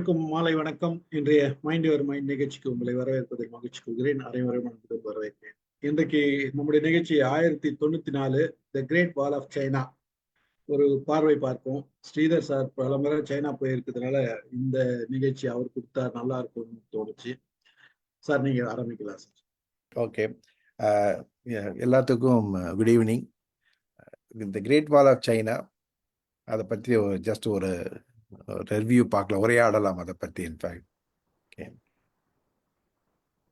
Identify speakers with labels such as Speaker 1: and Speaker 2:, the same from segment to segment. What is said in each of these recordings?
Speaker 1: அனைவருக்கும் மாலை வணக்கம். இன்றைய மைண்ட் யுவர் மைண்ட் நிகழ்ச்சிக்கு உங்களை வரவேற்பதில் மகிழ்ச்சி கொள்கிறேன். அனைவரும் அன்புடன் வரவேற்கிறேன். இன்றைக்கு நம்முடைய நிகழ்ச்சி 1094 the great wall of China ஒரு பார்வை பார்ப்போம். ஸ்ரீதர் சார் பல முறை சைனா போயிருக்கிறதுனால இந்த நிகழ்ச்சி அவர் கொடுத்தா நல்லா இருக்கும்னு தோணுச்சு. சார் நீங்க ஆரம்பிக்கலாம் சார்.
Speaker 2: ஓகே, எல்லாத்துக்கும் குட் ஈவினிங். இந்த கிரேட் வால் ஆஃப் சைனா அதை பற்றி ஜஸ்ட் ஒரு ரிவ்யூ பார்க்கலாம், உரையாடலாம் அதை பற்றி. இன்ஃபேக்ட் ஓகே,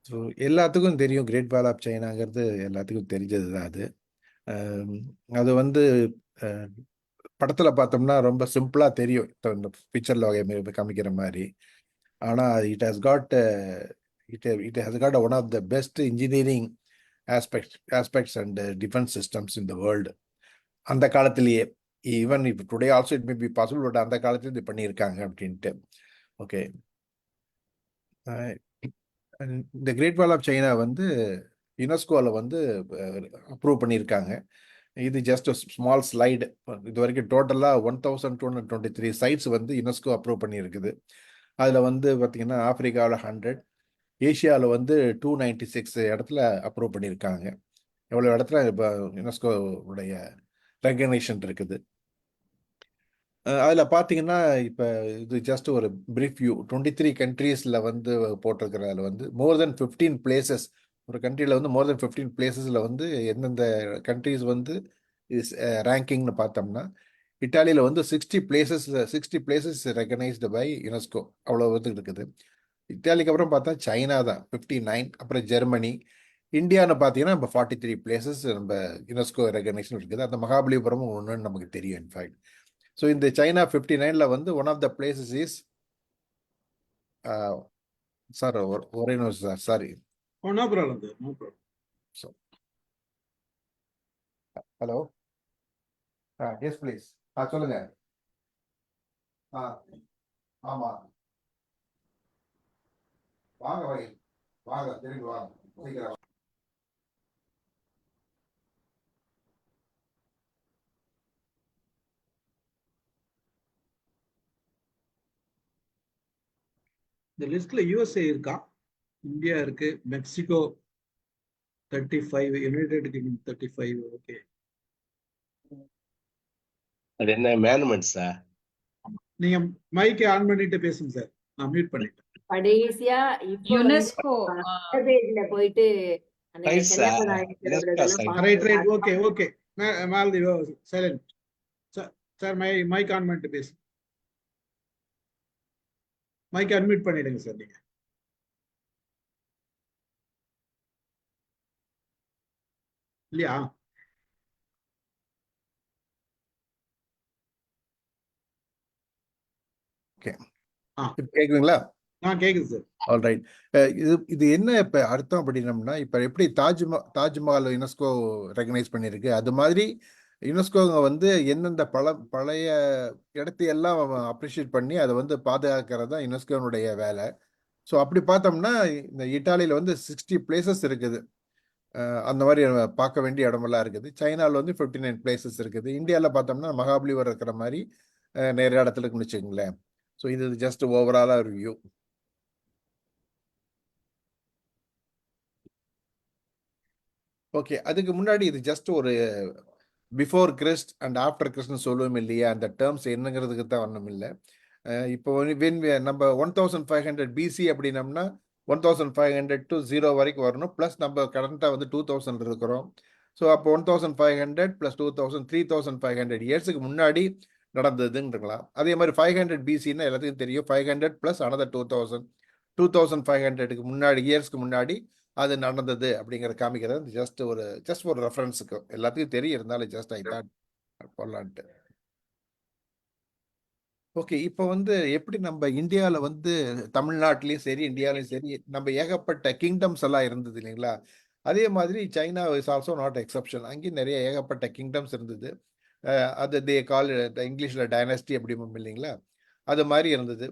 Speaker 2: ஸோ எல்லாத்துக்கும் தெரியும் கிரேட் வால் ஆஃப் சைனாங்கிறது எல்லாத்துக்கும் தெரிஞ்சது தான். அது வந்து படத்தில் பார்த்தோம்னா ரொம்ப சிம்பிளாக தெரியும், இந்த பிக்சரில் காமிக்கிற மாதிரி. ஆனால் it has got one of the best engineering aspects and defense systems in the world. அந்த காலத்திலேயே, ஈவன் இப்போ today also it may be possible, but அந்த காலத்துல இது பண்ணியிருக்காங்க அப்படின்ட்டு. ஓகே, இந்த கிரேட் வால் ஆஃப் சைனா வந்து யுனெஸ்கோவில் வந்து அப்ரூவ் பண்ணியிருக்காங்க. இது ஜஸ்ட் ஸ்மால் ஸ்லைடு. இது வரைக்கும் டோட்டலாக 1223 சைட்ஸ் வந்து யுனெஸ்கோ அப்ரூவ் பண்ணியிருக்குது. அதில் வந்து பார்த்தீங்கன்னா ஆப்பிரிக்காவில் 100, ஏஷியாவில் வந்து 296 இடத்துல அப்ரூவ் பண்ணியிருக்காங்க. எவ்வளோ இடத்துல இப்போ யுனெஸ்கோவுடைய ரெகக்னேஷன் இருக்குது. அதில் பார்த்தீங்கன்னா இப்போ இது ஜஸ்ட் ஒரு பிரீஃப் வியூ. 23 கண்ட்ரீஸில் வந்து போட்டிருக்கிறதுல வந்து மோர் தென் 15 பிளேசஸ், ஒரு கண்ட்ரியில் வந்து மோர் தென் 15 பிளேசஸில் வந்து எந்தெந்த கண்ட்ரீஸ் வந்து ரேங்கிங்னு பார்த்தோம்னா, இட்டாலியில் வந்து 60 பிளேசஸ் ரெகனைஸ்டு பை யுனெஸ்கோ, அவ்வளோ வந்து இருக்குது. இத்தாலிக்கு அப்புறம் பார்த்தா சைனா தான் 59, அப்புறம் ஜெர்மனி. இந்தியான்னு பார்த்தீங்கன்னா இப்போ 43 பிளேசஸ் நம்ம யுனெஸ்கோ ரெகக்னேஷன் இருக்குது. அந்த மகாபலிபுரமும் ஒன்றுன்னு நமக்கு தெரியும். இன்ஃபேக்ட் ஸோ இந்த சைனா 59ல் வந்து one of the places is sir, ஒரே நிமிஷம் sir, sorry. Hello, yes please, சொல்லுங்க. ஆமாம், வாங்க வாங்க, திரும்பி வாங்க, சீக்கிரம்.
Speaker 1: இந்த லிஸ்ட்ல யுஎஸ்ஏ இருக்கா, இந்தியா இருக்கு, மெக்சிகோ 35, யுனைடெட் கிங்டம் 35. ஓகே,
Speaker 3: அது என்ன மேனுமெண்ட் சார்?
Speaker 1: நீங்க மைக்கை ஆன் பண்ணிட்டு பேசுங்க சார், நான் மியூட் பண்ணிட்டேன்.
Speaker 4: கடைசியா
Speaker 5: யுனெஸ்கோ
Speaker 4: பேஜ்ல போயிட்டு
Speaker 1: okay okay, Malathi silent sir. Mic on பண்ணிட்டு பேசுங்க, மைக் அன்மியூட் பண்ணிடுங்க சார். நீங்க இல்லையா?
Speaker 2: கேக்குதுங்களா?
Speaker 1: கேக்குது சார்.
Speaker 2: ஆல்ரைட். இது என்ன இப்ப அர்த்தம் அப்படின்னம்னா, இப்ப எப்படி தாஜ்மஹால் யுனெஸ்கோ ரெகனைஸ் பண்ணிருக்கு, அது மாதிரி யுனெஸ்கோ வந்து எந்தெந்த பழைய இடத்தையெல்லாம் அப்ரிஷியேட் பண்ணி அதை வந்து பாதுகாக்கிறது தான் யுனெஸ்கோனுடைய வேலை. ஸோ அப்படி பார்த்தோம்னா இந்த இட்டாலியில் வந்து 60 பிளேசஸ் இருக்குது. அந்த மாதிரி பார்க்க வேண்டிய இடமெல்லாம் இருக்குது. சைனாவில் வந்து 59 பிளேசஸ் இருக்குது. இந்தியாவில் பார்த்தோம்னா மகாபலிபுரம் இருக்கிற மாதிரி நிறைய இடத்துல இருக்குன்னு வச்சுக்கோங்களேன். ஸோ இது ஜஸ்ட் ஓவராலாக ஒரு வியூ. ஓகே, அதுக்கு முன்னாடி இது ஜஸ்ட் ஒரு பிஃபோர் கிறிஸ்ட் அண்ட் ஆஃப்டர் கிறிஸ்ட்னு சொல்லுவோம் இல்லையா, அந்த டேர்ம்ஸ் என்னங்கிறதுக்கு தான் ஒன்றும் இல்லை. இப்போ நம்ம 1500 பிசி அப்படின்னம்னா 1500 to 0 வரைக்கும் வரணும். ப்ளஸ் நம்ம கரண்ட்டாக வந்து 2000 இருக்கிறோம். ஸோ அப்போ 1500 + 2000 3500 இயர்ஸுக்கு முன்னாடி நடந்ததுன்றலாம். அதே மாதிரி 500 பிசின்னா எல்லாத்துக்கும் தெரியும், 500 + another 2500க்கு முன்னாடி, இயர்ஸ்க்கு முன்னாடி அது நடந்தது அப்படிங்கிறத காமிக்கிறது. ஜஸ்ட் ஒரு ரெஃபரன்ஸுக்கு, எல்லாத்துக்கும் தெரிய இருந்தாலும் ஜஸ்ட் ஐ தாட் போடலான்ட்டு. ஓகே, இப்போ வந்து எப்படி நம்ம இந்தியாவில் வந்து தமிழ்நாட்டிலையும் சரி இந்தியாவிலையும் சரி நம்ம ஏகப்பட்ட கிங்டம்ஸ் எல்லாம் இருந்தது இல்லைங்களா, அதே மாதிரி China is also not exception. அங்கேயும் நிறைய ஏகப்பட்ட கிங்டம்ஸ் இருந்தது. அது தே கால் இங்கிலீஷில் டைனஸ்டி அப்படி இல்லைங்களா, அது மாதிரி இருந்தது.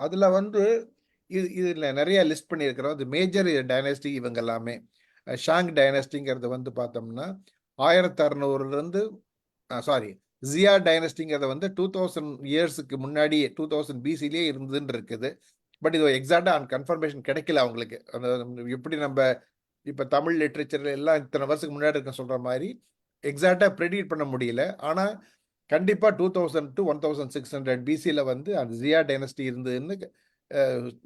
Speaker 2: அதில் வந்து இதில் நிறைய லிஸ்ட் பண்ணியிருக்கிறோம். அது மேஜர் டைனஸ்டி இவங்க எல்லாமே. ஷாங் டைனஸ்டிங்கிறது வந்து பார்த்தோம்னா 1600 சாரி ஜியா டைனஸ்டிங்கிறத வந்து 2000 இயர்ஸுக்கு முன்னாடி 2000 பிசிலேயே இருந்துன்னு இருக்குது. பட் இது எக்ஸாக்டா கன்ஃபர்மேஷன் கிடைக்கல அவங்களுக்கு. அந்த எப்படி நம்ம இப்ப தமிழ் லிட்ரேச்சர்ல எல்லாம் இத்தனை வருஷத்துக்கு முன்னாடி இருக்க சொல்ற மாதிரி எக்ஸாக்டா ப்ரெடிக்ட் பண்ண முடியல. ஆனா கண்டிப்பா 2000 to 1600 பிசில வந்து அந்த ஜியா டைனஸ்டி இருந்ததுன்னு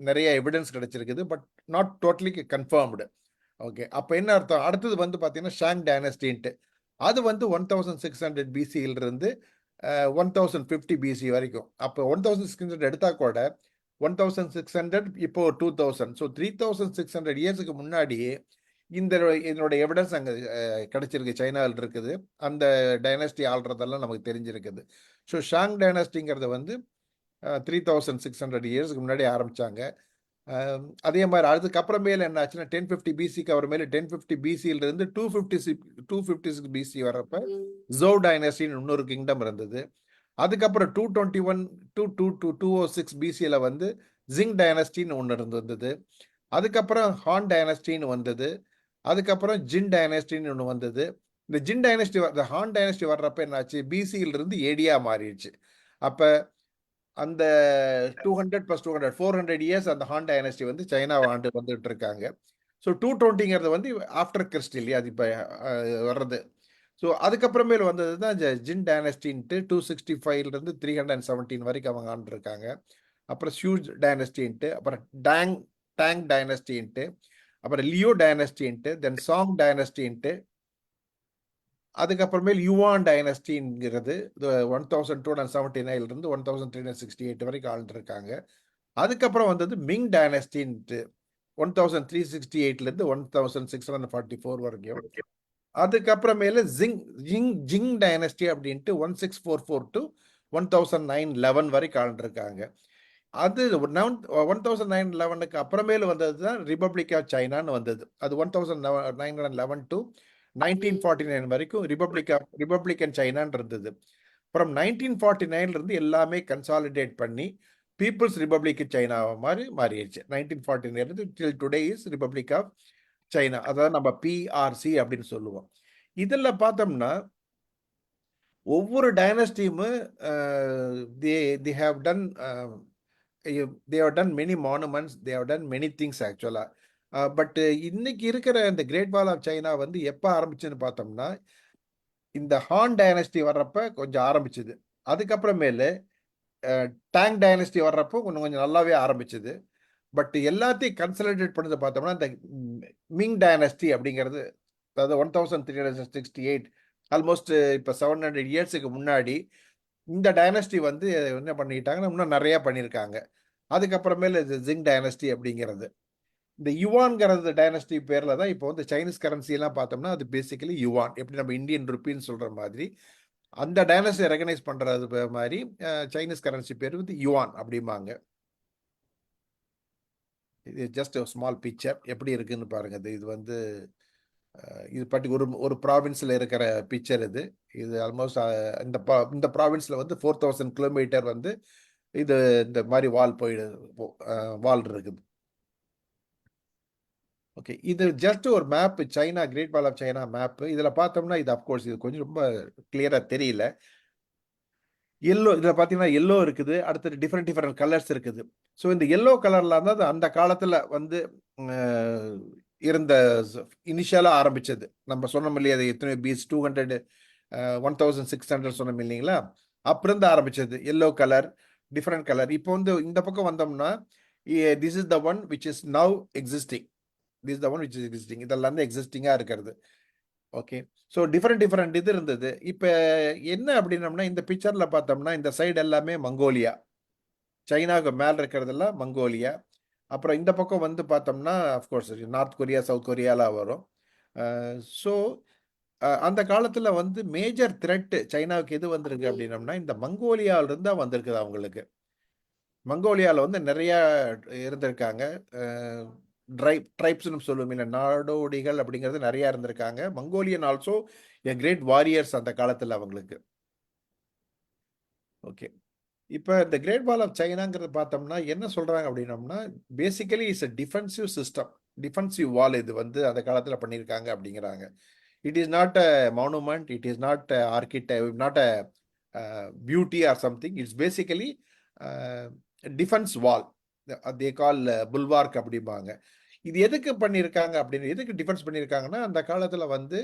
Speaker 2: நிறைய எவிடன்ஸ் கிடைச்சிருக்குது. But not totally confirmed. Okay, அப்ப என்ன அர்த்தம்? அடுத்தது வந்து பாத்தீங்கன்னா ஷாங் டைனஸ்டின்ட்டு, அது வந்து 1600 பிசியில இருந்து 1050 பிசி வரைக்கும். அப்போ 1600 எடுத்தா கூட 1600 இப்போ 2000, ஸோ 3600 இயர்ஸுக்கு முன்னாடியே இதனோட எவிடன்ஸ் அங்கே கிடைச்சிருக்கு, சைனாவில் இருக்குது. அந்த டைனஸ்டி ஆள்றதெல்லாம் நமக்கு தெரிஞ்சிருக்குது. ஸோ ஷாங் டைனஸ்டிங்கிறது வந்து 3600 இயர்ஸுக்கு முன்னாடி ஆரம்பிச்சாங்க. அதே மாதிரி அதுக்கப்புறமேல என்ன ஆச்சுன்னா 1050 பிசிக்கு அப்புறமேல 1050 பிசியிலிருந்து 256 பிசி வரப்ப ஜோவ் டைனஸ்டின்னு இன்னொரு கிங்டம் இருந்தது. அதுக்கப்புறம் 221 to 206 பிசியில வந்து ஜிங் டைனஸ்டின்னு ஒன்று இருந்தது. அதுக்கப்புறம் ஹான் டைனஸ்டின்னு வந்தது. அதுக்கப்புறம் ஜின் டைனஸ்டின்னு ஒன்று வந்தது. இந்த ஜின் டைனஸ்டி ஹான் டைனஸ்டி வர்றப்ப என்னாச்சு, பிசியிலிருந்து ஏடியா மாறிடுச்சு. அப்போ அந்த 200 + 200 400 இயர்ஸ் அந்த ஹான் டைனஸ்டி வந்து சைனாவை ஆண்டு வந்துட்டு இருக்காங்க. ஸோ 220ங்கிறது வந்து ஆஃப்டர் கிறிஸ்ட் இல்லையா, அது இப்போ வர்றது. ஸோ அதுக்கப்புறமேல வந்தது தான் ஜின் டைனஸ்டின்ட்டு 265லேருந்து 317 வரைக்கும் அவங்க ஆண்டுருக்காங்க. அப்புறம் ஷூஸ் டைனஸ்டின்ட்டு, அப்புறம் டாங் டைனஸ்டின்ட்டு, அப்புறம் லியோ டைனஸ்டின்ட்டு, தென் சாங் டைனஸ்டின்ட்டு, அதுக்கப்புறமேல் யுவான் டைனஸ்டிங்கிறது 1279லேருந்து 1368 வரைக்கும் ஆண்டுருக்காங்க. அதுக்கப்புறம் வந்தது மிங் டைனஸ்டின்ட்டு 1368லேருந்து 1644 வரைக்கும். அதுக்கப்புறமேல ஜிங் டைனஸ்டி அப்படின்ட்டு 1644 to 1911 வரைக்கும் ஆண்டுருக்காங்க. அது 1911க்கு அப்புறமேல வந்தது தான் ரிபப்ளிக் ஆஃப் சைனான்னு வந்தது. அது 1911 to 1949 வரைக்கும் ரிபப்ளிகன் சைனான்னு இருந்தது. அப்புறம் 1949 இருந்து எல்லாமே கன்சாலிடேட் பண்ணி பீப்புள்ஸ் ரிபப்ளிக் சைனாவை மாதிரி மாறிடுச்சு. 1949 இருந்து till today is republic of China, அதாவது நம்ம பிஆர்சி அப்படின்னு சொல்லுவோம். இதில் பார்த்தோம்னா ஒவ்வொரு டைனஸ்டியும் they have done many monuments, they have done many things actually. But இன்னைக்கு இருக்கிற இந்த கிரேட் வால் ஆஃப் சைனா வந்து எப்போ ஆரம்பிச்சுன்னு பார்த்தோம்னா இந்த ஹான் டைனஸ்டி வர்றப்ப கொஞ்சம் ஆரம்பிச்சுது. அதுக்கப்புறமேலு டாங் டைனஸ்டி வர்றப்போ கொஞ்சம் நல்லாவே ஆரம்பிச்சுது. பட் எல்லாத்தையும் கன்சல்டேட் பண்ணது பார்த்தோம்னா இந்த மிங் டைனஸ்டி அப்படிங்கிறது, அதாவது 1368 ஆல்மோஸ்ட் இப்போ 700 இயர்ஸுக்கு முன்னாடி இந்த டைனஸ்டி வந்து என்ன பண்ணிட்டாங்கன்னா இன்னும் நிறைய பண்ணியிருக்காங்க. அதுக்கப்புறமேல ஜிங் டைனஸ்டி அப்படிங்கிறது, இந்த யுவான்கிறது டைனஸ்டி பேரில் தான் இப்போ வந்து சைனீஸ் கரன்சி எல்லாம் பார்த்தோம்னா அது பேசிக்கலி யுவான், எப்படி நம்ம இந்தியன் ருப்பின்னு சொல்கிற மாதிரி அந்த டைனஸ்டியை ரெகனைஸ் பண்ணுறது மாதிரி சைனீஸ் கரன்சி பேர் வந்து யுவான் அப்படிம்பாங்க. இது ஜஸ்ட் ஒரு ஸ்மால் பிக்சர் எப்படி இருக்குன்னு பாருங்க. இது வந்து இது பற்றி ஒரு ப்ராவின்ஸில் இருக்கிற பிக்சர் இது. இது ஆல்மோஸ்ட் இந்த ப்ராவின்ஸில் வந்து 4000 கிலோமீட்டர் வந்து இது இந்த மாதிரி வால் வால் இருக்குது. ஓகே, இது ஜஸ்ட் ஒரு map, China great wall of China map. இதில் பார்த்தோம்னா இது அப்கோர்ஸ் இது கொஞ்சம் ரொம்ப கிளியராக தெரியல. எல்லோ, இதில் பார்த்தீங்கன்னா எல்லோ இருக்குது, அடுத்தது டிஃப்ரெண்ட் கலர்ஸ் இருக்குது. ஸோ இந்த எல்லோ கலரில் இருந்தால் அந்த காலத்தில் வந்து இருந்த இனிஷியலாக ஆரம்பிச்சது. நம்ம சொன்னோம் இல்லையா, அது எத்தனை பிஸ் 200 1600 சொன்னோம் இல்லைங்களா, அப்புறம் ஆரம்பிச்சது எல்லோ கலர், டிஃப்ரெண்ட் கலர். இப்போ வந்து இந்த பக்கம் வந்தோம்னா this is the one which is now existing, this the one which is existing, இதெல்லாம் வந்து எக்ஸிஸ்டிங்காக இருக்கிறது. ஓகே, ஸோ டிஃப்ரெண்ட் இது இருந்தது. இப்போ என்ன அப்படின்னம்னா இந்த பிக்சரில் பார்த்தோம்னா இந்த சைடு எல்லாமே மங்கோலியா, சைனாவுக்கு மேலே இருக்கிறதெல்லாம் மங்கோலியா. அப்புறம் இந்த பக்கம் வந்து பார்த்தோம்னா அஃப்கோர்ஸ் நார்த் கொரியா, சவுத் கொரியாலாம் வரும். ஸோ அந்த காலத்தில் வந்து மேஜர் த்ரெட் சைனாவுக்கு எது வந்திருக்கு அப்படின்னம்னா இந்த மங்கோலியாவிலிருந்து தான் வந்திருக்குது. அவங்களுக்கு மங்கோலியாவில் வந்து நிறையா இருந்திருக்காங்க. ட்ரைப்ஸ்னு சொல்லுவோம் இல்லை, நாடோடிகள் அப்படிங்கிறது நிறையா இருந்திருக்காங்க. Mongolian also a great warriors அந்த காலத்தில் அவங்களுக்கு. ஓகே, இப்போ இந்த கிரேட் வால் ஆஃப் சைனாங்கிறது பார்த்தோம்னா என்ன சொல்கிறாங்க அப்படின்னம்னா basically it's a defensive system, defensive wall இது வந்து அந்த காலத்தில் பண்ணியிருக்காங்க அப்படிங்கிறாங்க. It is not a monument, it is not architect, not a beauty or something. It's basically defence wall, they call bulwark அப்படிம்பாங்க. இது எதுக்கு பண்ணியிருக்காங்க அப்படின்னு, எதுக்கு டிஃபென்ஸ் பண்ணியிருக்காங்கன்னா, அந்த காலத்தில் வந்து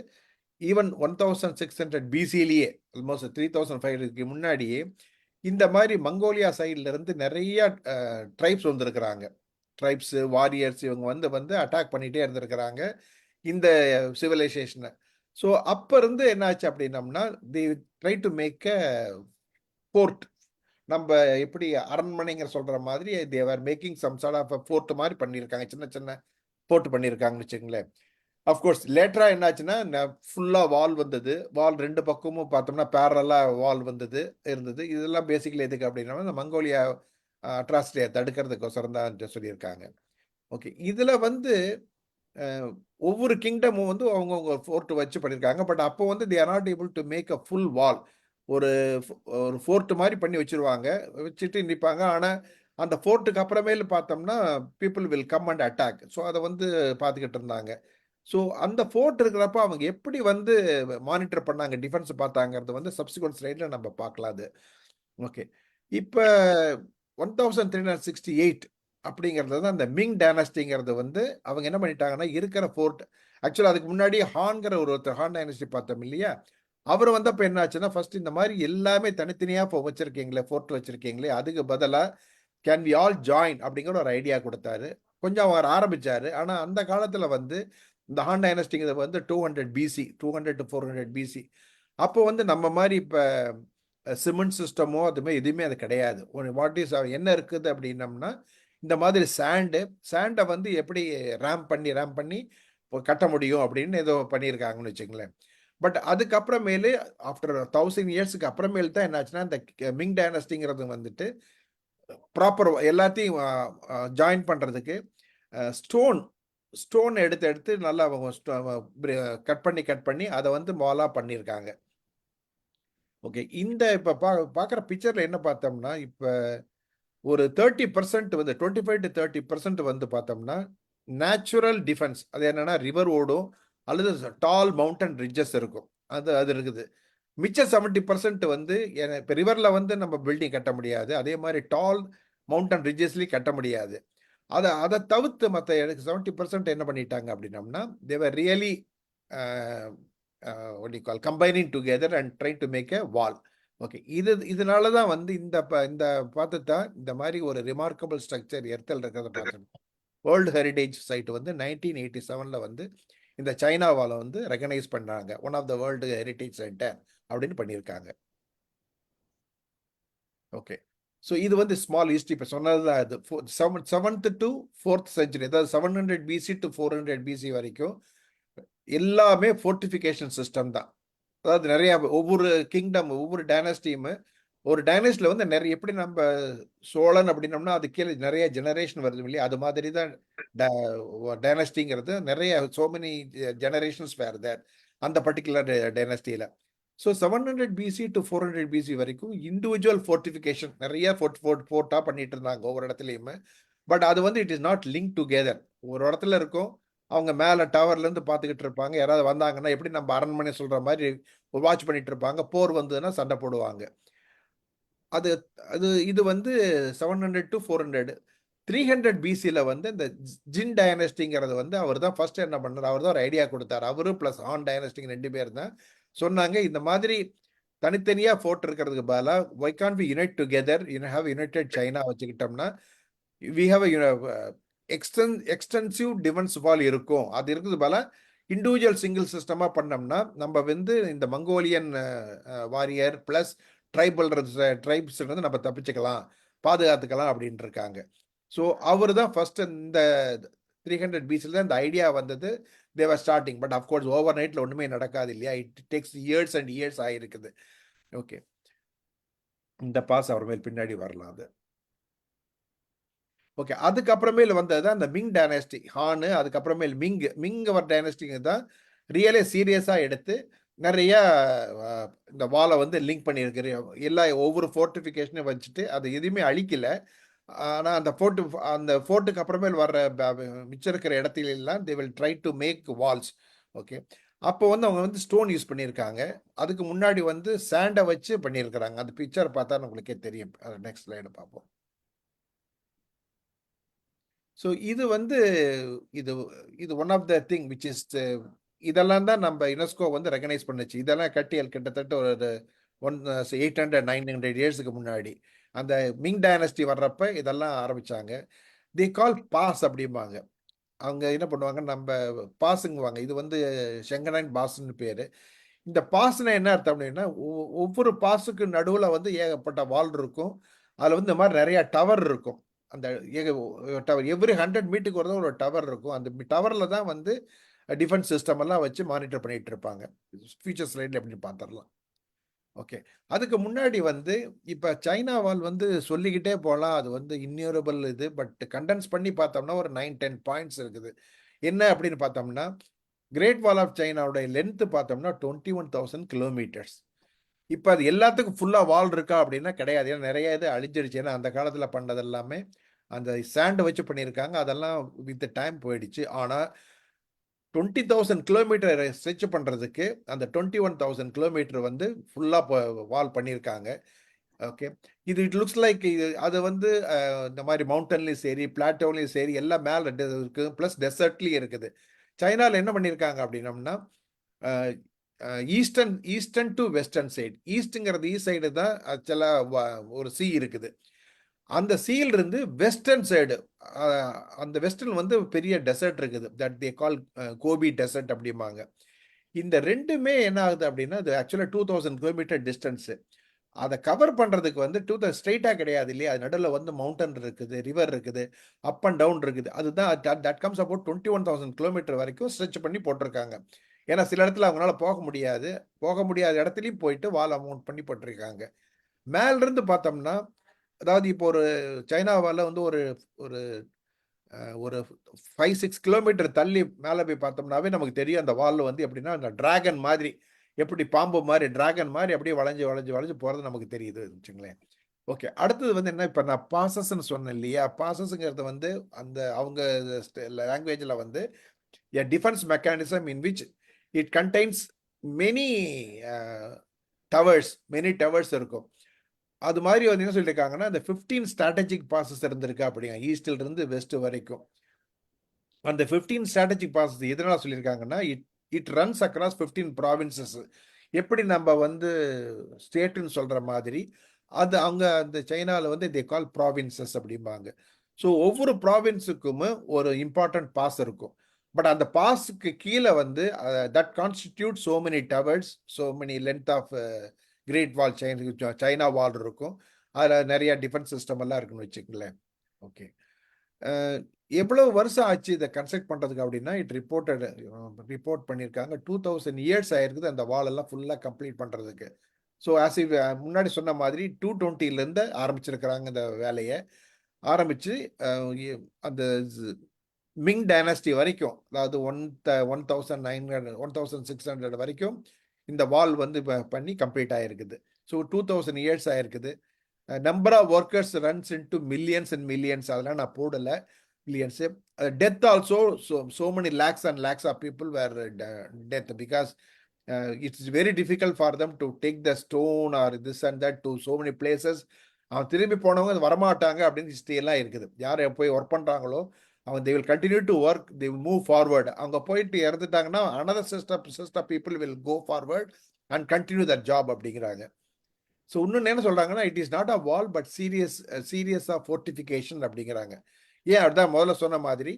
Speaker 2: ஈவன் 1600 பிசிலேயே ஆல்மோஸ்ட் 3500 முன்னாடியே இந்த மாதிரி மங்கோலியா சைட்ல இருந்து நிறைய ட்ரைப்ஸ் வந்திருக்கிறாங்க. ட்ரைப்ஸ், வாரியர்ஸ் இவங்க வந்து அட்டாக் பண்ணிட்டே இருந்திருக்கிறாங்க இந்த சிவிலைசேஷனை. ஸோ அப்போ இருந்து என்னாச்சு அப்படின்னம்னா, they try to make a fort. நம்ம எப்படி அரண்மனைங்கிற சொல்ற மாதிரி they were making some sort of fort மாதிரி பண்ணியிருக்காங்க, சின்ன சின்ன ஃபோர்ட் பண்ணியிருக்காங்கன்னு வச்சுங்களேன். அஃப்கோர்ஸ் லேட்டரா என்னாச்சுன்னா ஃபுல்லா வால் வந்தது. வால் ரெண்டு பக்கமும் பார்த்தோம்னா பேரலா வால் இருந்தது. இதெல்லாம் பேசிக்கலி எதுக்கு அப்படின்னா இந்த மங்கோலியா அட்ராசிட்டியை தடுக்கிறதுக்கோசரம் தான் சொல்லியிருக்காங்க. ஓகே, இதுல வந்து ஒவ்வொரு கிங்டமும் வந்து அவங்கவுங்க ஃபோர்ட் வச்சு பண்ணியிருக்காங்க. பட் அப்போ வந்து they are not able to make a full wall. ஒரு ஃபோர்ட் மாதிரி பண்ணி வச்சிருவாங்க, வச்சுட்டு நிற்பாங்க. ஆனால் அந்த ஃபோர்ட்டுக்கு அப்புறமேல பார்த்தோம்னா people will come and attack. So அதை வந்து பார்த்துக்கிட்டு இருந்தாங்க. ஸோ அந்த ஃபோர்ட் இருக்கிறப்ப அவங்க எப்படி வந்து மானிட்டர் பண்ணாங்க, டிஃபென்ஸ் பார்த்தாங்கிறது வந்து சப்சிக்வெண்ட் ஸ்லைடில் நம்ம பார்க்கலாம். அது ஓகே. இப்போ 1368 அப்படிங்கிறது தான் அந்த மிங் டைனஸ்டிங்கிறது வந்து அவங்க என்ன பண்ணிட்டாங்கன்னா இருக்கிற ஃபோர்ட். ஆக்சுவலாக அதுக்கு முன்னாடி ஹான்கிற ஒருத்தர், ஹான் டைனஸ்டி பார்த்தோம் இல்லையா, அவர் வந்தப்போ என்ன ஆச்சுன்னா ஃபர்ஸ்ட் இந்த மாதிரி எல்லாமே தனித்தனியாக வச்சிருக்கீங்களே, ஃபோர்ட் வச்சிருக்கீங்களே, அதுக்கு பதிலாக கேன் வி ஆல் ஜாயின் அப்படிங்கிற ஒரு ஐடியா கொடுத்தாரு. கொஞ்சம் அவர் ஆரம்பிச்சாரு. ஆனால் அந்த காலத்தில் வந்து இந்த ஹான் டைனஸ்டிங்கிறது வந்து 200 பிசி, 200 to 400 பிசி. அப்போ வந்து நம்ம மாதிரி இப்போ சிமெண்ட் சிஸ்டமோ அதுமாதிரி எதுவுமே அது கிடையாது. வாட் இஸ் என்ன இருக்குது அப்படின்னம்னா, இந்த மாதிரி சாண்டை வந்து எப்படி ரேம் பண்ணி கட்ட முடியும் அப்படின்னு ஏதோ பண்ணியிருக்காங்கன்னு வச்சுங்களேன். பட் அதுக்கப்புறமேலு ஆஃப்டர் 1000 இயர்ஸுக்கு அப்புறமேல் தான் என்னாச்சுன்னா இந்த மிங் டைனஸ்டிங்கிறது வந்துட்டு ப்ராப்பர் எல்லாத்தையும் ஜாயின் பண்ணுறதுக்கு ஸ்டோன் எடுத்து நல்லா கட் பண்ணி அதை வந்து மாலாக பண்ணியிருக்காங்க. ஓகே, இந்த இப்போ பார்க்குற பிக்சரில் என்ன பார்த்தோம்னா, இப்போ ஒரு 30% வந்து 25 to 30% வந்து பார்த்தோம்னா நேச்சுரல் டிஃபென்ஸ். அது என்னன்னா ரிவர் ஓடும் அல்லது டால் மவுண்டன் ரிட்ஜஸ் இருக்கும், அது இருக்குது. மிச்சம் 70% வந்து இப்போ ரிவரில் வந்து நம்ம பில்டிங் கட்ட முடியாது, அதே மாதிரி டால் மவுண்டன் ரிட்ஜஸ்லேயும் கட்ட முடியாது. அதை தவிர்த்து மற்ற 70% என்ன பண்ணிட்டாங்க அப்படின்னம்னா, they were really what do you call combining together and trying to make a wall. Okay, இதனால தான் வந்து இந்த பார்த்துட்டா இந்த மாதிரி ஒரு ரிமார்க்கபிள் ஸ்ட்ரக்சர் எர்த்தல் இருக்கிறத பார்த்தோம்னா வேர்ல்டு ஹெரிடேஜ் சைட் வந்து 1987 வந்து இந்த சைனா வாலை வந்து ரெகனைஸ் பண்ணாங்க, one of the world heritage centre அப்படின்னு பண்ணியிருக்காங்க. ஓகே, ஸோ இது வந்து ஸ்மால் ஹிஸ்ட்ரி. இப்போ சொன்னது தான் இது 7th to 4th century, அதாவது 700 பிசி to 400 பிசி வரைக்கும் எல்லாமே ஃபோர்ட்டிஃபிகேஷன் சிஸ்டம் தான். அதாவது நிறைய ஒவ்வொரு கிங்டம், ஒவ்வொரு டைனஸ்டியும், ஒரு டைனஸ்டியில் வந்து நிறைய எப்படி நம்ம சோழன் அப்படின்னோம்னா அது கீழே நிறைய ஜெனரேஷன் வருது இல்லையா, அது மாதிரி தான் டைனஸ்டிங்கிறது நிறைய so many generations were there அந்த பர்டிகுலர் டைனஸ்டியில். ஸோ 700 பிசி to 400 பிசி வரைக்கும் இண்டிவிஜுவல் ஃபோர்ட்டிஃபிகேஷன் நிறைய ஃபோர்ட்டாக பண்ணிட்டு இருந்தாங்க ஒவ்வொரு இடத்துலையுமே. பட் அது வந்து it is not link together. ஒரு இடத்துல இருக்கும், அவங்க மேலே டவர்லேருந்து பார்த்துக்கிட்டு இருப்பாங்க, யாராவது வந்தாங்கன்னா எப்படி நம்ம அரண்மனை சொல்கிற மாதிரி வாட்ச் பண்ணிட்டு இருப்பாங்க, போர் வந்ததுன்னா சண்டை போடுவாங்க. இது வந்து 700 to 400. 300 பிசியில் வந்து இந்த ஜின் டைனஸ்டிங்கிறது வந்து அவர் தான் ஃபர்ஸ்ட் என்ன பண்ணார், அவர் தான் ஒரு ஐடியா கொடுத்தார். அவரு ப்ளஸ் ஹான் டைனஸ்டிங் 2 பேர் தான் சொன்னாங்க, இந்த மாதிரி தனித்தனியாக ஃபோர்ட் இருக்கிறதுக்கு பதிலாக why can we unite together, have united China வச்சுக்கிட்டோம்னா we have extensive defence wall இருக்கும். அது இருக்குது போல இண்டிவிஜுவல் சிங்கிள் சிஸ்டமாக பண்ணோம்னா நம்ம வந்து இந்த மங்கோலியன் வாரியர் ப்ளஸ் ட்ரைப்ஸ் வந்து நம்ம தப்பிச்சுக்கலாம், பாதுகாத்துக்கலாம் அப்படின்னு இருக்காங்க. ஸோ அவர் தான் ஃபர்ஸ்ட் இந்த 300 பிசியில் தான் இந்த ஐடியா வந்தது. தேவர் ஸ்டார்டிங். பட் அஃப்கோர்ஸ் ஓவர் நைட்டில் ஒன்றுமே நடக்காது இல்லையா, it takes years and years ஆகிருக்குது. ஓகே, இந்த பாஸ் அவர் மேல் பின்னாடி வரலாம். அது ஓகே, அதுக்கப்புறமேல வந்தது தான் இந்த மிங் டைனஸ்டி, ஹானு. அதுக்கப்புறமேல் மிங் அவர் டைனஸ்டிங்க தான் ரியலே சீரியஸாக எடுத்து நிறைய இந்த வாலை வந்து லிங்க் பண்ணியிருக்கிற ஒவ்வொரு ஃபோர்ட்டிஃபிகேஷனையும் வச்சுட்டு அது எதுவுமே அழிக்கலை. ஆனால் அந்த ஃபோர்ட்டுக்கு அப்புறமேல் வர்ற மிச்சம் இருக்கிற இடத்துல எல்லாம் they will try to make walls. Okay, அப்போ வந்து அவங்க வந்து ஸ்டோன் யூஸ் பண்ணியிருக்காங்க. அதுக்கு முன்னாடி வந்து சாண்டை வச்சு பண்ணியிருக்கிறாங்க. அந்த பிக்சர் பார்த்தா உங்களுக்கே தெரியும். நெக்ஸ்ட் ஸ்லைடு பார்ப்போம். ஸோ இது வந்து இது இது one of the thing which is இதெல்லாம் தான் நம்ம யுனெஸ்கோ வந்து ரெகனைஸ் பண்ணுச்சு. இதெல்லாம் கட்டியல் கிட்டத்தட்ட ஒரு 800-900 இயர்ஸுக்கு முன்னாடி அந்த மிங் டைனஸ்டி வர்றப்ப இதெல்லாம் ஆரம்பிச்சாங்க. தி கால் பாஸ் அப்படிம்பாங்க. அவங்க என்ன பண்ணுவாங்க, நம்ம பாஸுங்குவாங்க. இது வந்து ஷெங்கனைன் பாஸ்ன்னு பேரு. இந்த பாஸ்னா என்ன அர்த்தம் அப்படின்னா, ஒவ்வொரு பாஸுக்கு நடுவில் வந்து ஏகப்பட்ட வால் இருக்கும். அதில் வந்து இந்த மாதிரி நிறைய டவர் இருக்கும். அந்த டவர் எவ்ரி 100 மீட்டருக்கு ஒரு டவர் இருக்கும். அந்த டவரில் தான் வந்து டிஃபென்ஸ் சிஸ்டம் எல்லாம் வச்சு மானிட்டர் பண்ணிட்டு இருப்பாங்க. ஃபியூச்சர் ஸ்லைடில் எப்படி பார்த்துடலாம். ஓகே, அதுக்கு முன்னாடி வந்து இப்போ சைனா வால் வந்து சொல்லிக்கிட்டே போகலாம். அது வந்து இன்யூரபிள் இது. பட் கண்டென்ஸ் பண்ணி பார்த்தோம்னா ஒரு 9-10 பாயிண்ட்ஸ் இருக்குது. என்ன அப்படின்னு பார்த்தோம்னா, கிரேட் வால் ஆஃப் சைனாவுடைய லென்த் பார்த்தோம்னா 21,000 கிலோமீட்டர்ஸ். இப்போ அது எல்லாத்துக்கும் ஃபுல்லாக வால் இருக்கா அப்படின்னா கிடையாது. ஏன்னா நிறைய இது அழிஞ்சிருச்சு. ஏன்னா அந்த காலத்தில் பண்ணது எல்லாமே அந்த சாண்டை வச்சு பண்ணியிருக்காங்க. அதெல்லாம் வித் டைம் போயிடுச்சு. ஆனால் 20,000 கிலோமீட்டர் ஸ்ட்ரெச் பண்ணுறதுக்கு அந்த 21,000 கிலோமீட்டர் வந்து ஃபுல்லாக வால் பண்ணியிருக்காங்க. ஓகே, இது இட் லுக்ஸ் லைக் அது வந்து இந்த மாதிரி மவுண்டன்லேயும் சரி, பிளாட்டோலையும் சரி, எல்லாம் மேலே இருக்குது. ப்ளஸ் டெசர்ட்லேயும் இருக்குது. சைனாவில் என்ன பண்ணியிருக்காங்க அப்படின்னம்னா, ஈஸ்டர்ன் டு வெஸ்டர்ன் சைடு. ஈஸ்ட்டுங்கிறது ஈஸ்ட் சைடு தான் ஆக்சுவலாக ஒரு சி இருக்குது. அந்த சீல் இருந்து வெஸ்டர்ன் சைடு, அந்த வெஸ்டர்ன் வந்து பெரிய டெசர்ட் இருக்குது. That they call Gobi desert அப்படிம்பாங்க. இந்த ரெண்டுமே என்ன ஆகுது அப்படின்னா, இது ஆக்சுவலாக 2000 கிலோமீட்டர் டிஸ்டன்ஸு. அதை கவர் பண்ணுறதுக்கு வந்து 2000 ஸ்ட்ரெயிட்டாக கிடையாது இல்லையா? அது நடுவில் வந்து மவுண்டன் இருக்குது, ரிவர் இருக்குது, அப் அண்ட் டவுன் இருக்குது. அதுதான் தட் கம்ஸ் அபவுட் 21,000 கிலோமீட்டர் வரைக்கும் ஸ்ட்ரெச் பண்ணி போட்டிருக்காங்க. ஏன்னா சில இடத்துல அவங்களால போக முடியாத இடத்துலையும் போயிட்டு வால் அமௌண்ட் பண்ணி போட்டிருக்காங்க. மேலிருந்து பார்த்தோம்னா, அதாவது இப்போ ஒரு சைனாவால் வந்து ஒரு ஒரு ஒரு 5-6 கிலோமீட்டர் தள்ளி மேலே போய் பார்த்தோம்னாவே நமக்கு தெரியும் அந்த வால் வந்து எப்படின்னா அந்த டிராகன் மாதிரி, எப்படி பாம்பு மாதிரி டிராகன் மாதிரி அப்படியே வளைஞ்சு போகிறது நமக்கு தெரியுது வச்சுங்களேன். ஓகே, அடுத்தது வந்து என்ன, இப்போ நான் பாசஸ்ன்னு சொன்னேன் இல்லையா? பாசஸ்ங்கிறது வந்து அந்த அவங்க லாங்குவேஜில் வந்து a defense mechanism in which it contains many towers இருக்கும். அது மாதிரி வந்து என்ன சொல்லியிருக்காங்கன்னா, இந்த 15 ஸ்ட்ராட்டஜிக் பாசஸ் இருந்திருக்கு அப்படிங்க, ஈஸ்டில் இருந்து வெஸ்ட் வரைக்கும். அந்த 15 ஸ்ட்ராட்டஜிக் பாசஸ் எதனால சொல்லியிருக்காங்கன்னா, இட் ரன்ஸ் அக்ராஸ் 15 ப்ராவின்சஸ். எப்படி நம்ம வந்து ஸ்டேட்டுன்னு சொல்ற மாதிரி அது அவங்க அந்த சைனாவில் வந்து தே கால் ப்ராவின்சஸ் அப்படிம்பாங்க. ஸோ ஒவ்வொரு ப்ராவின்ஸுக்கும் ஒரு இம்பார்ட்டன்ட் பாஸ் இருக்கும். பட் அந்த பாஸுக்கு கீழே வந்து that constitute so many towers, so many length of great wall China wall இருக்கும். அதில் நிறைய டிஃபென்ஸ் சிஸ்டம் எல்லாம் இருக்குன்னு வச்சுக்கங்களேன். ஓகே, எவ்வளவு வருஷம் ஆச்சு இதை கன்ஸ்ட்ரக்ட் பண்ணுறதுக்கு அப்படின்னா, ரிப்போர்ட் பண்ணியிருக்காங்க 2000 இயர்ஸ் ஆயிருக்குது அந்த வால் எல்லாம் ஃபுல்லாக கம்ப்ளீட் பண்ணுறதுக்கு. ஸோ முன்னாடி சொன்ன மாதிரி 220லேருந்து ஆரம்பிச்சிருக்கிறாங்க இந்த வேலையை. ஆரம்பித்து அந்த மிங் டைனஸ்டி வரைக்கும், அதாவது 1600 வரைக்கும் இந்த வால் வந்து பண்ணி கம்ப்ளீட் ஆகிருக்குது. ஸோ 2000 இயர்ஸ் ஆகிருக்குது. Number of workers runs into millions and millions. அதெல்லாம் நான் போடலை millions. Death also so many lakhs and lakhs of people were death because it's very difficult for them to take the stone or this and that to so many places. அவன் திரும்பி போனவங்க அது வரமாட்டாங்க அப்படின்னு history எல்லாம் இருக்குது. யார் போய் ஒர்க் பண்ணுறாங்களோ அவங்க they will continue to work, they will move forward. அவங்க போயிட்டு இறந்துட்டாங்கன்னா another set of people will go forward and continue that job அப்படிங்கிறாங்க. ஸோ இன்னொன்று என்ன சொல்கிறாங்கன்னா, it is not a wall but series of fortification அப்படிங்கிறாங்க. ஏன் அதுதான் முதல்ல சொன்ன மாதிரி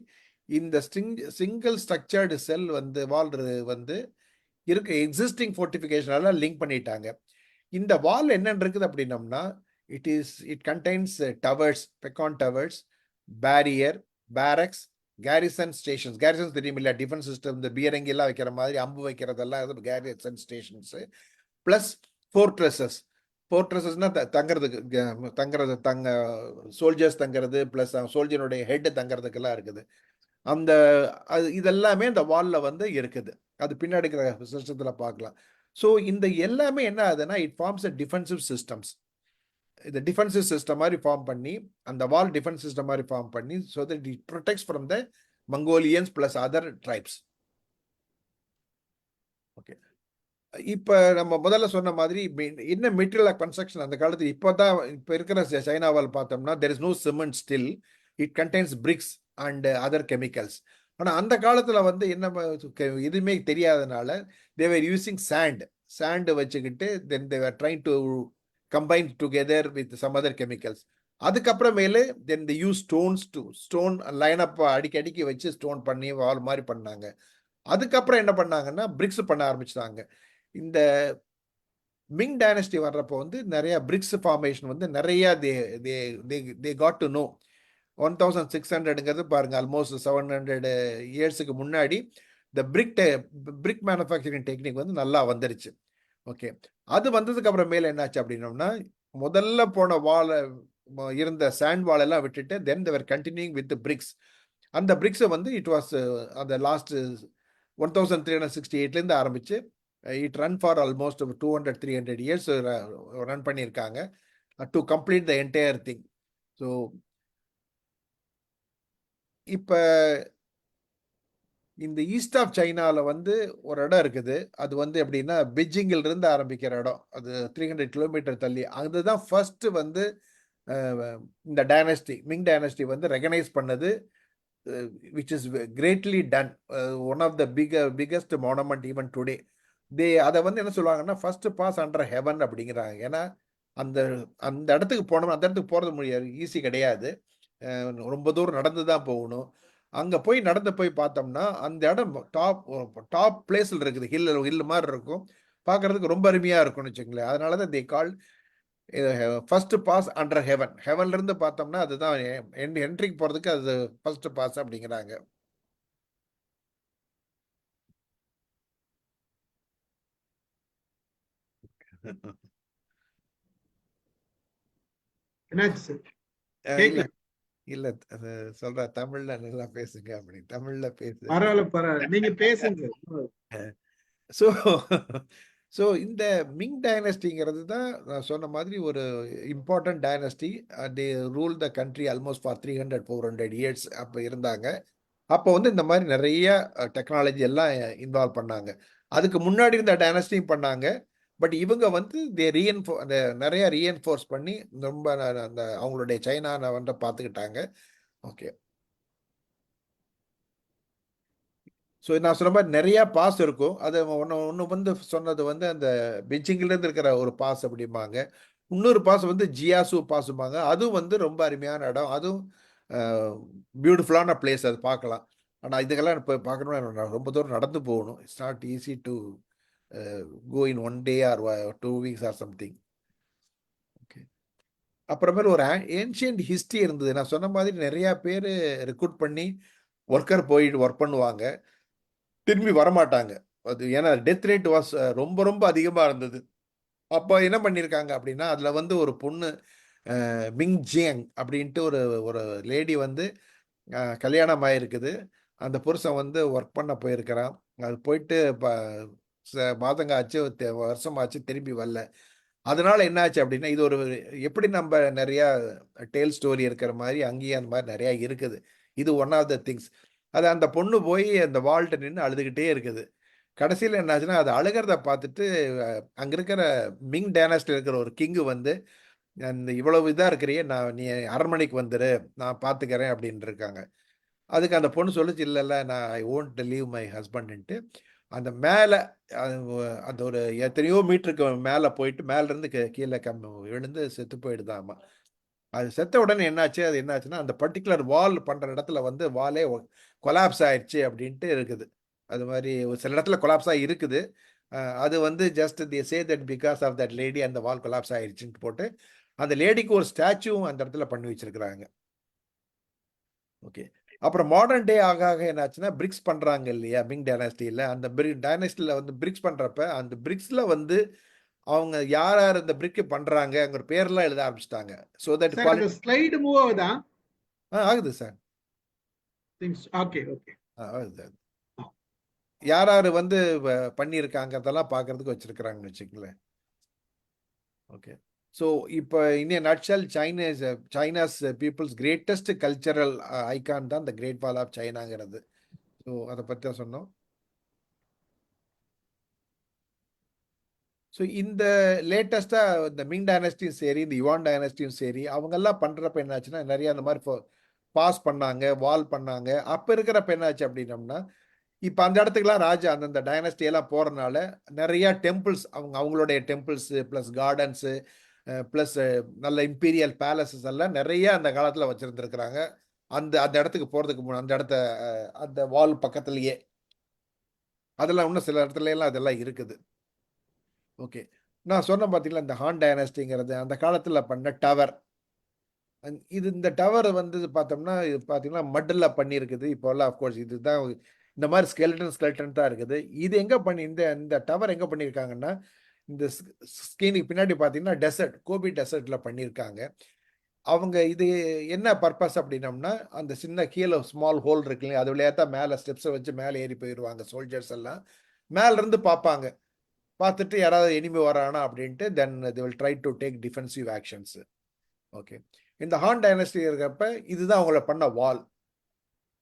Speaker 2: இந்த சிங்கிள் ஸ்ட்ரக்சர்டு செல் வந்து வால் வந்து இருக்க எக்ஸிஸ்டிங் ஃபோர்ட்டிஃபிகேஷனால லிங்க் பண்ணிட்டாங்க. இந்த வால் என்னன்னு இருக்குது அப்படின்னம்னா, it contains towers, beacon towers, barrier, barracks, garrison stations. Garrisons தெரியும் இல்லையா? டிஃபென்ஸ் சிஸ்டம், இந்த பீரங்கெல்லாம் வைக்கிற மாதிரி அம்பு வைக்கிறதெல்லாம் கேரிசன் ஸ்டேஷன்ஸு. ப்ளஸ் ஃபோர்ட்ரஸஸ்னா தங்குறது சோல்ஜர்ஸ் தங்குறது, ப்ளஸ் சோல்ஜருடைய ஹெட் தங்குறதுக்கெல்லாம் இருக்குது. அந்த இதெல்லாமே அந்த வாலில் வந்து இருக்குது. அது பின்னாடி இருக்கிற சிஸ்டத்தில் பார்க்கலாம். ஸோ இந்த எல்லாமே என்ன ஆகுதுன்னா, it forms a defensive systems. இந்த டிஃபென்சிவ் சிஸ்டம் மாதிரி ஃபார்ம் பண்ணி, அந்த வால் டிஃபென்ஸ் சிஸ்டம் மாதிரி ஃபார்ம் பண்ணி, so that it protects from the Mongolians plus other tribes. Okay. இப்ப நம்ம முதல்ல சொன்ன மாதிரி என்ன மெட்டீரியல் கன்ஸ்ட்ரக்ஷன் அந்த காலத்துல இப்பதான் இப்ப இருக்கிற சைனாவால் பார்த்தோம்னா there is no cement still, it contains bricks and other chemicals. ஆனா அந்த காலத்துல வந்து என்ன எதுவுமே தெரியாதனால தேவர் யூசிங் சாண்ட் வச்சுக்கிட்டு then they were trying to combine together with some other chemicals. அதுக்கப்புறமேலு then they use stone line up அடிக்கி வச்சு ஸ்டோன் பண்ணி வால் மாதிரி பண்ணாங்க. அதுக்கப்புறம் என்ன பண்ணாங்கன்னா பிரிக்ஸ் பண்ண ஆரம்பிச்சிட்டாங்க. இந்த மிங் டைனஸ்டி வர்றப்போ வந்து நிறைய பிரிக்ஸ் ஃபார்மேஷன் வந்து நிறைய தே காட் டு நோ. 1600ங்கிறது பாருங்க, ஆல்மோஸ்ட் 700 இயர்ஸுக்கு முன்னாடி இந்த பிரிக் மேனுஃபேக்சரிங் டெக்னிக் வந்து நல்லா வந்துருச்சு. ஓகே, அது வந்ததுக்கு அப்புறமேல என்னாச்சு அப்படின்னோம்னா முதல்ல போன வால் இருந்த சாண்ட் வால் எல்லாம் விட்டுட்டு then they were continuing with bricks. அந்த பிரிக்ஸை வந்து இட் வாஸ் அந்த லாஸ்ட் 1368லேருந்து ஆரம்பிச்சு it run for almost 200-300 years run பண்ணியிருக்காங்க to complete the entire thing. So இப்போ இந்த ஈஸ்ட் ஆஃப் சைனாவில் வந்து ஒரு இடம் இருக்குது. அது வந்து எப்படின்னா பெய்ஜிங்கில் இருந்து ஆரம்பிக்கிற இடம். அது 300 கிலோமீட்டர் தள்ளி. அதுதான் ஃபர்ஸ்ட் வந்து இந்த டைனஸ்டி மிங் டைனஸ்டி வந்து ரெகனைஸ் பண்ணது, which is greatly done, one of the biggest monument even today. அதை வந்து என்ன சொல்லுவாங்கன்னா ஃபர்ஸ்ட் பாஸ் அண்டர் ஹெவன் அப்படிங்கிறாங்க. ஏன்னா அந்த அந்த இடத்துக்கு போனோம், அந்த இடத்துக்கு போறது முடியாது, ஈஸி கிடையாது. ரொம்ப தூரம் நடந்து தான் போகணும். அங்க போய் நடந்து போய் பார்த்தோம்னா அந்த இடம் டாப் பிளேஸ்ல இருக்குது. ஹில் மாதிரி இருக்கும், பார்க்கறதுக்கு ரொம்ப அருமையா இருக்கும்னு வச்சுங்களேன். அதனாலதான் தே கால் ஃபர்ஸ்ட் பாஸ் அண்டர் ஹெவன். ஹெவன்ல இருந்து பார்த்தோம்னா அதுதான் என்ட்ரிக்கு போறதுக்கு அது ஃபர்ஸ்ட் பாஸ் அப்படிங்கிறாங்க.
Speaker 1: என்னாச்சு சார்?
Speaker 2: இல்ல
Speaker 1: கேட்கல.
Speaker 2: இல்ல சொல்ற தமிழ்ல நல்லா பேசுங்க அப்படி, தமிழ்ல பேசு.
Speaker 1: பரவாயில்ல, நீங்க பேசுங்க.
Speaker 2: ஸோ ஸோ இந்த மிங் டைனஸ்டிங்கிறது தான் நான் சொன்ன மாதிரி ஒரு important dynasty. They rule the country almost for 300-400 years அப்போ இருந்தாங்க. அப்போ வந்து இந்த மாதிரி நிறைய டெக்னாலஜி எல்லாம் இன்வால்வ் பண்ணாங்க. அதுக்கு முன்னாடி இருந்த டைனஸ்டியும் பண்ணாங்க. பட் இவங்க வந்து அந்த நிறைய ரீஎன்ஃபோர்ஸ் பண்ணி ரொம்ப அந்த அவங்களுடைய சைனா வந்து பார்த்துக்கிட்டாங்க. ஓகே, ஸோ நான் சொன்ன மாதிரி நிறைய பாஸ் இருக்கும். அது ஒன்று வந்து சொன்னது வந்து அந்த பெய்ஜிங்லேருந்து இருக்கிற ஒரு பாஸ் அப்படிம்பாங்க. இன்னொரு பாஸ் வந்து ஜியாசு பாஸும்பாங்க. அதுவும் வந்து ரொம்ப அருமையான இடம். அதுவும் பியூட்டிஃபுல்லான பிளேஸ், அது பார்க்கலாம். ஆனால் இதுக்கெல்லாம் இப்போ பார்க்கணும்னா ரொம்ப தூரம் நடந்து போகணும். It's not easy to go in 1 day or 2 weeks or something. Okay, அப்புறமேல ஒரு ஏன்ஷியன்ட் ஹிஸ்ட்ரி இருந்தது. நான் சொன்ன மாதிரி நிறைய பேர் ரெக்ரூட் பண்ணி ஒர்க்கர் போயிட்டு ஒர்க் பண்ணுவாங்க, திரும்பி வரமாட்டாங்க. அது ஏன்னா டெத் ரேட் வாஸ் ரொம்ப ரொம்ப அதிகமாக இருந்தது. அப்போ என்ன பண்ணியிருக்காங்க அப்படின்னா அதில் வந்து ஒரு பொண்ணு மிங் ஜியங் அப்படின்ட்டு ஒரு ஒரு லேடி வந்து கல்யாணம் ஆகிருக்குது. அந்த புருஷன் வந்து ஒர்க் பண்ண போயிருக்கிறான். அது போயிட்டு மாதங்க ஆச்சு, வருஷம் ஆச்சு, திரும்பி வரல. அதனால என்னாச்சு அப்படின்னா இது ஒரு எப்படி நம்ம நிறைய டேல் ஸ்டோரி இருக்கிற மாதிரி அங்கேயும் அந்த மாதிரி நிறைய இருக்குது. இது ஒன் ஆஃப் த திங்ஸ். அது அந்த பொண்ணு போய் அந்த வால்ட்ட நின்று அழுதுகிட்டே இருக்குது. கடைசியில் என்னாச்சுன்னா அது அழுகிறத பார்த்துட்டு அங்கே இருக்கிற மிங் டைனாஸ்டியில் இருக்கிற ஒரு கிங்கு வந்து அந்த இவ்வளவு இதாக இருக்கிறியே, நீ அரண்மனைக்கு வந்துரு, நான் பார்த்துக்கிறேன் அப்படின்னு இருக்காங்க. அதுக்கு அந்த பொண்ணு சொல்லிச்சு, இல்லை நான் ஐ ஓன்ட் லீவ் மை ஹஸ்பண்ட்ன்ட்டு அந்த மேலே அந்த ஒரு எத்தனையோ மீட்டருக்கு மேலே போயிட்டு மேலேருந்து கீழே விழுந்து செத்து போயிடுதாமா. அது செத்த உடனே என்னாச்சு, அது என்னாச்சுன்னா அந்த பர்டிகுலர் வால் பண்ணுற இடத்துல வந்து வாலே கொலாப்ஸ் ஆயிடுச்சு அப்படின்ட்டு இருக்குது. அது மாதிரி ஒரு சில இடத்துல கொலாப்ஸ் ஆகி இருக்குது. அது வந்து just the say that because of that lady அந்த வால் கொலாப்ஸ் ஆயிடுச்சுன்னு போட்டு அந்த லேடிக்கு ஒரு ஸ்டாச்சுவும் அந்த இடத்துல பண்ணி வச்சிருக்கிறாங்க. ஓகே, அப்புறம் மாடர்ன் டே ஆக ஆக என்னாச்சுன்னா பிரிக்ஸ் பண்றாங்க இல்லையா மிங் டைனாஸ்டியில். அந்த டைனாஸ்டியில் வந்து பிரிக்ஸ் பண்றப்ப அந்த பிரிக்ஸ்ல வந்து அவங்க யார் யார் இந்த பிரிக் பண்றாங்க பேர்லாம் எழுத ஆரம்பிச்சிட்டாங்க. So that
Speaker 1: sir slide move ஆகுதா?
Speaker 2: ஆகுது சார்.
Speaker 1: ஓகே ஓகே,
Speaker 2: ஆகுது. யார் யார் வந்து பண்ணியிருக்காங்கிறதெல்லாம் பார்க்கறதுக்கு வச்சிருக்கிறாங்கன்னு வச்சுக்கங்களேன். ஓகே, ஸோ இப்போ in a nutshell China's people's greatest cultural icon தான் இந்த கிரேட் வால் ஆஃப் சைனாங்கிறது. ஸோ அதை பற்றி தான் சொன்னோம். ஸோ இந்த லேட்டஸ்ட்டாக இந்த மிங் டைனஸ்டியும் சரி, இந்த யுவான் டைனஸ்டியும் சரி, அவங்கெல்லாம் பண்ணுறப்ப என்னாச்சுன்னா நிறைய அந்த மாதிரி பாஸ் பண்ணாங்க, வால் பண்ணாங்க. அப்போ இருக்கிறப்ப என்னாச்சு அப்படின்னம்னா, இப்போ அந்த இடத்துக்குலாம் ராஜா அந்தந்த டைனஸ்டி எல்லாம் போகிறனால நிறைய டெம்பிள்ஸ் அவங்களுடைய டெம்பிள்ஸு ப்ளஸ் கார்டன்ஸு ப்ளஸ் நல்ல இம்பீரியல் பேலசஸ் எல்லாம் நிறைய அந்த காலத்தில் வச்சுருந்துருக்குறாங்க. அந்த அந்த இடத்துக்கு போகிறதுக்கு முன்னாடி அந்த இடத்த அந்த வால் பக்கத்துலேயே அதெல்லாம் இன்னும் சில இடத்துல எல்லாம் அதெல்லாம் இருக்குது. ஓகே. நான் சொன்னேன் பார்த்தீங்களா, இந்த ஹான் டைனஸ்டிங்கிறது அந்த காலத்தில் பண்ண டவர். இது இந்த டவர் வந்து பார்த்தோம்னா, இது பார்த்தீங்கன்னா மட்டில் பண்ணியிருக்குது. இப்போல்லாம் அஃப்கோர்ஸ் இதுதான் இந்த மாதிரி ஸ்கெல்டன் தான் இருக்குது. இது எங்கே பண்ணி இந்த இந்த டவர் எங்கே பண்ணியிருக்காங்கன்னா, இந்த ஸ்க்ரீனுக்கு பின்னாடி பார்த்தீங்கன்னா டெசர்ட், கோபி டெசர்ட்டில் பண்ணியிருக்காங்க. அவங்க இது என்ன பர்பஸ் அப்படின்னம்னா, அந்த சின்ன கீழே ஸ்மால் ஹோல் இருக்கு இல்லையா, அது வழியாக தான் மேலே ஸ்டெப்ஸை வச்சு மேலே ஏறி போயிடுவாங்க சோல்ஜர்ஸ் எல்லாம். மேலேருந்து பார்ப்பாங்க. பார்த்துட்டு யாராவது எனிமி வரானா அப்படின்ட்டு then they will try to take defensive actions. Okay. இந்த ஹான் டைனஸ்டி இருக்கிறப்ப இதுதான் அவங்கள பண்ண வால்.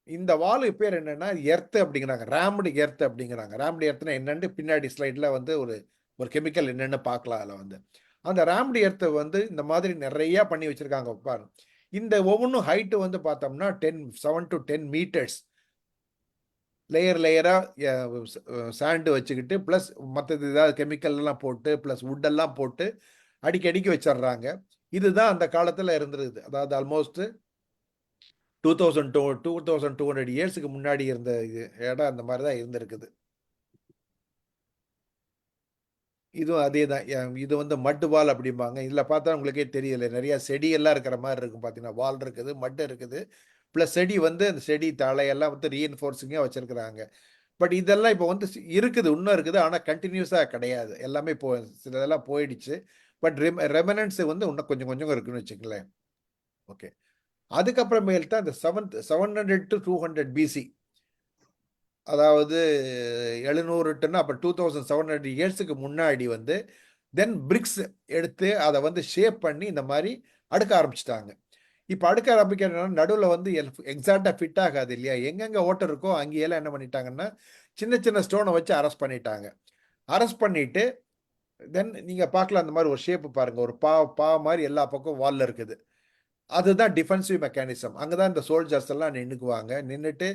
Speaker 2: இந்த வாலுக்கு பேர் என்னன்னா எர்த் அப்படிங்கிறாங்க, ராம்டு எர்த் அப்படிங்கிறாங்க. ராம்டு எர்த்னா என்னன்னு பின்னாடி ஸ்லைடில் வந்து ஒரு ஒரு கெமிக்கல் என்னென்னு பார்க்கலாம். அதில் வந்து அந்த ராம்டு எர்த்தை வந்து இந்த மாதிரி நிறையா பண்ணி வச்சுருக்காங்க பாரு. இந்த ஒவ்வொன்றும் ஹைட்டு வந்து பார்த்தோம்னா 7 to 10 மீட்டர்ஸ் லேயராக சாண்டு வச்சுக்கிட்டு ப்ளஸ் மற்றது ஏதாவது கெமிக்கல்லாம் போட்டு ப்ளஸ் வுட்டெல்லாம் போட்டு அடிக்கடிக்கு வச்சிடுறாங்க. இதுதான் அந்த காலத்தில் இருந்திருக்குது. அதாவது ஆல்மோஸ்ட் 2200 இயர்ஸுக்கு முன்னாடி இருந்த இடம் அந்த மாதிரி தான் இருந்திருக்குது. இதுவும் அதே தான். இது வந்து மட்டு வால் அப்படிம்பாங்க. இதில் பார்த்தா உங்களுக்கே தெரியல, நிறையா செடியெல்லாம் இருக்கிற மாதிரி இருக்கும். பார்த்தீங்கன்னா வால் இருக்குது, மட்டு இருக்குது, ப்ளஸ் செடி வந்து அந்த செடி தலையெல்லாம் வந்து ரீஎன்ஃபோர்ஸிங்காக வச்சுருக்குறாங்க. பட் இதெல்லாம் இப்போ வந்து இருக்குது, இன்னும் இருக்குது. ஆனால் கண்டினியூஸாக கிடையாது. எல்லாமே சிலதெல்லாம் போயிடுச்சு. பட் ரெமனன்ஸ் வந்து இன்னும் கொஞ்சம் கொஞ்சம் இருக்குன்னு வச்சுங்களேன். ஓகே. அதுக்கப்புறமேல் தான் இந்த 700 to 200 பிசி, அதாவது 700 அப்போ 2700 இயர்ஸுக்கு முன்னாடி வந்து தென் பிரிக்ஸ் எடுத்து அதை வந்து ஷேப் பண்ணி இந்த மாதிரி அடுக்க ஆரம்பிச்சிட்டாங்க. இப்போ அடுக்க ஆரம்பிக்கிறதுனா நடுவில் வந்து எக்ஸாக்டாக ஃபிட் ஆகாது இல்லையா, எங்கெங்கே ஓட்டர் இருக்கோ அங்கேயெல்லாம் என்ன பண்ணிட்டாங்கன்னா சின்ன சின்ன ஸ்டோனை வச்சு அரெஸ்ட் பண்ணிட்டாங்க. அரெஸ்ட் பண்ணிட்டு தென் நீங்கள் பார்க்கலாம் அந்த மாதிரி ஒரு ஷேப்பு பாருங்கள், ஒரு பா மாதிரி எல்லா பக்கம் வாலில் இருக்குது. அதுதான் டிஃபென்சிவ் மெக்கானிசம். அங்கே தான் இந்த சோல்ஜர்ஸ் எல்லாம் நின்றுக்குவாங்க. நின்றுட்டு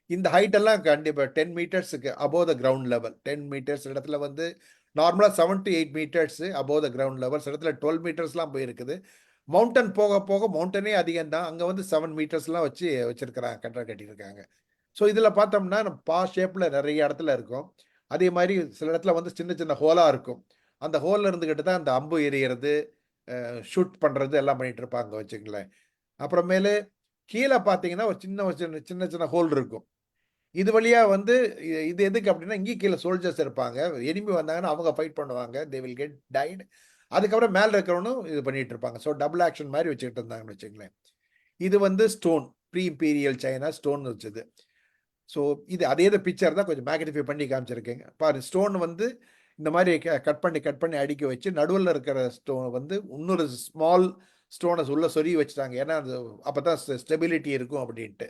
Speaker 2: இந்த ஹைட் எல்லாம் கண்டிப்பாக 10 மீட்டர்ஸுக்கு above the ground level. 10 metres இடத்துல வந்து நார்மலாக 7 to 8 metres above the ground level. இடத்துல 12 மீட்டர்ஸ்லாம் போயிருக்குது. மவுண்டன் போக போக மவுண்டனே அதிகம் தான். அங்கே வந்து 7 மீட்டர்ஸ்லாம் வச்சுருக்கிறாங்க, கட்டியிருக்காங்க. ஸோ இதில் பார்த்தோம்னா பா ஷேப்பில் நிறைய இடத்துல இருக்கும். அதே மாதிரி சில இடத்துல வந்து சின்ன சின்ன ஹோலாக இருக்கும். அந்த ஹோலில் இருந்துக்கிட்டு தான் அந்த அம்பு எறிகிறது, ஷூட் பண்ணுறது எல்லாம் பண்ணிகிட்டு இருப்பாங்க வச்சுங்களேன். அப்புறமேலு கீழே பார்த்தீங்கன்னா ஒரு சின்ன சின்ன ஹோல் இருக்கும். இது வழியாக வந்து இது எதுக்கு அப்படின்னா, இங்கேயும் கீழே சோல்ஜர்ஸ் இருப்பாங்க. எனிமி வந்தாங்கன்னா அவங்க ஃபைட் பண்ணுவாங்க, தே வில் கெட் டைட். அதுக்கப்புறம் மேலே இருக்கிறவனும் இது பண்ணிட்டு இருப்பாங்க. ஸோ டபுள் ஆக்ஷன் மாதிரி வச்சுக்கிட்டு இருந்தாங்கன்னு வச்சுங்களேன். இது வந்து stone, pre imperial China stone வச்சது. ஸோ இது அதே பிக்சர் தான் கொஞ்சம் மேக்னிஃபை பண்ணி காமிச்சிருக்கேங்க பாரு. ஸ்டோன் வந்து இந்த மாதிரி கட் பண்ணி அடுக்கி வச்சு நடுவில் இருக்கிற ஸ்டோன் வந்து இன்னொரு ஸ்மால் ஸ்டோனை உள்ள சொருகி வச்சுட்டாங்க. ஏன்னா அது அப்போ தான் ஸ்டெபிலிட்டி இருக்கும் அப்படின்ட்டு.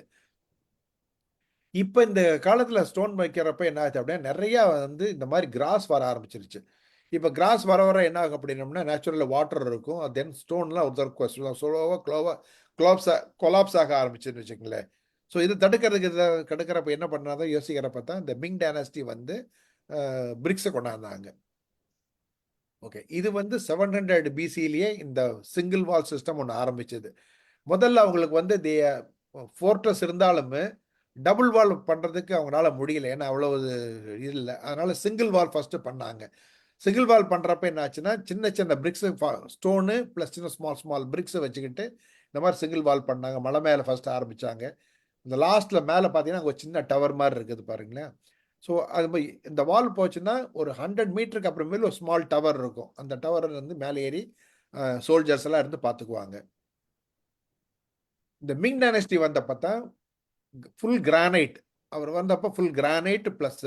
Speaker 2: இப்போ இந்த காலத்தில் ஸ்டோன் வைக்கிறப்ப என்ன ஆச்சு அப்படின்னா நிறையா வந்து இந்த மாதிரி கிராஸ் வர ஆரம்பிச்சிருச்சு. இப்போ கிராஸ் வர என்ன ஆகும் அப்படின்னம்னா நேச்சுரல் வாட்டர் இருக்கும். தென் ஸ்டோன்லாம் ஒருத்தர் ஸ்லோவாக கொலாப்ஸ் ஆக ஆரம்பிச்சுன்னு வச்சுங்களேன். ஸோ இது தடுக்கிறப்ப என்ன பண்ணாதோ யோசிக்கிறப்ப தான் இந்த மிங் டைனஸ்டி வந்து பிரிக்ஸை கொண்டாந்தாங்க. ஓகே. இது வந்து 700 பிசிலேயே இந்த சிங்கிள் வால் சிஸ்டம் ஒன்று ஆரம்பிச்சது. முதல்ல அவங்களுக்கு வந்து ஃபோர்ட்ரஸ் இருந்தாலுமே டபுள் வால் பண்ணுறதுக்கு அவங்களால முடியல. ஏன்னா அவ்வளோ இல்லை. அதனால சிங்கிள் வால் ஃபஸ்ட்டு பண்ணாங்க. சிங்கிள் வால் பண்ணுறப்ப என்ன ஆச்சுன்னா சின்ன சின்ன பிரிக்ஸு ஸ்டோனு ப்ளஸ் சின்ன ஸ்மால் பிரிக்ஸை வச்சுக்கிட்டு இந்த மாதிரி சிங்கிள் வால் பண்ணாங்க. மலை மேலே ஃபஸ்ட்டு ஆரம்பித்தாங்க. இந்த லாஸ்ட்டில் மேலே பார்த்தீங்கன்னா அங்கே ஒரு சின்ன டவர் மாதிரி இருக்குது பாருங்களேன். ஸோ அது மாதிரி இந்த வால் போச்சுன்னா ஒரு 100 மீட்டருக்கு அப்புறமேல ஒரு ஸ்மால் டவர் இருக்கும். அந்த டவர் வந்து மேலே ஏறி சோல்ஜர்ஸ் எல்லாம் இருந்து பார்த்துக்குவாங்க. இந்த மிங் டைனஸ்டி வந்தப்போ தான் ஃபுல் கிரானைட், அவர் வந்தப்போ ஃபுல் கிரானைட் ப்ளஸ்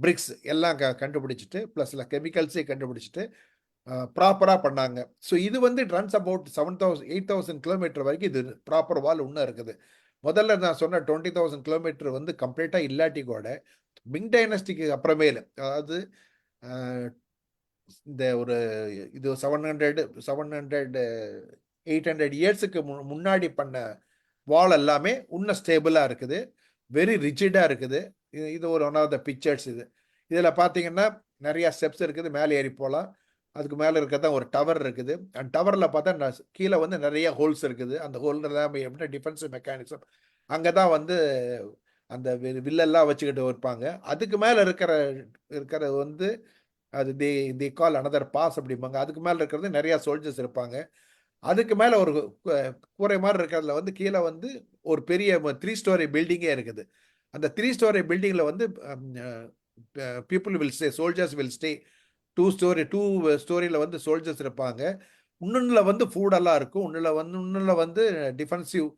Speaker 2: பிரிக்ஸ் எல்லாம் கண்டுபிடிச்சிட்டு ப்ளஸ் கெமிக்கல்ஸே கண்டுபிடிச்சிட்டு ப்ராப்பராக பண்ணாங்க. ஸோ இது வந்து ரன்ஸ் அபவுட் 8,000 கிலோமீட்டர் வரைக்கும் இது ப்ராப்பர் வால் இன்னும் இருக்குது. முதல்ல நான் சொன்ன 20,000 கிலோமீட்டர் வந்து கம்ப்ளீட்டாக இல்லாட்டி கூட மிங் டைனஸ்டிக்கு அப்புறமேலு, அதாவது இந்த ஒரு இது 800 இயர்ஸுக்கு முன்னாடி பண்ண வால் எல்லாமே இன்னும் ஸ்டேபிளாக இருக்குது, வெரி ரிஜிடாக இருக்குது. இது ஒரு ஒன் ஆஃப் த பிக்சர்ஸ். இதில் பார்த்தீங்கன்னா நிறையா ஸ்டெப்ஸ் இருக்குது, மேலே ஏறி போகலாம். அதுக்கு மேலே இருக்கிறதா ஒரு டவர் இருக்குது. அந்த டவரில் பார்த்தா கீழே வந்து நிறைய ஹோல்ஸ் இருக்குது. அந்த ஹோல்ல எப்படி டிஃபென்ஸ் மெக்கானிசம் அங்கே தான் வந்து அந்த வில்லெல்லாம் வச்சுக்கிட்டு இருப்பாங்க. அதுக்கு மேலே இருக்கிறது வந்து அது தி கால் அனதர் பாஸ் அப்படிம்பாங்க. அதுக்கு மேலே இருக்கிறது நிறையா சோல்ஜர்ஸ் இருப்பாங்க. அதுக்கு மேலே ஒரு கூரை மாதிரி இருக்கிறதுல வந்து கீழே வந்து ஒரு பெரிய 3 ஸ்டோரி பில்டிங்கே இருக்குது. அந்த 3 ஸ்டோரி பில்டிங்கில் வந்து people will stay, soldiers will stay. 2 ஸ்டோரியில் வந்து சோல்ஜர்ஸ் இருப்பாங்க. இன்னொன்றில் வந்து ஃபுடெல்லாம் இருக்கும். இன்னொன்றில் வந்து டிஃபென்சிவ்,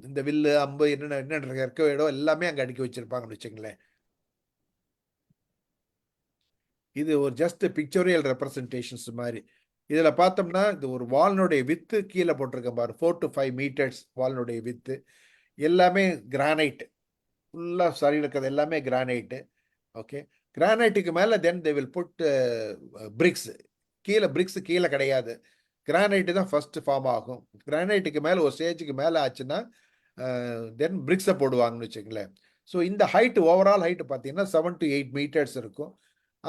Speaker 2: இந்த வில்லு அம்பு என்னென்ன இருக்க இடம் எல்லாமே அங்கே அடுக்கி வச்சிருப்பாங்கன்னு வச்சுங்களேன். இது ஒரு ஜஸ்ட் பிக்சோரியல் ரெப்ரசன்டேஷன்ஸ் மாதிரி. இதில் பார்த்தோம்னா இது ஒரு வால்னுடைய வித்து கீழே போட்டிருக்கேன் பாரு, 4 to 5 மீட்டர்ஸ் வால்னுடைய வித்து. எல்லாமே கிரானைட், ஃபுல்லாக சரி இருக்கிறது எல்லாமே கிரானைட்டு. ஓகே, கிரானைட்டுக்கு மேலே then they will put bricks. Bricks கீழே கிடையாது, கிரானைட்டு தான் ஃபர்ஸ்ட் ஃபார்ம் ஆகும். கிரானைட்டுக்கு மேலே ஒரு ஸ்டேஜுக்கு மேலே ஆச்சுன்னா தென் பிரிக்ஸை போடுவாங்கன்னு வச்சுங்களேன். ஸோ இந்த ஹைட்டு, ஓவரால் ஹைட்டு பார்த்தீங்கன்னா 7 to 8 மீட்டர்ஸ் இருக்கும்.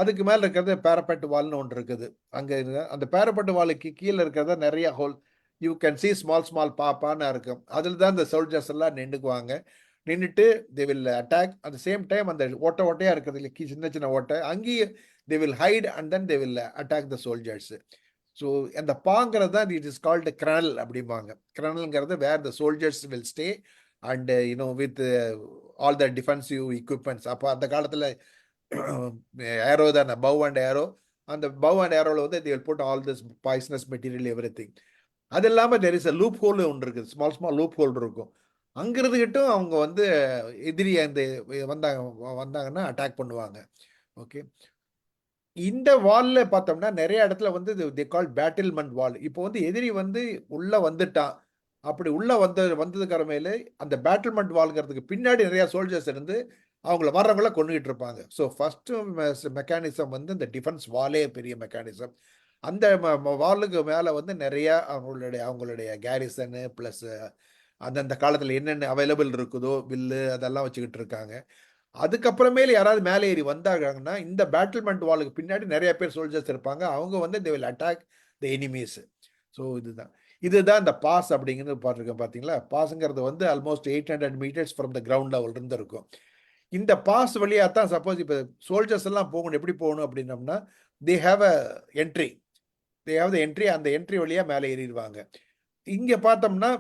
Speaker 2: அதுக்கு மேலே இருக்கிறது பேரப்பெட் வால்னு ஒன்று இருக்குது. அங்கே அந்த பேரப்பெட் வாலுக்கு கீழே இருக்கிறத நிறைய hole, you can see small பாப்பான்னு இருக்கும். அதில் தான் இந்த சோல்ஜர்ஸ் எல்லாம் நின்றுட்டு they will attack. At the same time அந்த ஓட்டையாக இருக்கிறது இல்லை, சின்ன ஓட்டை, அங்கேயே they will hide and then they will attack the soldiers. So அந்த பாங்கிறது தான் இட் இஸ் கால்டு கிரணல் அப்படிம்பாங்க. கிரணல்ங்கிறது where the soldiers will stay and with all the defensive equipments. அப்போ அந்த காலத்தில் ஏரோ தானே, பவ் அண்ட் ஏரோ. அந்த பவ் அண்ட் ஏரோவில் வந்து they will put all this poisonous material, everything. அது இல்லாமல் there is a loop hole ஒன்று இருக்குது, ஸ்மால் லூப் ஹோல் இருக்கும். அங்கிருந்துகிட்டும் அவங்க வந்து எதிரி அந்த வந்தாங்கன்னா அட்டாக் பண்ணுவாங்க. ஓகே, இந்த வால்ல பார்த்தோம்னா நிறைய இடத்துல வந்து they call battlement wall. இப்போ வந்து எதிரி வந்து உள்ள வந்துட்டான், அப்படி உள்ள வந்ததுக்கு மேலே அந்த பேட்டில்மெண்ட் வால்ங்கிறதுக்கு பின்னாடி நிறைய சோல்ஜர்ஸ் இருந்து அவங்கள வர்றவங்கள கொண்டுகிட்டு இருப்பாங்க. ஸோ ஃபர்ஸ்ட் மெக்கானிசம் வந்து இந்த டிஃபென்ஸ் வாலே பெரிய மெக்கானிசம். அந்த வாலுக்கு மேலே வந்து நிறைய அவங்களுடைய கேரிசனு ப்ளஸ் அந்தந்த காலத்தில் என்னென்ன அவைலபிள் இருக்குதோ வில்லு அதெல்லாம் வச்சுக்கிட்டு இருக்காங்க. அதுக்கப்புறமேல யாராவது மேலே ஏறி வந்தாங்கன்னா இந்த பேட்டில்மெண்ட் வாலுக்கு பின்னாடி நிறைய பேர் சோல்ஜர்ஸ் இருப்பாங்க. அவங்க வந்து they will attack the enemies. So இதுதான் இந்த பாஸ் அப்படிங்கிறது பார்த்துருக்கேன். பார்த்தீங்களா, பாஸுங்கிறது வந்து almost 800 metres from the ground level இருந்து இருக்கும். இந்த பாஸ் வழியாக தான் சப்போஸ் இப்போ சோல்ஜர்ஸ் எல்லாம் போகணும். எப்படி போகணும் அப்படின்னம்னா தே ஹேவ் அ என்ட்ரி, அந்த என்ட்ரி வழியாக மேலே ஏறிடுவாங்க. இங்கே பார்த்தோம்னா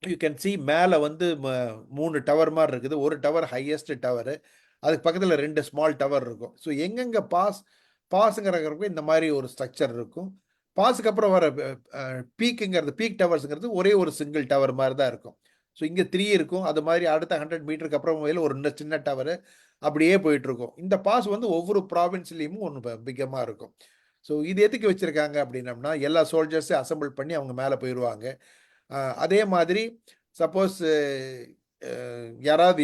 Speaker 2: யூ கேன் சி மேலே வந்து 3 டவர் மாதிரி இருக்குது. ஒரு டவர் ஹையஸ்ட் டவரு, அதுக்கு பக்கத்தில் 2 ஸ்மால் டவர் இருக்கும். ஸோ எங்கெங்கே பாஸுங்கிறப்ப இந்த மாதிரி ஒரு ஸ்ட்ரக்சர் இருக்கும். பாஸுக்கு அப்புறம் வர பீக் டவர்ஸுங்கிறது ஒரே ஒரு சிங்கிள் டவர் மாதிரி தான் இருக்கும். ஸோ இங்கே 3 இருக்கும். அது மாதிரி அடுத்த 100 மீட்டருக்கு அப்புறம் ஒரு சின்ன டவர் அப்படியே போயிட்டு இருக்கும். இந்த பாஸ் வந்து ஒவ்வொரு ப்ராவின்ஸ்லேயும் ஒன்று பிகமாக இருக்கும். ஸோ இது எதுக்கு வச்சுருக்காங்க அப்படின்னம்னா எல்லா சோல்ஜர்ஸையும் அசம்பிள் பண்ணி அவங்க மேலே போயிடுவாங்க. அதே மாதிரி சப்போஸ் யாராவது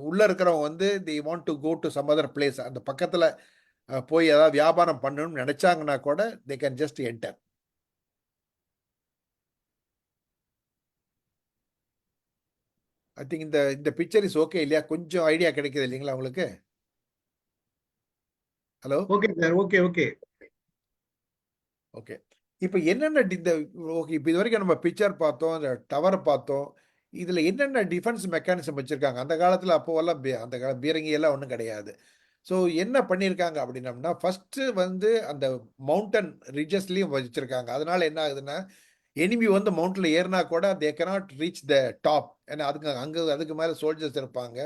Speaker 2: உள்ளே இருக்கிறவங்க வந்து they want to go to some other place, அந்த பக்கத்தில் போய் ஏதாவது வியாபாரம் பண்ணணும்னு நினைச்சாங்கன்னா கூட they can just enter. I think இந்த பிக்சர் இஸ் ஓகே இல்லையா? கொஞ்சம் ஐடியா கிடைக்குது இல்லைங்களா உங்களுக்கு? Hello,
Speaker 1: okay sir, okay okay
Speaker 2: okay. இப்போ என்னென்ன ஓகே, இப்போ இது வரைக்கும் நம்ம பிக்சர் பார்த்தோம், இந்த டவர் பார்த்தோம். இதில் என்னென்ன டிஃபென்ஸ் மெக்கானிசம் வச்சுருக்காங்க அந்த காலத்தில்? அப்போவெல்லாம் அந்த பீரங்கியெல்லாம் ஒன்றும் கிடையாது. ஸோ என்ன பண்ணியிருக்காங்க அப்படின்னம்னா ஃபஸ்ட்டு வந்து அந்த மவுண்டன் ரிஜஸ்லேயும் வச்சுருக்காங்க. அதனால என்ன ஆகுதுன்னா எனிமி வந்து மவுண்டில் ஏறினா கூட they cannot reach the top. ஏன்னா அதுக்கு மேலே சோல்ஜர்ஸ் இருப்பாங்க.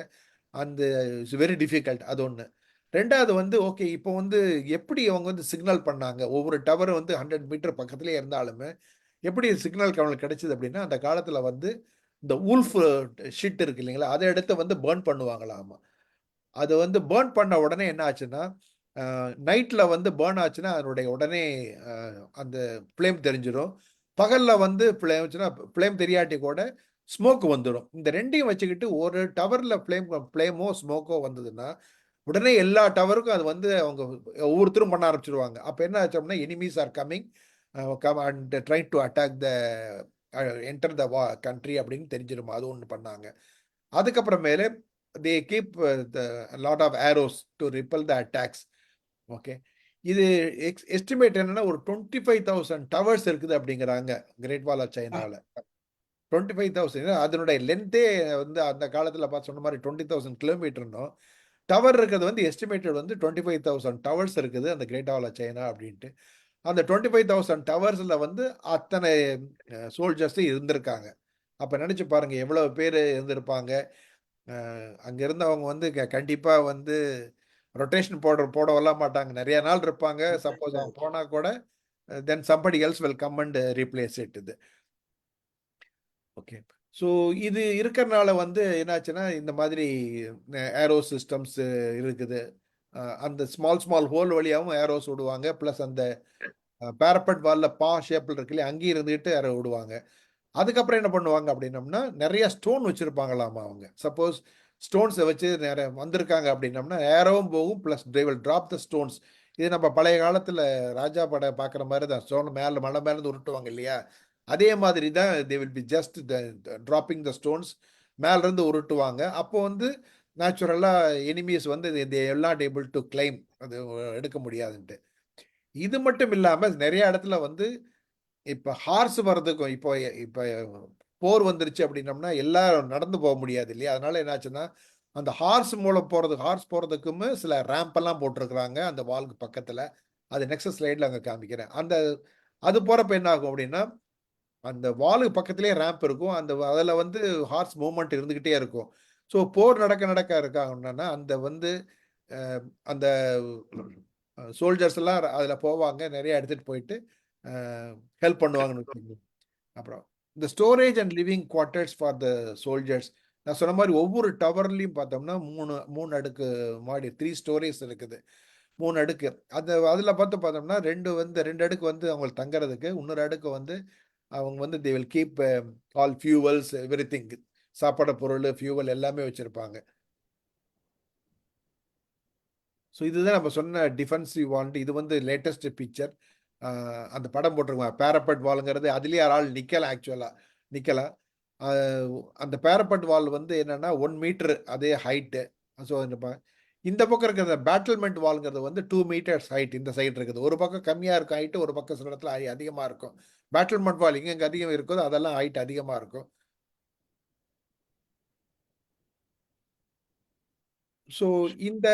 Speaker 2: அந்த இட்ஸ் வெரி டிஃபிகல்ட். அது ஒன்று. ரெண்டாவது வந்து ஓகே, இப்போ வந்து எப்படி அவங்க வந்து சிக்னல் பண்ணாங்க? ஒவ்வொரு டவர் வந்து 100 மீட்டர் பக்கத்துலேயே இருந்தாலுமே எப்படி சிக்னல் அவங்களுக்கு கிடைச்சிது அப்படின்னா அந்த காலத்தில் வந்து இந்த உல்ஃப் ஷீட் இருக்கு இல்லைங்களா, அதை எடுத்து வந்து பேர்ன் பண்ணுவாங்களாமா. அது வந்து பேர்ன் பண்ண உடனே என்ன ஆச்சுன்னா நைட்டில் வந்து பேர்ன் ஆச்சுன்னா அதனுடைய உடனே அந்த ஃப்ளேம் தெரிஞ்சிடும். பகலில் வந்து ஃப்ளேம் தெரியாட்டி கூட ஸ்மோக் வந்துடும். இந்த ரெண்டையும் வச்சுக்கிட்டு ஒரு டவரில் ஃப்ளேமோ ஸ்மோக்கோ வந்ததுன்னா உடனே எல்லா டவருக்கும் அது வந்து அவங்க ஒவ்வொருத்தரும் பண்ண ஆரம்பிச்சிருவாங்க. அப்போ என்ன ஆச்சோம்னா enemies are coming come and try to attack the enter the country அப்படின்னு தெரிஞ்சிருமா. அது ஒன்று பண்ணாங்க. அதுக்கப்புறமேலே they keep lot of arrows to repel the attacks. Okay, இது எஸ்டிமேட் என்னன்னா ஒரு 25,000 டவர்ஸ் இருக்குது அப்படிங்கிறாங்க கிரேட் வால் ஆஃப் சைனாவில். 25,000 அதனுடைய லென்த்தே வந்து அந்த காலத்தில் பார்த்து சொன்ன மாதிரி 20,000 கிலோமீட்டர்னும் டவர் இருக்கிறது வந்து எஸ்டிமேட்டட் வந்து 25,000 டவர்ஸ் இருக்குது அந்த கிரேட் வால் ஆஃப் சைனா அப்படின்ட்டு. அந்த 25,000 டவர்ஸில் வந்து அத்தனை சோல்ஜர்ஸ் இருந்திருக்காங்க. அப்போ நினச்சி பாருங்க எவ்வளோ பேர் இருந்திருப்பாங்க. அங்கே இருந்தவங்க வந்து கண்டிப்பாக வந்து ரொட்டேஷன் போட வரலாம் மாட்டாங்க, நிறைய நாள் இருப்பாங்க. சப்போஸ் அவங்க போனால் கூட then somebody else will come and replace it. இது ஓகே. ஸோ இது இருக்கிறனால வந்து என்னாச்சுன்னா இந்த மாதிரி ஏரோ சிஸ்டம்ஸ் இருக்குது. அந்த ஸ்மால் ஹோல் வழியாகவும் ஏரோஸ் விடுவாங்க. ப்ளஸ் அந்த பேரப்பட் வாலில் ஷேப்பில் இருக்குல்லையே அங்கேயும் இருந்துக்கிட்டு ஏரோ விடுவாங்க. அதுக்கப்புறம் என்ன பண்ணுவாங்க அப்படின்னம்னா நிறைய ஸ்டோன் வச்சுருப்பாங்களாமா அவங்க. சப்போஸ் ஸ்டோன்ஸை வச்சு நிறைய வந்திருக்காங்க அப்படின்னம்னா ஏரோவும் போகும், plus they will drop the stones. இது நம்ம பழைய காலத்தில் ராஜா படை பார்க்குற மாதிரி தான், ஸ்டோன் மலை மேலேருந்து உருட்டுவாங்க இல்லையா, அதே மாதிரி தான் they will be just dropping the stones, மேலேருந்து உருட்டுவாங்க. அப்போ வந்து நேச்சுரலாக எனிமீஸ் வந்து they not able to climb, அது எடுக்க முடியாதுன்ட்டு. இது மட்டும் இல்லாமல் நிறைய இடத்துல வந்து இப்போ ஹார்ஸ் வர்றதுக்கும் இப்போ இப்போ போர் வந்துருச்சு அப்படின்னம்னா எல்லாரும் நடந்து போக முடியாது இல்லையா. அதனால என்னாச்சுன்னா அந்த ஹார்ஸ் மூலம் ஹார்ஸ் போகிறதுக்குமே சில ரேம்பெல்லாம் போட்டிருக்கிறாங்க அந்த வால்க்கு பக்கத்தில். அது நெக்ஸ்ட் ஸ்லைடில் அங்கே காமிக்கிறேன். அது போகிறப்ப என்ன ஆகும் அப்படின்னா அந்த வாலுக்கு பக்கத்துலேயே ரேம்ப் இருக்கும். அதில் வந்து ஹார்ஸ் மூவ்மெண்ட் இருந்துக்கிட்டே இருக்கும். ஸோ போர் நடக்க இருக்காங்கன்னா அந்த வந்து அந்த சோல்ஜர்ஸ் எல்லாம் அதில் போவாங்க, நிறைய எடுத்துகிட்டு போயிட்டு ஹெல்ப் பண்ணுவாங்கன்னு வச்சுக்கோங்க. அப்புறம் இந்த storage and living quarters for the soldiers. நான் சொன்ன மாதிரி ஒவ்வொரு டவர்லையும் பார்த்தோம்னா மூணு அடுக்கு மாடி 3 ஸ்டோரேஜ் இருக்குது, 3 அடுக்கு. அதில் பார்த்தோம்னா ரெண்டு அடுக்கு வந்து அவங்களுக்கு தங்குறதுக்கு, இன்னொரு அடுக்கு வந்து அவங்க வந்து they will keep all fuels everything, சாப்பாடு பொருள் ஃபியூவல் எல்லாமே வச்சுருப்பாங்க. ஸோ இதுதான் நம்ம சொன்ன டிஃபென்சிவ் வால். இது வந்து லேட்டஸ்ட் பிக்சர். அந்த படம் போட்டிருக்காங்க பேரப்பட் வாலுங்கிறது. அதுலேயே ஆள் நிற்கலாம். அந்த பேரப்பட் வால் வந்து என்னன்னா 1 மீட்டர் அதே ஹைட்டு. ஸோ இந்த பக்கம் இருக்கிற பேட்டில்மெண்ட் வால்ங்கிறது வந்து 2 மீட்டர்ஸ் ஹைட். இந்த சைடு இருக்குது, ஒரு பக்கம் கம்மியாக இருக்கும் ஹைட்டு, ஒரு பக்கம் சில இடத்துல அதிகமாக இருக்கும். பேட்டில்மெண்ட் வால் இங்கே அதிகம் இருக்குதோ அதெல்லாம் ஹைட் அதிகமாக இருக்கும். ஸோ இந்த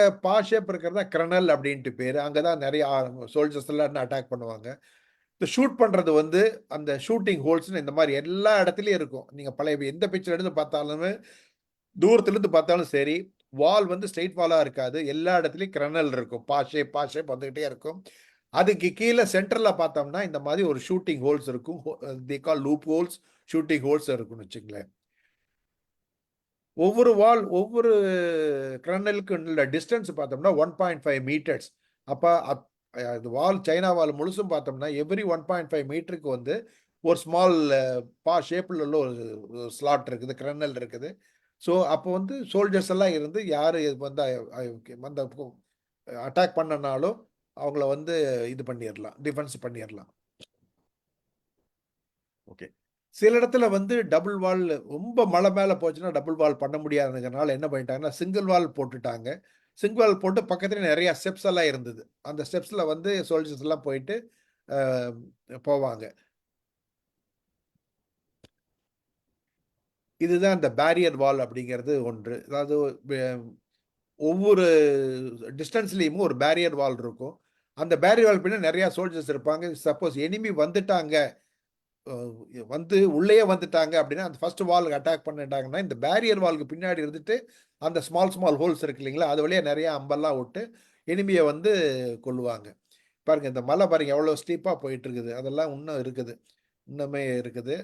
Speaker 2: ஷேப் இருக்கிறதா கிரனல் அப்படின்ட்டு பேர். அங்கே தான் நிறைய சோல்ஜர்ஸ் எல்லாம் அட்டாக் பண்ணுவாங்க. இந்த ஷூட் பண்ணுறது வந்து அந்த ஷூட்டிங் ஹோல்ஸ்னு இந்த மாதிரி எல்லா இடத்துலையும் இருக்கும். நீங்கள் பழைய எந்த பிக்சர் எடுத்து பார்த்தாலுமே தூரத்துலேருந்து பார்த்தாலும் சரி, வால் வந்து ஸ்ட்ரெயிட் வாலாக இருக்காது. எல்லா இடத்துலையும் கிரனல் இருக்கும். பா ஷேப் வந்துக்கிட்டே இருக்கும். அதுக்கு கீழே சென்டரில் பார்த்தோம்னா இந்த மாதிரி ஒரு ஷூட்டிங் ஹோல்ஸ் இருக்கும். தி கால் லூப் ஹோல்ஸ், ஷூட்டிங் ஹோல்ஸ் இருக்குன்னு வச்சுங்களேன். ஒவ்வொரு கிரனலுக்கு உள்ள டிஸ்டன்ஸ் பார்த்தோம்னா 1.5 மீட்டர்ஸ். அப்போ சைனா வால் முழுசும் பார்த்தோம்னா எவ்ரி 1.5 மீட்டருக்கு வந்து ஒரு ஸ்மால் ஷேப்பில் உள்ள ஒரு ஸ்லாட் இருக்குது, கிரனல் இருக்குது. ஸோ அப்போ வந்து சோல்ஜர்ஸ் எல்லாம் இருந்து யார் வந்து அட்டாக் பண்ணனாலும் அவங்கள வந்து இது பண்ணிடலாம், டிஃபென்ஸ் பண்ணிடலாம். ஓகே, சில இடத்துல வந்து டபுள் வால் ரொம்ப மழை மேலே போச்சுன்னா டபுள் வால் பண்ண முடியாதுங்கிறனால என்ன பண்ணிட்டாங்கன்னா சிங்கிள் வால் போட்டுட்டாங்க. சிங்கிள் வால் போட்டு பக்கத்துல நிறைய ஸ்டெப்ஸ் எல்லாம் இருந்தது. அந்த ஸ்டெப்ஸில் வந்து சோல்ஜர்ஸ் எல்லாம் போயிட்டு போவாங்க. இதுதான் இந்த பேரியர் வால் அப்படிங்கிறது ஒன்று. அதாவது ஒவ்வொரு டிஸ்டன்ஸ்லேயும் ஒரு பேரியர் வால் இருக்கும். அந்த பேரியர் வால் பின்னாடி நிறைய சோல்ஜர்ஸ் இருப்பாங்க. சப்போஸ் எனிமி வந்துட்டாங்க, உள்ளே வந்துட்டாங்க அப்படின்னா அந்த ஃபர்ஸ்ட் வால் அட்டாக் பண்ணிட்டாங்கன்னா இந்த பேரியர் வாலுக்கு பின்னாடி இருந்துட்டு அந்த ஸ்மால் ஹோல்ஸ் இருக்கு இல்லைங்களா, அது வழியாக நிறைய அம்பெல்லாம் விட்டு எனிமியை வந்து கொல்லுவாங்க. பாருங்க இந்த மலை பாருங்க எவ்வளோ ஸ்டீப்பாக போயிட்டு இருக்குது. அதெல்லாம் இன்னுமே இருக்குது.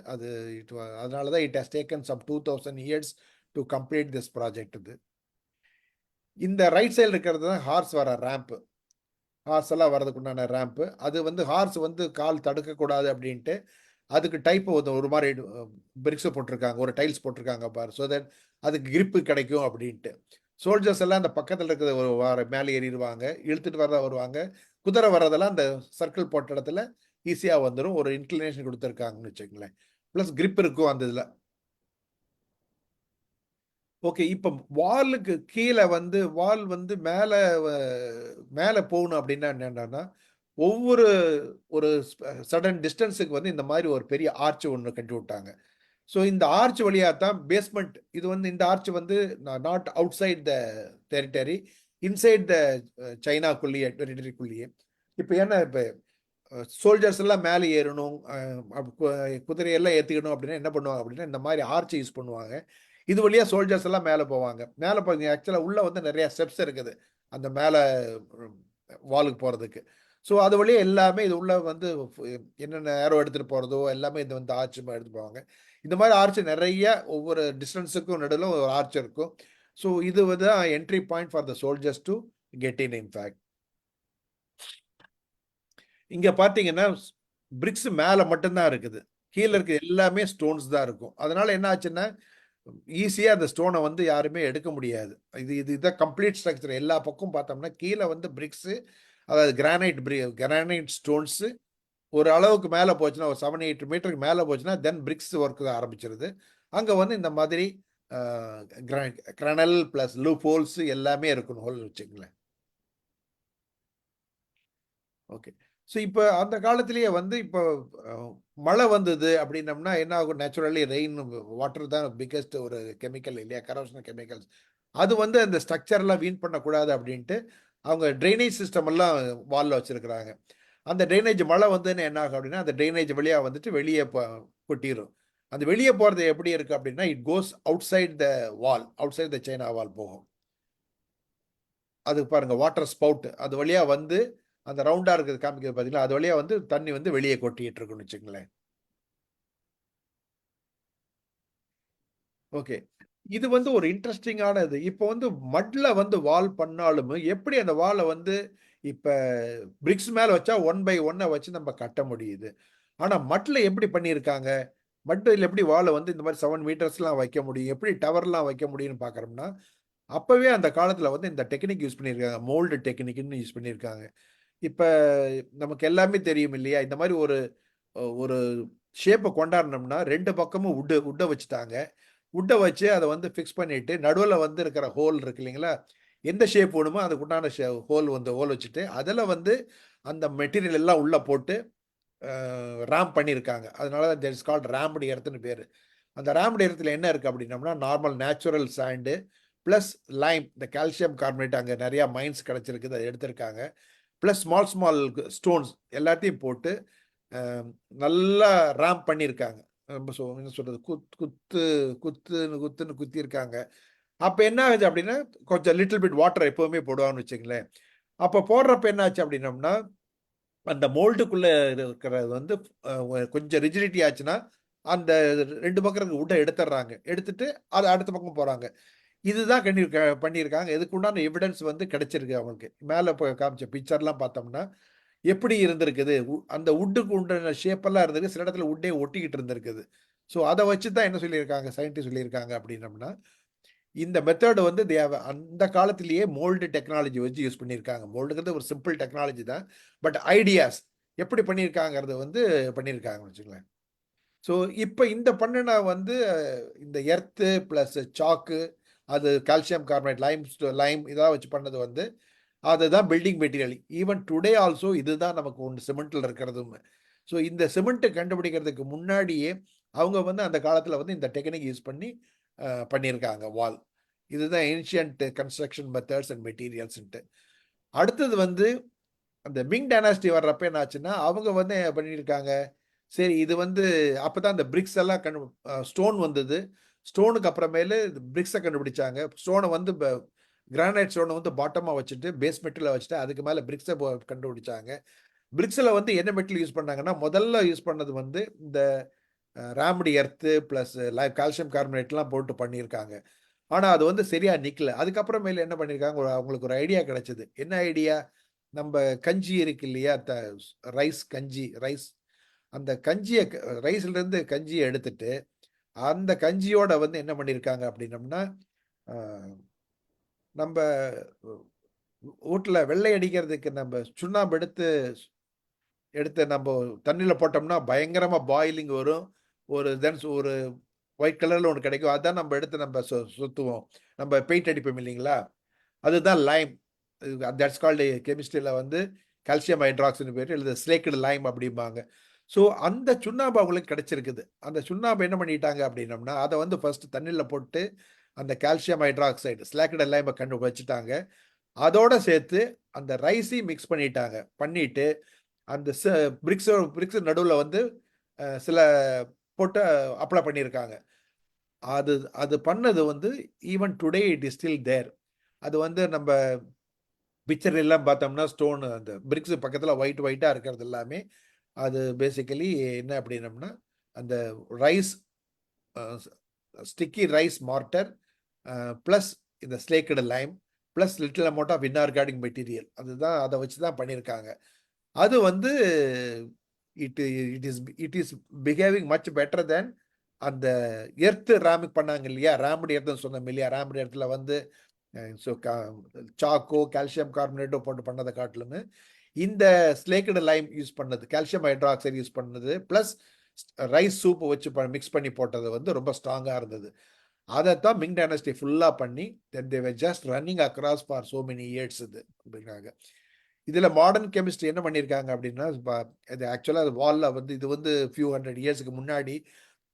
Speaker 2: அதனால தான் it has taken some 2000 years to complete this project. இந்த ரைட் சைடில் இருக்கிறது தான் ஹார்ஸ் வர ரேம்ப்பு. ஹார்ஸ் எல்லாம் வர்றதுக்கு உண்டான ரேம்ப்பு. அது வந்து ஹார்ஸ் வந்து கால் தடுக்கக்கூடாது அப்படின்ட்டு அதுக்கு டைப் ஒரு மாதிரி பிரிக்ஸ் போட்டிருக்காங்க, ஒரு டைல்ஸ் போட்டிருக்காங்க பாரு, ஸோ தட் அதுக்கு கிரிப்பு கிடைக்கும் அப்படின்ட்டு. சோல்ஜர்ஸ் எல்லாம் அந்த பக்கத்தில் இருக்கிற ஒரு மேலே ஏறிடுவாங்க, இழுத்துட்டு வர வருவாங்க. குதிரை வர்றதெல்லாம் அந்த சர்க்கிள் போட்ட இடத்துல ஈஸியாக வந்துடும். ஒரு இன்க்ளினேஷன் கொடுத்துருக்காங்கன்னு வச்சுக்கோங்களேன். ப்ளஸ் grip இருக்கும் அந்த இதில். ஓகே, இப்போ வாலுக்கு கீழே வந்து வால் வந்து மேலே மேலே போகணும் அப்படின்னா என்னன்னா, ஒவ்வொரு ஒரு சடன் டிஸ்டன்ஸுக்கு வந்து இந்த மாதிரி ஒரு பெரிய ஆர்ச் ஒன்று கட்டி விட்டாங்க. ஸோ இந்த ஆர்ச் வழியாக தான் பேஸ்மெண்ட், இது வந்து இந்த ஆர்ச் வந்து not outside the territory, inside the சைனாக்குள்ளேயே டெரிட்டரிக்குள்ளேயே. இப்போ ஏன்னா இப்போ சோல்ஜர்ஸ் எல்லாம் மேலே ஏறணும், குதிரையெல்லாம் ஏற்றிக்கணும் அப்படின்னா என்ன பண்ணுவாங்க அப்படின்னா இந்த மாதிரி ஆர்ச் யூஸ் பண்ணுவாங்க. இது வழியாக சோல்ஜர்ஸ் எல்லாம் மேலே போவாங்க. மேலே போய் ஆக்சுவலாக உள்ளே வந்து நிறைய ஸ்டெப்ஸ் இருக்குது அந்த மேலே வாலுக்கு போகிறதுக்கு. ஸோ அது வழியாக எல்லாமே இது உள்ள வந்து என்னென்ன ஏரோ எடுத்துகிட்டு போகிறதோ எல்லாமே இது வந்து ஆர்ச் எடுத்துட்டு போவாங்க. இந்த மாதிரி ஆர்ச் நிறைய ஒவ்வொரு டிஸ்டன்ஸுக்கும் நடுவில் ஒரு ஆர்ச் இருக்கும். ஸோ இது வந்து entry point for the soldiers to get in in fact. இங்கே பார்த்தீங்கன்னா பிரிக்ஸ் மேலே மட்டும்தான் இருக்குது, கீழே இருக்க எல்லாமே ஸ்டோன்ஸ் தான் இருக்கும். அதனால என்ன ஆச்சுன்னா ஈஸியாக அந்த ஸ்டோனை வந்து யாருமே எடுக்க முடியாது. இதுதான் கம்ப்ளீட் ஸ்ட்ரக்சர். எல்லா பக்கம் பார்த்தோம்னா கீழே வந்து பிரிக்ஸு, அதாவது கிரானைட் ஸ்டோன்ஸு ஒரு அளவுக்கு மேலே போச்சுன்னா, ஒரு 7-8 மீட்டருக்கு மேலே போச்சுன்னா தென் பிரிக்ஸ் ஒர்க் ஆரம்பிச்சிருது. அங்கே வந்து இந்த மாதிரி கிரனல் ப்ளஸ் லூப் ஹோல்ஸ் எல்லாமே இருக்கணும் ஹோல் வச்சுங்களேன். ஓகே, ஸோ இப்போ அந்த காலத்திலேயே வந்து இப்போ மழை வந்தது அப்படின்னம்னா என்ன ஆகும், நேச்சுரலி ரெயின் வாட்டர் தான் பிக்கஸ்ட் ஒரு கெமிக்கல் இல்லையா, கரோஷனல் கெமிக்கல்ஸ். அது வந்து அந்த ஸ்ட்ரக்சர்லாம் வீண் பண்ணக்கூடாது அப்படின்ட்டு அவங்க ட்ரைனேஜ் சிஸ்டம் எல்லாம் வாலில் வச்சுருக்கிறாங்க. அந்த ட்ரைனேஜ் மழை வந்ததுன்னு என்ன ஆகும் அப்படின்னா அந்த ட்ரைனேஜ் வழியாக வந்துட்டு வெளியே கொட்டிடும். அந்த வெளியே போகிறது எப்படி இருக்குது அப்படின்னா it goes outside the wall, outside the China wall போகும். அது பாருங்கள் வாட்டர் ஸ்பவுட், அது வழியாக வந்து அந்த ரவுண்டாக இருக்கிறது காமிக்கிறது பார்த்தீங்களா, அது வழியாக வந்து தண்ணி வந்து வெளியே கொட்டிட்டு இருக்குன்னு வச்சுங்களேன். ஓகே, இது வந்து ஒரு இன்ட்ரெஸ்டிங்கானது. இப்போ வந்து மட்ல வந்து வால் பண்ணாலும் எப்படி அந்த வாலை வந்து இப்போ பிரிக்ஸ் மேலே வச்சா 1 by 1 வச்சு நம்ம கட்ட முடியுது. ஆனால் மட்ல எப்படி பண்ணியிருக்காங்க, மட்டில் எப்படி வாலை வந்து இந்த மாதிரி 7 மீட்டர்ஸ்லாம் வைக்க முடியும், எப்படி டவர்லாம் வைக்க முடியும்னு பார்க்குறோம்னா அப்போவே அந்த காலத்தில் வந்து இந்த டெக்னிக் யூஸ் பண்ணியிருக்காங்க, மோல்டு டெக்னிக்னு யூஸ் பண்ணியிருக்காங்க. இப்போ நமக்கு எல்லாமே தெரியும் இல்லையா, இந்த மாதிரி ஒரு ஒரு ஷேப்பை கொண்டாடினோம்னா 2 பக்கமும் உட்டை வச்சுட்டாங்க. உட்டை வச்சு அதை வந்து ஃபிக்ஸ் பண்ணிட்டு நடுவில் வந்து இருக்கிற ஹோல் இருக்கு இல்லைங்களா, எந்த ஷேப் வேணுமோ அதுக்கு உண்டான ஹோல் வச்சுட்டு அதில் வந்து அந்த மெட்டீரியல் எல்லாம் உள்ளே போட்டு ரேம்ப் பண்ணியிருக்காங்க. அதனால தான் தட் இஸ் கால்ட் ரேம்டு எர்த்துன்னு பேர். அந்த ரேம்டு எர்த்தில் என்ன இருக்குது அப்படின்னம்னா normal natural sand plus Lime, இந்த கால்சியம் கார்பனேட் அங்கே நிறையா மைன்ஸ் கிடச்சிருக்குது, அதை எடுத்திருக்காங்க. ப்ளஸ் ஸ்மால் ஸ்டோன்ஸ் எல்லாத்தையும் போட்டு நல்லா ரேம்ப் பண்ணியிருக்காங்க. என்ன சொல்கிறது, குத்துன்னு குத்திருக்காங்க. அப்போ என்ன ஆகுது அப்படின்னா கொஞ்சம் லிட்டில் பிட் வாட்டர் எப்போவுமே போடுவான்னு வச்சுங்களேன். அப்போ போடுறப்ப என்ன ஆச்சு அப்படின்னம்னா அந்த மோல்டுக்குள்ளே இருக்கிறது வந்து கொஞ்சம் ரிஜிடிட்டி ஆச்சுன்னா அந்த 2 பக்கம் இருக்க உட்டை எடுத்துடுறாங்க, எடுத்துட்டு அதை அடுத்த பக்கம் போகிறாங்க. இதுதான் பண்ணியிருக்காங்க. இதுக்கு உண்டான எவிடன்ஸ் வந்து கிடைச்சிருக்கு அவங்களுக்கு. மேலே காமிச்ச பிக்சர்லாம் பார்த்தோம்னா எப்படி இருந்திருக்குது, அந்த உட்டுக்கு உண்டான ஷேப்பெல்லாம் இருந்திருக்கு, சில இடத்துல உட்டே ஒட்டிக்கிட்டு இருந்திருக்குது. ஸோ அதை வச்சு தான் என்ன சொல்லியிருக்காங்க, சயின்டிஸ்ட் சொல்லியிருக்காங்க அப்படின்னம்னா இந்த மெத்தட் வந்து அந்த காலத்திலேயே மோல்டு டெக்னாலஜி வச்சு யூஸ் பண்ணியிருக்காங்க. மோல்டுங்கிறது ஒரு சிம்பிள் டெக்னாலஜி தான், பட் ஐடியாஸ் எப்படி பண்ணியிருக்காங்கிறது வந்து பண்ணியிருக்காங்கன்னு வச்சுங்களேன். ஸோ இப்போ இந்த பண்ணின வந்து இந்த எர்த்து ப்ளஸ் சாக்கு, அது கால்சியம் கார்பனேட், லைம் இதெல்லாம் வச்சு பண்ணது வந்து அதுதான் building material. Even today also இதுதான் நமக்கு ஒன்று சிமெண்ட்டில் இருக்கிறதும். ஸோ இந்த சிமெண்ட்டை கண்டுபிடிக்கிறதுக்கு முன்னாடியே அவங்க வந்து அந்த காலத்தில் வந்து இந்த டெக்னிக் யூஸ் பண்ணி பண்ணியிருக்காங்க வால். இதுதான் ஏன்ஷியன்ட் கன்ஸ்ட்ரக்ஷன் மெத்தட்ஸ் அண்ட் மெட்டீரியல்ஸ்ன்ட்டு. அடுத்தது வந்து அந்த மிங் டைனாஸ்டி வர்றப்ப என்ன ஆச்சுன்னா அவங்க வந்து பண்ணியிருக்காங்க, சரி இது வந்து அப்போ தான் இந்த பிரிக்ஸ் எல்லாம் ஸ்டோன் வந்தது. ஸ்டோனுக்கு அப்புறமேலு பிரிக்ஸை கண்டுபிடிச்சாங்க. ஸ்டோனை வந்து கிரானைட் ஸ்டோனை வந்து பாட்டமாக வச்சுட்டு பேஸ் மெட்டீரியலை வச்சுட்டு அதுக்கு மேலே பிரிக்ஸை கண்டுபிடிச்சாங்க. பிரிக்ஸில் வந்து என்ன மெட்டீரியல் யூஸ் பண்ணாங்கன்னா முதல்ல யூஸ் பண்ணது வந்து இந்த ரேம்டு எர்த்து ப்ளஸ் கால்சியம் கார்பனேட்லாம் போட்டு பண்ணியிருக்காங்க. ஆனால் அது வந்து சரியாக நிற்கல. அதுக்கப்புறமேல என்ன பண்ணியிருக்காங்க, அவங்களுக்கு ஒரு ஐடியா கிடைச்சது. என்ன ஐடியா, நம்ம கஞ்சி இருக்கு இல்லையா, ரைஸ் அந்த கஞ்சியை ரைஸ்லேருந்து கஞ்சியை எடுத்துட்டு அந்த கஞ்சியோட வந்து என்ன பண்ணியிருக்காங்க அப்படின்னம்னா நம்ம வீட்டில் வெள்ளை அடிக்கிறதுக்கு நம்ம சுண்ணாம்பு எடுத்து நம்ம தண்ணியில் போட்டோம்னா பயங்கரமாக பாயிலிங் வரும். ஒரு ஒயிட் கலரில் ஒன்று கிடைக்கும். அதான் நம்ம எடுத்து நம்ம சுற்றுவோம். நம்ம பெயிண்ட் அடிப்போம் இல்லைங்களா, அதுதான் லைம். தட்ஸ் கால்டு கெமிஸ்ட்ரியில் வந்து கால்சியம் ஹைட்ராக்சைடு பேர், இல்லை ஸ்லேக்கடு லைம் அப்படிம்பாங்க. ஸோ அந்த சுண்ணாம்பு அவங்களுக்கு கிடைச்சிருக்குது. அந்த சுண்ணாம்பு என்ன பண்ணிட்டாங்க அப்படின்னம்னா, அதை வந்து ஃபர்ஸ்ட் தண்ணியில் போட்டு அந்த கால்சியம் ஹைட்ராக்சைடு ஸ்லேக்கடு லைமை வச்சுட்டாங்க. அதோட சேர்த்து அந்த ரைஸையும் மிக்ஸ் பண்ணிட்டு அந்த பிரிக்ஸ் நடுவில் வந்து சில போட்டு அப்ளை பண்ணியிருக்காங்க. அது பண்ணது வந்து even today it is still there. அது வந்து நம்ம பிக்சர் எல்லாம் பார்த்தோம்னா ஸ்டோன் அந்த பிரிக்ஸ் பக்கத்தில் ஒயிட்டாக இருக்கிறது எல்லாமே அது பேசிக்கலி என்ன அப்படின்னம்னா அந்த rice sticky rice mortar plus இந்த slaked lime plus little amount of inorganic material, அதுதான் அதை வச்சு தான் பண்ணியிருக்காங்க. அது வந்து it is behaving much better than அந்த எர்த் ரேமிக் பண்ணாங்க இல்லையா, ரேம்டு எர்த்னு சொன்னோம் இல்லையா, ரேம்டு எர்த்தில் வந்து சாக்கோ கால்சியம் கார்பனேட்டோ போட்டு பண்ணதை காட்டிலுமே இந்த ஸ்லேக்கடு லைம் யூஸ் பண்ணது, கால்சியம் ஹைட்ராக்சைடு யூஸ் பண்ணது ப்ளஸ் ரைஸ் சூப்பை வச்சு மிக்ஸ் பண்ணி போட்டது வந்து ரொம்ப ஸ்ட்ராங்காக இருந்தது. அதைத்தான் மிங் டைனஸ்டி ஃபுல்லாக பண்ணி they were just running across for so many years இது அப்படிங்கிறாங்க. இதில் மாடர்ன் கெமிஸ்ட்ரி என்ன பண்ணியிருக்காங்க அப்படின்னா, இது ஆக்சுவலாக வாலில் வந்து இது வந்து ஃபியூ ஹண்ட்ரட் இயர்ஸுக்கு முன்னாடி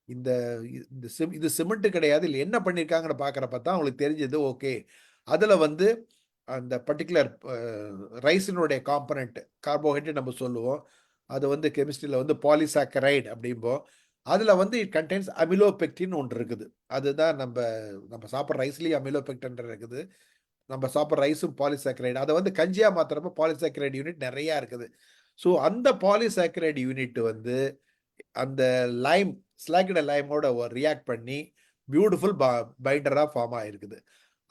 Speaker 2: இது சிமெண்ட் கிடையாது, இல்லை என்ன பண்ணியிருக்காங்கன்னு பார்க்குறப்ப தான் அவங்களுக்கு தெரிஞ்சது. ஓகே, அதில் வந்து அந்த பர்டிகுலர் ரைஸினுடைய காம்பனண்ட் கார்போஹைட்ரேட் நம்ம சொல்லுவோம், அது வந்து கெமிஸ்ட்ரியில் வந்து பாலிசாக்கரைடு அப்படிம்போம். அதில் வந்து இட் கண்டெய்ன்ஸ் அமிலோபெக்டின் ஒன்று இருக்குது. அதுதான் நம்ம சாப்பிட்ற ரைஸ்லேயும் அமிலோபெக்டின் இருக்குது. நம்ம சாப்பிட்ற ரைஸும் பாலிசாக்கரைடு. அதை வந்து கஞ்சியாக மாத்திரப்ப பாலிசாக்கரைடு யூனிட் நிறையா இருக்குது. ஸோ அந்த பாலிசாக்கரைடு யூனிட் வந்து அந்த லைம் ஸ்லாக்கடு லைமோட ரியாக்ட் பண்ணி பியூட்டிஃபுல் பைண்டராக ஃபார்ம் ஆகிருக்குது.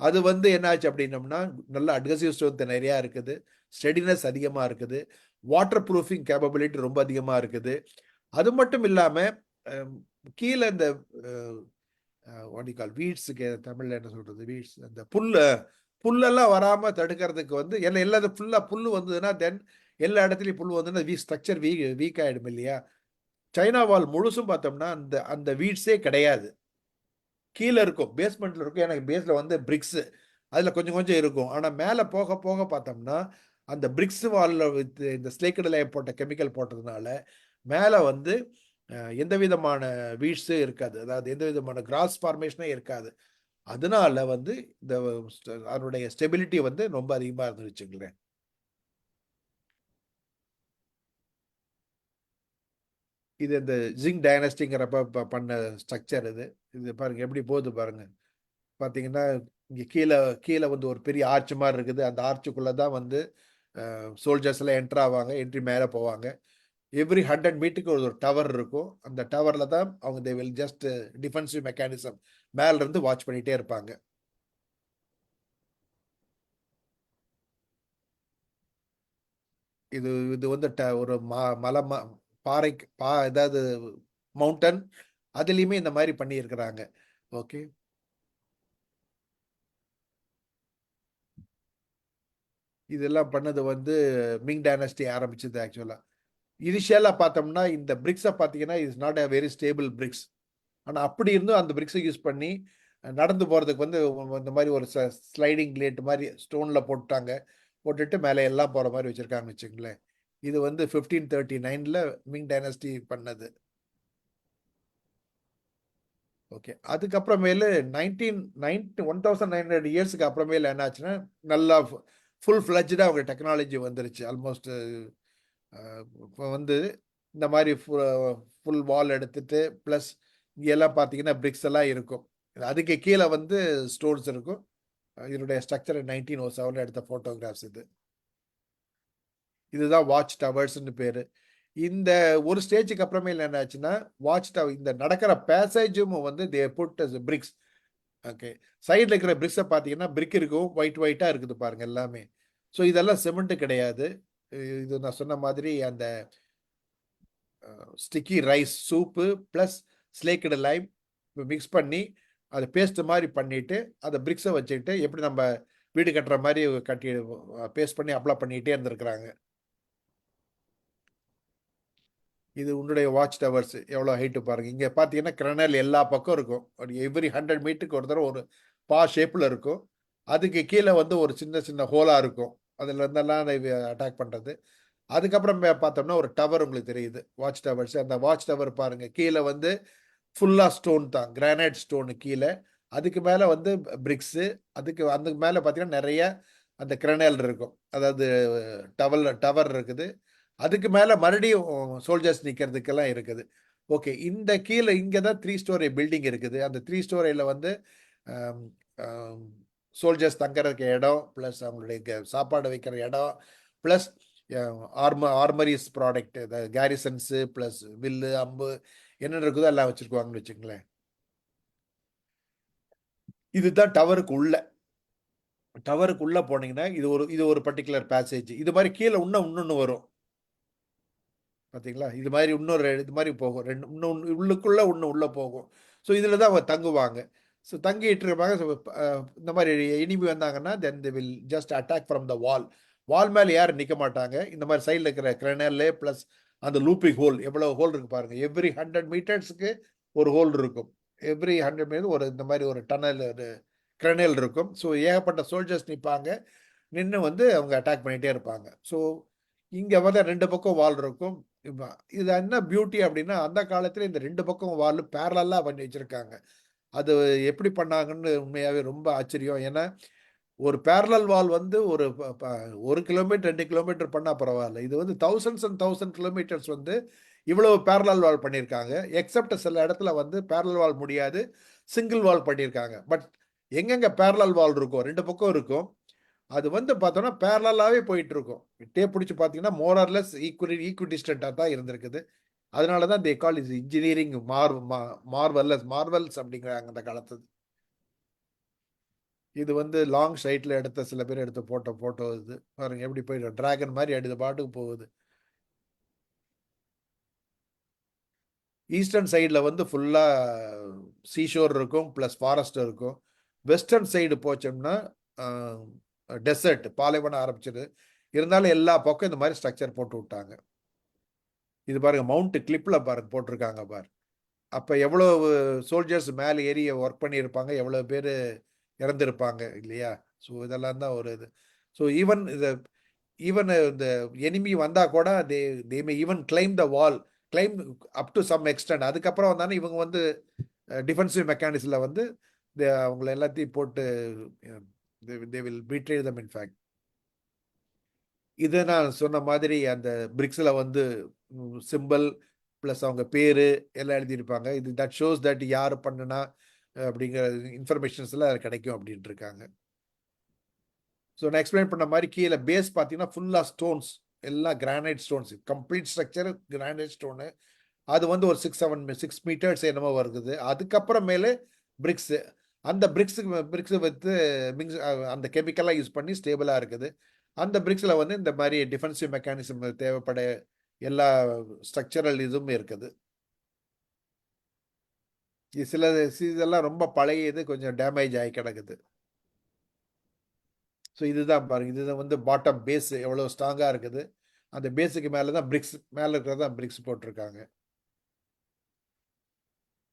Speaker 2: அது வந்து என்னாச்சு அப்படின்னம்னா நல்ல அட்கசிவ் ஸ்ட்ரென்த் நிறையா இருக்குது, ஸ்டெடினஸ் அதிகமாக இருக்குது, வாட்டர் ப்ரூஃபிங் கேப்பபிலிட்டி ரொம்ப அதிகமாக இருக்குது. அது மட்டும் இல்லாமல் கீழே இந்த வாடிக்கால் வீட்ஸுக்கு தமிழில் என்ன சொல்கிறது, வீட்ஸ் அந்த புல்லெல்லாம் வராமல் தடுக்கிறதுக்கு வந்து எல்லாத்தையும் ஃபுல்லாக புல் வந்ததுன்னா தென் எல்லா இடத்துலையும் புல் வந்ததுன்னா ஸ்ட்ரக்சர் வீக் ஆகிடும் இல்லையா. சைனா வால் முழுசும் பார்த்தோம்னா அந்த வீட்ஸே கிடையாது, கீழே இருக்கும், பேஸ்மெண்ட்டில் இருக்கும். எனக்கு பேஸில் வந்து பிரிக்ஸு அதில் கொஞ்சம் கொஞ்சம் இருக்கும். ஆனால் மேலே போக போக பார்த்தோம்னா அந்த பிரிக்ஸ் வாலில் வித் இந்த ஸ்லேக்கடு லைம் போட்ட கெமிக்கல் போட்டதுனால மேலே வந்து எந்த விதமான வீட்ஸு இருக்காது, அதாவது எந்த விதமான கிராஸ் ஃபார்மேஷனே இருக்காது. அதனால வந்து அதனுடைய ஸ்டெபிலிட்டி வந்து ரொம்ப அதிகமாக இருந்துச்சுங்களேன். இது இந்த ஜிங் டைனஸ்டிங்கிறப்ப பண்ண ஸ்ட்ரக்சர் இது பாருங்க எப்படி போகுது பாருங்க. பார்த்தீங்கன்னா இங்கே கீழே வந்து ஒரு பெரிய ஆர்ச் மாதிரி இருக்குது. அந்த ஆர்ச்சுக்குள்ளே தான் வந்து சோல்ஜர்ஸ் எல்லாம் என்ட்ரு ஆவாங்க, என்ட்ரி மேலே போவாங்க. எவ்ரி 100 மீட்டருக்கு ஒரு டவர் இருக்கும். அந்த டவரில் தான் அவங்க தே வில் ஜஸ்ட் டிஃபென்சிவ் மெக்கானிசம் மேலேருந்து வாட்ச் பண்ணிகிட்டே இருப்பாங்க. இது வந்து ஒரு மலை பாறை ஏதாவது மவுண்டன் அதுலேயுமே இந்த மாதிரி பண்ணியிருக்கிறாங்க. ஓகே, இதெல்லாம் பண்ணது வந்து மிங் டைனஸ்டி ஆரம்பிச்சது. ஆக்சுவலாக இனிஷியலாக பார்த்தோம்னா இந்த பிரிக்ஸை பார்த்தீங்கன்னா is not a very stable BRICS. ஆனால் அப்படி இருந்தும் அந்த பிரிக்ஸை யூஸ் பண்ணி நடந்து போகிறதுக்கு வந்து இந்த மாதிரி ஒரு ஸ்லைடிங் கிளேட் மாதிரி ஸ்டோனில் போட்டுட்டு மேலே எல்லாம் போகிற மாதிரி வச்சுருக்காங்கன்னு வச்சுங்களேன். இது வந்து 1539 மிங் டைனஸ்டி பண்ணது. ஓகே, அதுக்கப்புறமேலு 1900 இயர்ஸுக்கு அப்புறமேல என்னாச்சுன்னா நல்லா ஃபுல் ஃப்ளட்ஜாக அவங்க டெக்னாலஜி வந்துருச்சு. ஆல்மோஸ்ட் இப்போ வந்து இந்த மாதிரி ஃபுல் வால் எடுத்துட்டு ப்ளஸ் இங்கெல்லாம் பார்த்தீங்கன்னா பிரிக்ஸ் எல்லாம் இருக்கும், அதுக்கு கீழே வந்து ஸ்டோன்ஸ் இருக்கும். இதனுடைய ஸ்ட்ரக்சர் 1907 எடுத்த ஃபோட்டோகிராஃப்ஸ் இதுதான் வாட்ச் டவர்ஸ்ன்னு பேர். இந்த ஒரு ஸ்டேஜுக்கு அப்புறமேல என்ன ஆச்சுன்னா வாட்ச் டவர் இந்த நடக்கிற பேசேஜும் வந்து தே புட் பிரிக்ஸ். ஓகே, சைடில் இருக்கிற பிரிக்ஸை பார்த்தீங்கன்னா பிரிக் இருக்கும், ஒயிட்டாக இருக்குது பாருங்க எல்லாமே. ஸோ இதெல்லாம் சிமெண்ட் கிடையாது. இது நான் சொன்ன மாதிரி அந்த sticky rice soup plus slaked lime mix பண்ணி அதை பேஸ்ட் மாதிரி பண்ணிட்டு அதை பிரிக்ஸை வச்சுக்கிட்டு எப்படி நம்ம வீடு கட்டுற மாதிரி கட்டி பேஸ்ட் பண்ணி அப்ளை பண்ணிகிட்டே இருந்திருக்கிறாங்க. இது உன்னுடைய வாட்ச் டவர்ஸ் எவ்வளோ ஹைட்டு பாருங்கள். இங்கே பார்த்தீங்கன்னா கிரனல் எல்லா பக்கம் இருக்கும். ஒரு எவ்ரி 100 மீட்டருக்கு ஒரு தடவை ஒரு பா ஷேப்பில் இருக்கும். அதுக்கு கீழே வந்து ஒரு சின்ன சின்ன ஹோலாக இருக்கும். அதில் இருந்தெல்லாம் அட்டாக் பண்ணுறது. அதுக்கப்புறம் பார்த்தோம்னா ஒரு டவர் உங்களுக்கு தெரியுது, வாட்ச் டவர்ஸ். அந்த வாட்ச் டவர் பாருங்கள், கீழே வந்து ஃபுல்லாக ஸ்டோன் தான், கிரானைட் ஸ்டோனு கீழே. அதுக்கு மேலே வந்து பிரிக்ஸு. அதுக்கு மேலே பார்த்தீங்கன்னா நிறைய அந்த கிரனல் இருக்கும், அதாவது டவர் இருக்குது. அதுக்கு மேலே மறுபடியும் சோல்ஜர்ஸ் நிற்கிறதுக்கெல்லாம் இருக்குது. ஓகே, இந்த கீழே இங்கே தான் 3 ஸ்டோரி பில்டிங் இருக்குது. அந்த 3 ஸ்டோரியில் வந்து சோல்ஜர்ஸ் தங்குறதுக்கு இடம், ப்ளஸ் அவங்களுடைய சாப்பாடு வைக்கிற இடம், ப்ளஸ் ஆர்மரிஸ் ப்ராடக்ட், கேரிசன்ஸு, ப்ளஸ் வில்லு, அம்பு என்ன இருக்குதோ எல்லாம் வச்சுருக்குவாங்கன்னு வச்சுங்களேன். இதுதான் டவருக்குள்ள போனீங்கன்னா இது ஒரு பர்டிகுலர் பேசேஜ். இது மாதிரி கீழே இன்னொன்று வரும் பார்த்தீங்களா, இது மாதிரி இது மாதிரி போகும். இன்னொன்று உள்ளுக்குள்ள உள்ளே போகும். ஸோ இதில் தான் அவங்க தங்குவாங்க. ஸோ தங்கிட்டு இருப்பாங்க. இந்த மாதிரி எனிமி வந்தாங்கன்னா then they will just attack from the wall மேலே யாரும் நிற்க மாட்டாங்க. இந்த மாதிரி சைடில் இருக்கிற கிரனல் ப்ளஸ் அந்த லூப்பிங் ஹோல், எவ்வளோ ஹோல் இருக்கு பாருங்க. எவ்ரி 100 மீட்டர்ஸுக்கு ஒரு ஹோல் இருக்கும். எவ்ரி 100 மீட்டர் ஒரு இந்த மாதிரி ஒரு டனல், ஒரு கிரனல் இருக்கும். ஸோ ஏகப்பட்ட சோல்ஜர்ஸ் நிற்பாங்க. நின்று வந்து அவங்க அட்டாக் பண்ணிகிட்டே இருப்பாங்க. ஸோ இங்கே வந்து 2 பக்கம் வால் இருக்கும். இது என்ன பியூட்டி அப்படின்னா, அந்த காலத்தில் இந்த 2 பக்கம் வால் பேரலாக பண்ணி வச்சுருக்காங்க. அது எப்படி பண்ணாங்கன்னு உண்மையாகவே ரொம்ப ஆச்சரியம். ஏன்னா ஒரு பேரலல் வால் வந்து ஒரு 1 கிலோமீட்டர் 2 கிலோமீட்டர் பண்ணால் பரவாயில்ல. இது வந்து தௌசண்ட்ஸ் அண்ட் 1000 கிலோமீட்டர்ஸ் வந்து இவ்வளவு பேரலல் வால் பண்ணியிருக்காங்க. எக்ஸப்ட் சில இடத்துல வந்து பேரலல் வால் முடியாது, சிங்கிள் வால் பண்ணியிருக்காங்க. பட் எங்கெங்கே பேரலல் வால் இருக்கும், 2 பக்கம் இருக்கும், அது வந்து பார்த்தோன்னா பேரலாகவே போயிட்டு இருக்கும். விட்டே பிடிச்சி பார்த்தீங்கன்னா மோரர்லெஸ் ஈக்குவிடிஸ்டண்ட்டாக தான் இருந்திருக்குது. அதனால தான் தே கால் இஸ் இன்ஜினியரிங் மார்வல்ஸ் அப்படிங்கிறாங்க அந்த காலத்து. இது வந்து லாங் சைட்டில் எடுத்த சில பேர் எடுத்து போட்டோ இது பாருங்க, எப்படி போயிடும், டிராகன் மாதிரி அடுத்த பாட்டுக்கு போகுது. ஈஸ்டர்ன் சைடில் வந்து ஃபுல்லாக சீஷோர் இருக்கும், ப்ளஸ் ஃபாரஸ்ட் இருக்கும். வெஸ்டர்ன் சைடு போச்சோம்னா டெசர்ட், பாலைவனம் ஆரம்பிச்சிது. இருந்தாலும் எல்லா பக்கம் இந்த மாதிரி ஸ்ட்ரக்சர் போட்டு விட்டாங்க. இது பாருங்க, மவுண்ட் கிளிப்பில் பாருங்க போட்டிருக்காங்க பாரு. அப்போ எவ்வளோ சோல்ஜர்ஸ் மேலே ஏறி ஒர்க் பண்ணியிருப்பாங்க, எவ்வளோ பேர் இறந்துருப்பாங்க இல்லையா. ஸோ இதெல்லாம் தான் ஒரு இது. ஸோ ஈவன் இந்த எனிமி வந்தால் கூட they may even climb the wall, climb up to some extent. அதுக்கப்புறம் வந்தானே இவங்க வந்து டிஃபென்சிவ் மெக்கானிஸில் வந்து அவங்கள எல்லாத்தையும் போட்டு they will betray them in fact. இது நான் சொன்ன மாதிரி அந்த பிரிக்ஸில் வந்து சிம்பிள் ப்ளஸ் அவங்க பேர் எல்லாம் எழுதியிருப்பாங்க. இது தட் ஷோஸ் தட் யார் பண்ணுனா அப்படிங்கிற இன்ஃபர்மேஷன்ஸ்லாம் அது கிடைக்கும் அப்படின்ட்டு இருக்காங்க. ஸோ நான் எக்ஸ்பிளைன் பண்ண மாதிரி கீழே பேஸ் பார்த்தீங்கன்னா ஃபுல்லாக ஸ்டோன்ஸ், எல்லாம் granite stones, complete structure granite stone. அது வந்து ஒரு 6 மீட்டர்ஸ் என்னமோ வருது. அதுக்கப்புறம் மேலே பிரிக்ஸு, அந்த பிரிக்ஸு வந்து அந்த கெமிக்கலாக யூஸ் பண்ணி ஸ்டேபிளாக இருக்குது. அந்த பிரிக்ஸில் வந்து இந்த மாதிரி டிஃபென்சிவ் மெக்கானிசம் தேவைப்பட எல்லா ஸ்ட்ரக்சரல் இதுவும் இருக்குது. இதெல்லாம் ரொம்ப பழைய இது, கொஞ்சம் டேமேஜ் ஆகி கிடக்குது. ஸோ இதுதான் பாருங்க, இதுதான் வந்து பாட்டம் பேஸ் எவ்வளோ ஸ்ட்ராங்காக இருக்குது. அந்த பேஸுக்கு மேலே தான் பிரிக்ஸ், மேலே இருக்கிறது தான் பிரிக்ஸ் போட்டிருக்காங்க.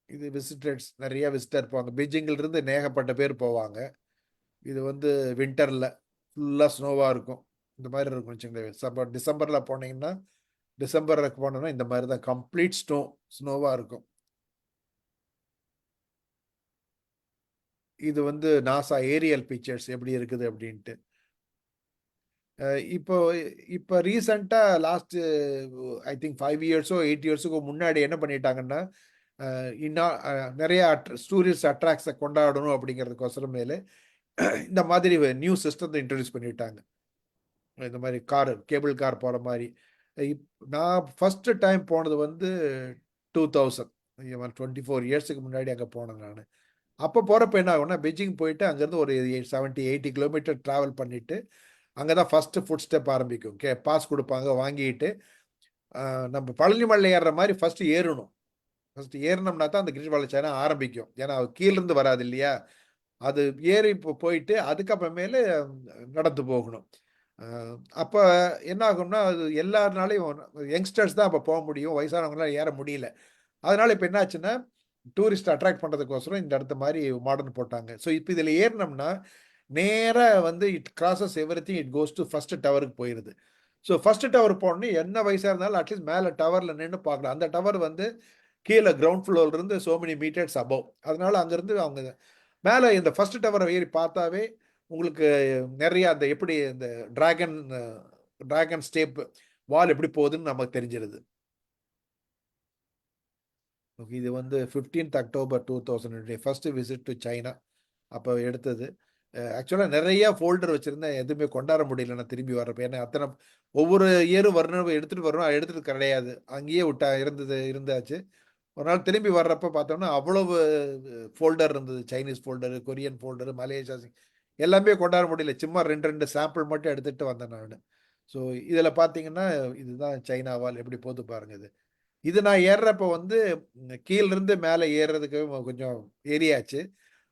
Speaker 2: இது விசிட்டர்ஸ், நிறைய விசிட்டர் போவாங்க. பீஜிங்கிலிருந்து ஏகப்பட்ட பேர் போவாங்க. இது வந்து வின்டரில் ஃபுல்லாக ஸ்னோவாக இருக்கும். இந்த மாதிரி இருக்கும் வச்சுங்களேன். டிசம்பரில் போனீங்கன்னா, டிசம்பருக்கு போனோம்னா இந்த மாதிரி தான் கம்ப்ளீட் ஸ்னோவாக இருக்கும். இது வந்து நாசா ஏரியல் பிக்சர்ஸ் எப்படி இருக்குது அப்படின்ட்டு. இப்போ ரீசெண்டாக லாஸ்ட்டு ஐ திங்க் 5 இயர்ஸோ 8 இயர்ஸுக்கு முன்னாடி என்ன பண்ணிட்டாங்கன்னா, இன்னும் நிறைய டூரிஸ்ட் அட்ராக்ட்ஸை கொண்டாடணும் அப்படிங்கிறதுக்கோசரம் மேலே இந்த மாதிரி நியூ சிஸ்டத்தை இன்ட்ரடியூஸ் பண்ணிட்டாங்க. இந்த மாதிரி கேபிள் கார் போகிற மாதிரி. நான் ஃபஸ்ட்டு டைம் போனது வந்து 2000, 24 இயர்ஸுக்கு முன்னாடி அங்கே போனேன் நான். அப்போ போகிறப்ப என்ன ஆகும்னா, பெய்ஜிங் போயிட்டு அங்கேருந்து ஒரு 70-80 கிலோமீட்டர் ட்ராவல் பண்ணிவிட்டு அங்கே தான் ஃபஸ்ட்டு ஃபுட் ஸ்டெப் ஆரம்பிக்கும். பாஸ் கொடுப்பாங்க, வாங்கிட்டு நம்ம பழனி மலை ஏறுற மாதிரி ஃபஸ்ட்டு ஏறணும். ஃபஸ்ட்டு ஏறினோம்னா தான் அந்த கிரிவல பயணம் ஆரம்பிக்கும். ஏன்னா கீழேருந்து வராது இல்லையா. அது ஏறி போயிட்டு அதுக்கப்புறமேல நடந்து போகணும். அப்ப என்ன ஆகும்னா, அது எல்லாருனாலையும் யங்ஸ்டர்ஸ் தான் அப்ப போக முடியும். வயசானவங்களால ஏற முடியல. அதனால இப்ப என்ன ஆச்சுன்னா, டூரிஸ்ட் அட்ராக்ட் பண்றதுக்கோசரம் இந்த இடத்த மாரி மாடர்ன் போட்டாங்க. ஸோ இப்ப இதுல ஏறுனோம்னா, நேரா வந்து it crosses everything. It goes to first டவருக்கு போயிருது. ஸோ ஃபர்ஸ்ட் டவர் போனோனே என்ன வயசா இருந்தாலும் அட்லீஸ்ட் மேல டவர்ல நின்னு பார்க்கலாம். அந்த டவர் வந்து கீழ கிரவுண்ட் ஃப்ளோர்ல இருந்து சோ மெனி மீட்டர்ஸ் அபவ். அதனால அங்கிருந்து அவங்க மேல இந்த ஃபர்ஸ்ட் டவரை ஏறி பார்த்தாவே உங்களுக்கு நிறைய அந்த எப்படி இந்த டிராகன் டிராகன் ஸ்டேப் வால் எப்படி போகுதுன்னு நமக்கு தெரிஞ்சிருது. இது வந்து 15th October 2000 first visit to China அப்போ எடுத்தது. ஆக்சுவலாக நிறைய ஃபோல்டர் வச்சிருந்தேன், எதுவுமே கொண்டாட முடியல நான் திரும்பி வர்றப்ப. ஏன்னா அத்தனை ஒவ்வொரு இயரும் வரணும் எடுத்துட்டு வரணும், எடுத்துட்டு கிடையாது, அங்கேயே விட்டா இருந்தாச்சு. ஒரு நாள் திரும்பி வர்றப்ப பார்த்தோம்னா அவ்வளவு ஃபோல்டர் இருந்தது. Chinese folder, Korean folder, Malaysia எல்லாமே கொண்டாட முடியல. சும்மா ரெண்டு சாம்பிள் மட்டும் எடுத்துட்டு வந்தேன் நான். ஸோ இதில் பார்த்தீங்கன்னா இதுதான் சைனா வால் எப்படி போது பாருங்க. இது நான் ஏறுறப்ப வந்து கீழிருந்து மேலே ஏறுறதுக்கு கொஞ்சம் ஏறியாச்சு.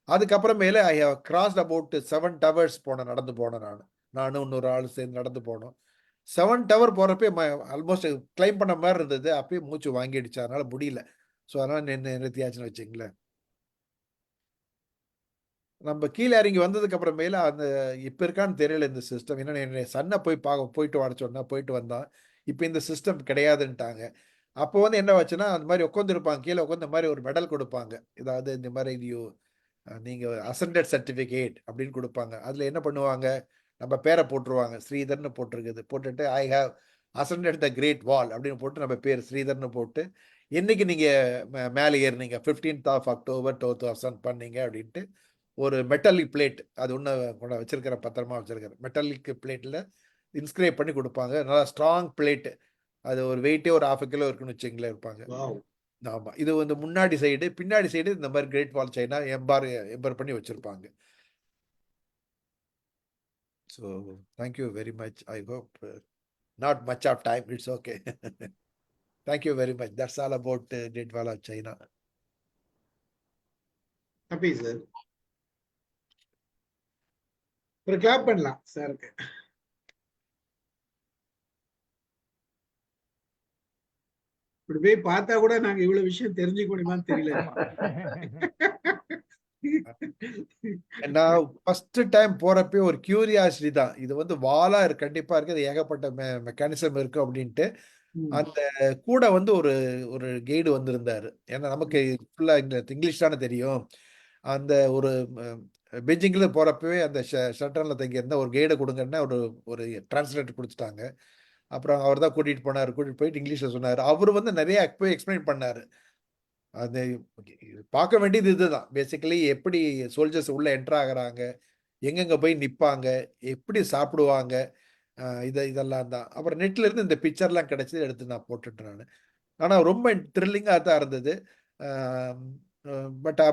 Speaker 2: அதுக்கப்புறமேல I have crossed about 7 towers நடந்து போனேன். நானும் இன்னொரு ஆள் சேர்ந்து நடந்து போனோம். 7 டவர் போறப்ப ஆல்மோஸ்ட் கிளைம் பண்ண மாதிரி இருந்தது. அப்பயே மூச்சு வாங்கிடுச்சு, அதனால முடியல. ஸோ அதனால நிறுத்தியாச்சுன்னு வச்சுங்களேன். நம்ம கீழே இறங்கி வந்ததுக்கு அப்புறமேல அந்த இப்ப இருக்கான்னு தெரியல இந்த சிஸ்டம். ஏன்னா என்னுடைய சன்னை போயிட்டு வர சொன்னா போயிட்டு வந்தான். இப்போ இந்த சிஸ்டம் கிடையாதுன்ட்டாங்க. அப்போ வந்து என்ன வச்சுன்னா அந்த மாதிரி உட்காந்துருப்பாங்க, கீழே உட்காந்து இந்த மாதிரி ஒரு மெடல் கொடுப்பாங்க. ஏதாவது இந்த மாதிரி நீங்க அசண்டட் சர்டிபிகேட் அப்படின்னு கொடுப்பாங்க. அதுல என்ன பண்ணுவாங்க, நம்ம பேரை போட்டுருவாங்க. ஸ்ரீதர்னு போட்டிருக்குது. போட்டுட்டு ஐ ஹாவ் அசண்டட் த கிரேட் வால் அப்படின்னு போட்டு நம்ம பேர் ஸ்ரீதர்னு போட்டு என்னைக்கு நீங்க மேலே ஏறினீங்க 15th October 2000 பண்ணீங்க அப்படின்ட்டு ஒரு மெட்டாலிக் பிளேட், அது ஒன்று வச்சிருக்கிற பத்திரமா வச்சிருக்கிறேன். மெட்டாலிக் பிளேட்ல இன்ஸ்கிரைப் பண்ணி கொடுப்பாங்க. நல்லா ஸ்ட்ராங் பிளேட். அது ஒரு வெயிட்டே ஒரு 1/2 கிலோ இருக்குன்னு வச்சுங்களேன் இருப்பாங்க. ஆமா, இது வந்து முன்னாடி சைடு, பின்னாடி சைடு இந்த மாதிரி கிரேட் வால் சைனா எம்பர் பண்ணி வச்சிருப்பாங்க. So thank you very much. I hope not much of time, it's okay. Thank you very much. That's all about great wall of China.
Speaker 1: Happy sir. ஒரு கிளாப் பண்ணலாம் சாருக்கு. இப்படி போய் பார்த்தா கூட நாங்க இவ்வளவு விஷயம் தெரிஞ்சுக்க முடியுமான்னு தெரியல.
Speaker 2: நான் ஃபர்ஸ்ட் டைம் போறப்ப ஒரு கியூரியாசிட்டி தான். இது வந்து வாலா கண்டிப்பா இருக்கு, அது ஏகப்பட்ட மெக்கானிசம் இருக்கு அப்படின்ட்டு. அந்த கூட வந்து ஒரு ஒரு கைடு வந்திருந்தாரு. ஏன்னா நமக்கு ஃபுல்லா இங்கிலீஷ் தானே தெரியும். அந்த ஒரு பெய்ஜிங்ல போறப்பவே அந்த ஷட்டர்ல தங்கி இருந்த ஒரு கைடை கொடுங்கன்னா ஒரு ஒரு டிரான்ஸ்லேட்டர் கொடுத்துட்டாங்க. அப்புறம் அவர் தான் கூட்டிட்டு போயிட்டு இங்கிலீஷ்ல சொன்னாரு. அவரு வந்து நிறைய எக்ஸ்பிளைன் பண்ணாரு. அது பார்க்க வேண்டியது இதுதான். பேசிக்கலி எப்படி சோல்ஜர்ஸ் உள்ள என்டர் ஆகுறாங்க, எங்கெங்க போய் நிப்பாங்க, எப்படி சாப்பிடுவாங்க, இதெல்லாம் தான். அப்புறம் நெட்ல இருந்து இந்த பிக்சர்லாம் கிடைச்சது எடுத்து நான் போட்டுட்டேன் நான். ஆனா ரொம்ப த்ரில்லிங்கா தான் இருந்தது. பட்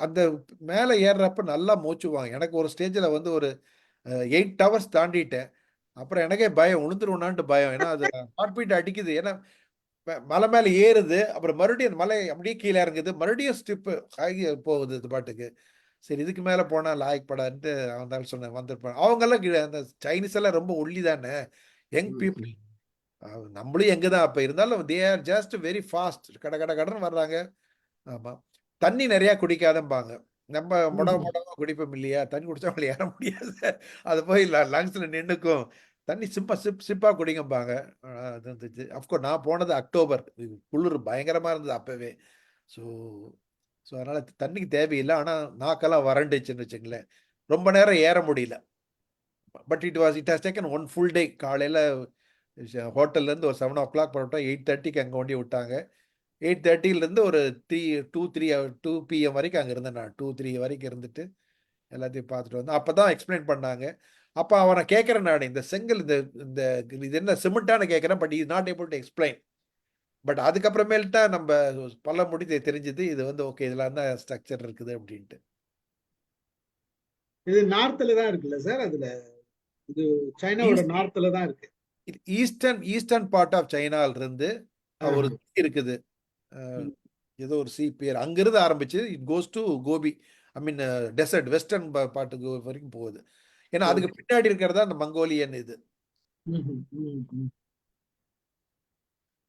Speaker 2: அந்த மேலே ஏறுறப்ப நல்லா மூச்சு வாங்க. எனக்கு ஒரு ஸ்டேஜ்ல வந்து ஒரு 8 ஹவர்ஸ் தாண்டிட்டேன். அப்புறம் எனக்கே பயம், விழுந்துருவேனான்ட்டு பயம். ஏன்னா அது ஹார்ட் பீட் அடிக்குது. ஏன்னா மலை மேல ஏறுது, அப்புறம் மறுபடியும் அந்த மலை அப்படியே கீழே இறங்குது, மறுபடியும் ஸ்டிப் ஆகி போகுது இது பாட்டுக்கு. சரி, இதுக்கு மேல போனா லாய்க்கப்படாதுன்ட்டு அவன் சொன்னேன் வந்திருப்பான். அவங்க எல்லாம் அந்த சைனீஸ் எல்லாம் ரொம்ப ஒல்லி தானே, யங் பீப்புள். நம்மளும் எங்க தான் அப்ப இருந்தாலும் they are just very fast, கட கட கடன்னு வர்றாங்க. ஆமா, தண்ணி நிறைய குடிக்காதம்பாங்க. நம்ம முடவ குடிப்போம் இல்லையா, தண்ணி குடிச்சா அவங்களை ஏற முடியாது. அது போய் லங்ஸ்ல நின்னுக்கும். தண்ணி சிப்பா குடிங்கம்பாங்க. அது இருந்துச்சு. அப்கோர்ஸ் நான் போனது அக்டோபர், குளிர் பயங்கரமா இருந்தது அப்பவே. ஸோ ஸோ அதனால தண்ணிக்கு தேவையில்லை. ஆனா நாக்கெல்லாம் வறண்டுச்சுன்னு வச்சுங்களேன், ரொம்ப நேரம் ஏற முடியல. But it has taken 1 full day. காலையில ஹோட்டல்ல இருந்து ஒரு 7 o'clock போட்டோம், 8:30க்கு அங்க வண்டி விட்டாங்க. 8:30லேருந்து ஒரு 2 PM வரைக்கும் அங்கே இருந்தேன் நான். 2-3 வரைக்கும் இருந்துட்டு எல்லாத்தையும் பார்த்துட்டு வந்தேன். அப்போ தான் எக்ஸ்பிளைன் பண்ணாங்க. அப்போ அவனை கேட்குறேன் நான், இந்த செங்கல் இந்த இந்த இது என்ன சிமெண்ட்டானு கேட்குறேன். But is not able to explain. But அதுக்கப்புறமேல்ட்டா நம்ம பல முடி தெரிஞ்சது, இது வந்து ஓகே இதெல்லாம் தான் ஸ்ட்ரக்சர் இருக்குது அப்படின்ட்டு.
Speaker 1: இது நார்த்ல தான் இருக்குல்ல சார்? அதுல இது சைனாவோட நார்த்ல தான் இருக்கு.
Speaker 2: ஈஸ்டர்ன் பார்ட் ஆஃப் சைனால இருந்து ஒரு இருக்குது. ஏதோ ஒரு சி பேர் அங்கிருந்து ஆரம்பிச்சு it goes to Gobi. I mean desert western பாட்டுக்கு வரைக்கும் போகுது. ஏன்னா அதுக்கு பின்னாடி இருக்கிறதா அந்த மங்கோலியன் இது.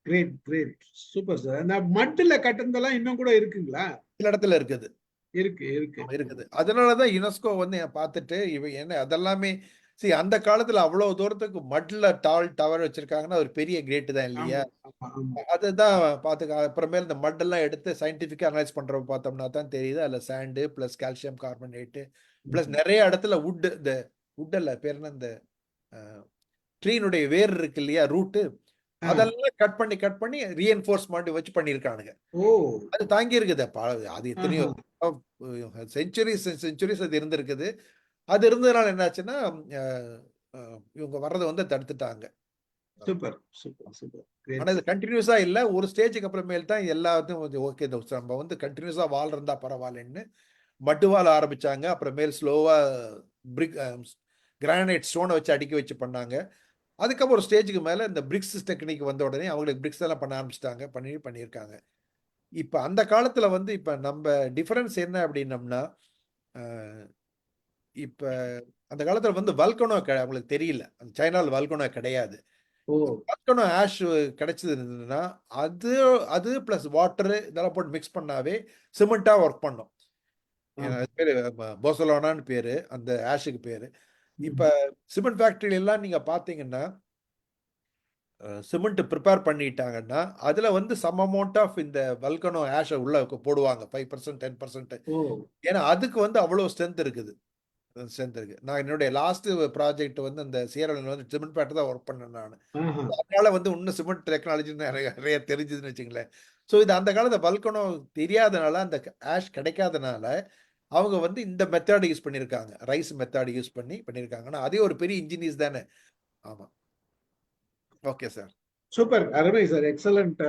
Speaker 1: Great great super sir. அந்த மட்ல கட்டுனதெல்லாம் இன்னும் கூட இருக்குங்களா?
Speaker 2: சில இடத்துல இருக்குது.
Speaker 1: இருக்குது.
Speaker 2: அதனாலதான் யுனெஸ்கோ வந்து பார்த்துட்டு என்ன அதெல்லாமே அந்த காலத்துல அவ்வளவு தூரத்துக்கு மட்ல டவர் வச்சிருக்காங்கன்னா ஒரு பெரிய கிரேட் தான் இல்லையா? அதுதான் பாத்துக்க. அப்புறமேல இந்த மட் எல்லாம் எடுத்து சயின்டிபிக்கா அனலைஸ் பண்றப்ப பார்த்தோம்னா தான் தெரியுது அதுல sand plus calcium carbonate plus நிறைய இடத்துல வுட் அல்ல பேர் என்ன, இந்த ட்ரீனுடைய வேர் இருக்கு இல்லையா, ரூட்டு, அதெல்லாம் கட் பண்ணி ரீஎன்ஃபோர்ஸ்மெண்ட் வச்சு பண்ணிருக்கானுங்க. அது தாங்கி இருக்குது. அது எத்தனையோ செஞ்சுரிஸ் அது இருந்திருக்குது. அது இருந்ததுனால என்னாச்சுன்னா இவங்க வர்றதை வந்து தடுத்துட்டாங்க.
Speaker 1: Super super super.
Speaker 2: ஆனா இது கண்டினியூஸா இல்ல, ஒரு ஸ்டேஜுக்கு அப்புறமேல் தான் எல்லாத்தையும் ஓகே நம்ம வந்து கண்டினியூஸா வால் இருந்தா பரவாயில்லன்னு மட்டு வால் ஆரம்பிச்சாங்க. அப்புறமேல் ஸ்லோவா பிரிக் கிரானைட் ஸ்டோனை வச்சு அடிக்க வச்சு பண்ணாங்க. அதுக்கப்புறம் ஒரு ஸ்டேஜுக்கு மேல இந்த பிரிக்ஸ் டெக்னிக் வந்த உடனே அவங்களுக்கு பிரிக்ஸ் எல்லாம் பண்ண ஆரம்பிச்சிட்டாங்க, பண்ணியிருக்காங்க. இப்ப அந்த காலத்துல வந்து இப்ப நம்ம டிஃபரன்ஸ் என்ன அப்படின்னம்னா, இப்ப அந்த காலத்துல வந்து வல்கனோ அவங்களுக்கு தெரியல. அந்த சைனால வல்கனோ கிடையாது. வல்கனோ ஆஷ் கிடைச்சதுன்னா அது பிளஸ் வாட்டர் இதெல்லாம் போட்டு மிக்ஸ் பண்ணாவே சிமெண்டா ஒர்க் பண்ணும். பேரு போசலோனான்னு பேரு அந்த ஆஷுக்கு பேரு. இப்ப சிமெண்ட் ஃபேக்டரி எல்லாம் நீங்க பாத்தீங்கன்னா சிமெண்ட் ப்ரிப்பேர் பண்ணிட்டாங்கன்னா அதுல வந்து சம் அமௌண்ட் ஆஃப் இந்த வல்கனோ ஆஷை உள்ள போடுவாங்க, 5% 10%. ஏன்னா அதுக்கு வந்து அவ்வளவு ஸ்ட்ரென்த் இருக்குது. நான் என்னுடைய லாஸ்ட் ப்ராஜெக்ட் வந்து அந்த சியரலில் வந்து சிமெண்ட் ஃபேக்டரி தான் ஒர்க் பண்ணேன் நான். அதனால வந்து இன்னும் சிமெண்ட் டெக்னாலஜி நிறைய தெரிஞ்சதுன்னு வச்சுங்களேன். ஸோ இது அந்த காலத்துல வல்கனோ தெரியாதனால, அந்த ஆஷ் கிடைக்காதனால அவங்க வந்து இந்த மெத்தட் யூஸ் பண்ணியிருக்காங்க, ரைஸ் மெத்தட் யூஸ் பண்ணியிருக்காங்கன்னா அதே ஒரு பெரிய இன்ஜினியர்ஸ் தானே. ஆமா. Okay sir.
Speaker 1: சூப்பர், அருமை சார், எக்ஸலண்ட்.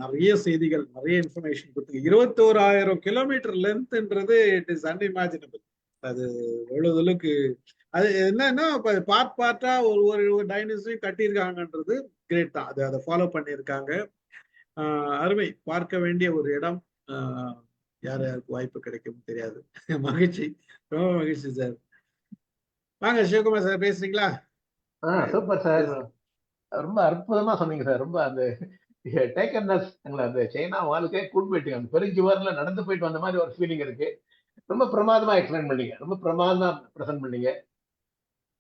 Speaker 1: நிறைய செய்திகள், நிறைய இன்ஃபர்மேஷன் கொடுத்து 21,000 கிலோமீட்டர் லென்த்ன்றது இட் இஸ் அன்இமேஜினபிள். அது எவ்வளவுக்கு அது என்னன்னா பார்ட்டா ஒரு டைனோசரி கட்டியிருக்காங்கன்றது கிரேட் தான். அதை ஃபாலோ பண்ணியிருக்காங்க. அருமை, பார்க்க வேண்டிய ஒரு இடம். யாருக்கு வாய்ப்பு கிடைக்கும் தெரியாது. மகிழ்ச்சி, ரொம்ப மகிழ்ச்சி சார். வாங்க சிவகுமார் சார், பேசுறீங்களா?
Speaker 5: சூப்பர் சார், ரொம்ப அற்புதமா சொன்னீங்க சார். ரொம்ப அந்த டேக்கன்னஸ் அந்த சைனா வாலுக்கே கூட்டு போயிட்டீங்க. அந்த பெருஞ்சுவர்ல நடந்து போயிட்டு வந்த மாதிரி ஒரு ஃபீலிங் இருக்கு. ரொம்ப பிரமாதமா எக்ஸ்பிளைன் பண்ணீங்க, ரொம்ப பிரமாதமா பிரசன்ட் பண்ணீங்க.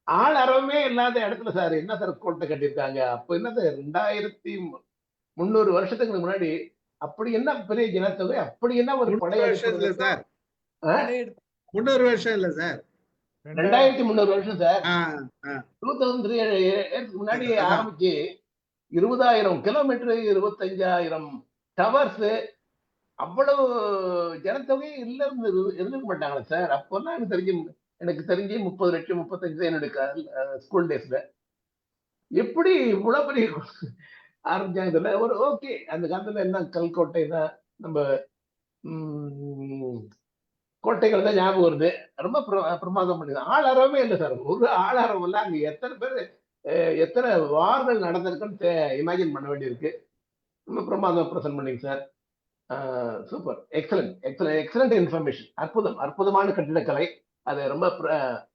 Speaker 5: ஆள் அறவே இல்லாத இடத்துல சார் என்ன சார் கோட்டை கட்டியிருக்காங்க? அப்ப என்ன சார் 2300 வருஷத்துக்கு முன்னாடி அப்படி என்ன பெரிய ஜனத்தொகை, அப்படி என்ன ஒரு படை
Speaker 1: சார்? 300 வருஷம் இல்ல சார்,
Speaker 5: 2300 வருஷம் சார். 2003 முன்னாடி ஆரம்பிச்சு 20,000 கிலோமீட்டர், 25,000 டவர்ஸ், அவ்வளவு ஜனத்தொகை இல்ல இருந்துக்க மாட்டாங்களா சார்? அப்போதான் எனக்கு தெரிஞ்சு 30 லட்சம் 35 என்னுடைய ஸ்கூல் டேஸ்ல. எப்படி இவ்வளவு பெரிய ஆரம்பிச்சாங்க? ஒரு ஓகே, அந்த காலத்துல என்ன கல்கோட்டை தான், நம்ம கோட்டைகள் தான் ஞாபகம் வருது. ரொம்ப பிரமாதம் பண்ணி ஆளாரமே இல்லை சார், ஒரு ஆளாரம் இல்லை. அங்க எத்தனை பேர் எத்தனை வார்கள் நடந்திருக்குன்னு இமேஜின் பண்ண வேண்டியிருக்கு. ரொம்ப பிரமாதம் பிரசன்ட் பண்ணீங்க சார். Super, excellent information. அற்புதமான கட்டிடக்கலை. அதை ரொம்ப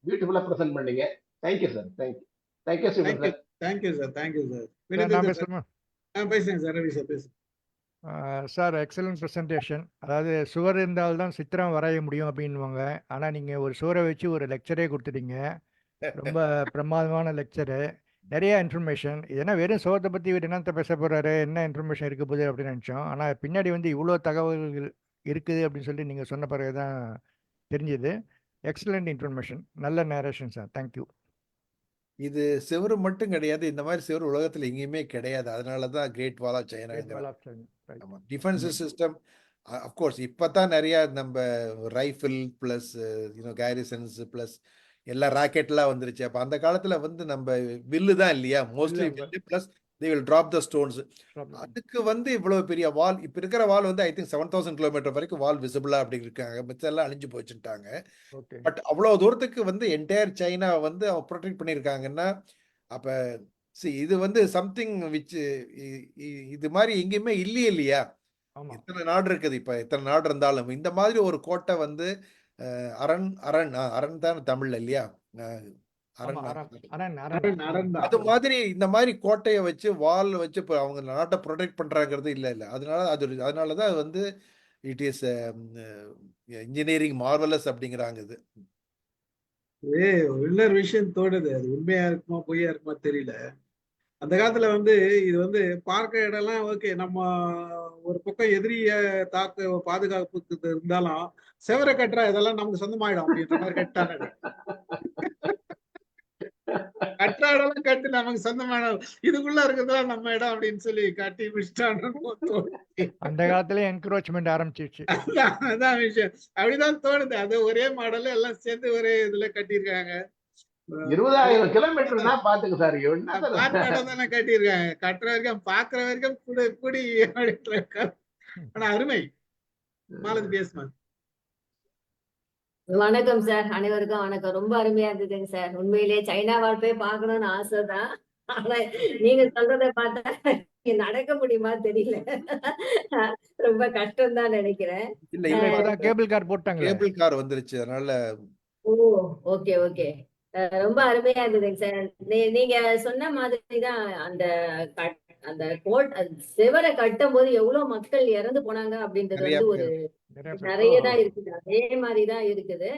Speaker 5: பியூட்டிஃபுல்லா பிரசன்ட் பண்ணீங்க. Thank you sir. Thank you sir.
Speaker 1: Thank you sir. பேசுங்க சார், ரவி சார் பேசுங்க.
Speaker 6: Sir, excellent presentation. அதாவது சுவர் இருந்தால்தான் சித்திரம் வரைய முடியும் அப்படின்வாங்க. ஆனால் நீங்கள் ஒரு சுவரை வச்சு ஒரு லெக்சரே கொடுத்துட்டீங்க. ரொம்ப பிரமாதமான லெக்சரு, நிறைய இன்ஃபர்மேஷன். இதெல்லாம் வெறும் சுவத்தை பற்றி இவர் என்னத்தை பேச போகிறாரு, என்ன இன்ஃபர்மேஷன் இருக்க போகுது அப்படின்னு நினச்சோம். ஆனால் பின்னாடி வந்து இவ்வளோ தகவல்கள் இருக்குது அப்படின்னு சொல்லி நீங்கள் சொன்ன பிறகு தான் தெரிஞ்சுது. எக்ஸலண்ட் இன்ஃபர்மேஷன், நல்ல நேரேஷன் சார். தேங்க்யூ.
Speaker 2: இது செவரு மட்டும் கிடையாது, இந்த மாதிரி செவரு உலகத்துல எங்கேயுமே கிடையாது. அதனாலதான் great wall of China. Defence system of course இப்பதான் நிறைய நம்ம ரைஃபிள் பிளஸ் கேரிசன்ஸ் பிளஸ் எல்லா ராக்கெட்லாம் வந்துருச்சு. அப்ப அந்த காலத்துல வந்து நம்ம வில்லு தான் இல்லையா, மோஸ்ட்லி வில்லு plus they will drop the stones. அதுக்கு வந்து இவ்வளவு பெரிய வால், இப்ப இருக்கிற வால் வந்து ஐ திங்க் 7,000 கிலோமீட்டர் வரைக்கும் வால் விசிபிளா அப்படி இருக்காங்க. மிச்சம் எல்லாம் அழிஞ்சு போச்சுட்டாங்க. பட் அவ்வளவு தூரத்துக்கு வந்து என்டையர் சைனா வந்து அவங்க ப்ரொடெக்ட் பண்ணியிருக்காங்கன்னா, அப்ப இது வந்து சம்திங் விச் இது மாதிரி எங்கேயுமே இல்லையே இல்லையா. எத்தனை நாடு இருக்குது, இப்ப எத்தனை நாடு இருந்தாலும் இந்த மாதிரி ஒரு கோட்டை வந்து அரண் தான் தமிழ்ல இல்லையா?
Speaker 6: ஆமா,
Speaker 2: அரண்
Speaker 6: அரண்
Speaker 2: அது
Speaker 1: தான்.
Speaker 2: மாதிரி இந்த மாதிரி கோட்டையை வச்சு வால் வச்சு இப்போ அவங்க நாட்டை ப்ரொடெக்ட் பண்றாங்கிறது இல்லை. அதனாலதான் அது வந்து இட் இஸ் இன்ஜினியரிங் மார்வலஸ் அப்படிங்கிறாங்க இது.
Speaker 1: இன்னொரு விஷயம் தோணுது, அது உண்மையா இருக்குமா பொய்யா இருக்குமா தெரியல. அந்த காலத்துல வந்து இது வந்து பார்க்க இடம்லாம் ஓகே, நம்ம ஒரு பக்கம் எதிரிய தாக்க பாதுகாப்புக்கு இருந்தாலும் செவரை கட்டுறா இதெல்லாம் நமக்கு சொந்தமாயிடும் அப்படின்ற மாதிரி கட்டாங்க. கட்டுற இடம்லாம் கட்டு நமக்கு சொந்தமான இதுக்குள்ள இருக்கிறதெல்லாம் நம்ம இடம் அப்படின்னு சொல்லி காட்டி முடிச்சிட்டான்னு
Speaker 6: அந்த காலத்துல என்க்ரோச்மெண்ட் ஆரம்பிச்சிருச்சு.
Speaker 1: அதான் விஷயம். அப்படிதான் தோணுது. அது ஒரே மாடல்ல எல்லாம் சேர்ந்து ஒரே இதுல கட்டியிருக்காங்க.
Speaker 5: 20,000 கிலோமீட்டர்னா பாத்துக்க சார். என்ன சார்
Speaker 1: பாட்டு தானே கட்டியிருக்காங்க. கட்டுற வரைக்கும் பாக்குற வரைக்கும் குடி அப்படின்ற. ஆனா அருமை. மாலதி பேசுமா.
Speaker 4: வணக்கம் சார், அனைவருக்கும் வணக்கம். ரொம்ப அருமையா இருந்ததுங்க சார். உண்மையிலேயே சைனாவால் போய் பார்க்கணும்னு ஆசைதான். ஆனா நீங்க சொல்றத பார்த்தா நடக்க முடியுமா தெரியல. ரொம்ப கஷ்டம் தான் நினைக்கிறேன்.
Speaker 2: இல்ல
Speaker 6: இல்ல,
Speaker 2: இப்ப
Speaker 6: இப்பதான் கேபிள் கார் போட்டாங்களே.
Speaker 2: கேபிள் கார் வந்துருச்சு, அதனால
Speaker 4: ஓ, ஓகே ஓகே. ரொம்ப அருமையா இருந்ததுங்க சார். நீங்க சொன்ன மாதிரிதான் அந்த அந்த செவரை கட்டும் போது எவ்வளவு மக்கள் இறந்து போனாங்க அப்படின்றது
Speaker 2: நிறைய
Speaker 4: வந்து ஒரு
Speaker 2: பேர்
Speaker 4: நிறையதான் இருக்குது. அதே மாதிரிதான் இருக்குது.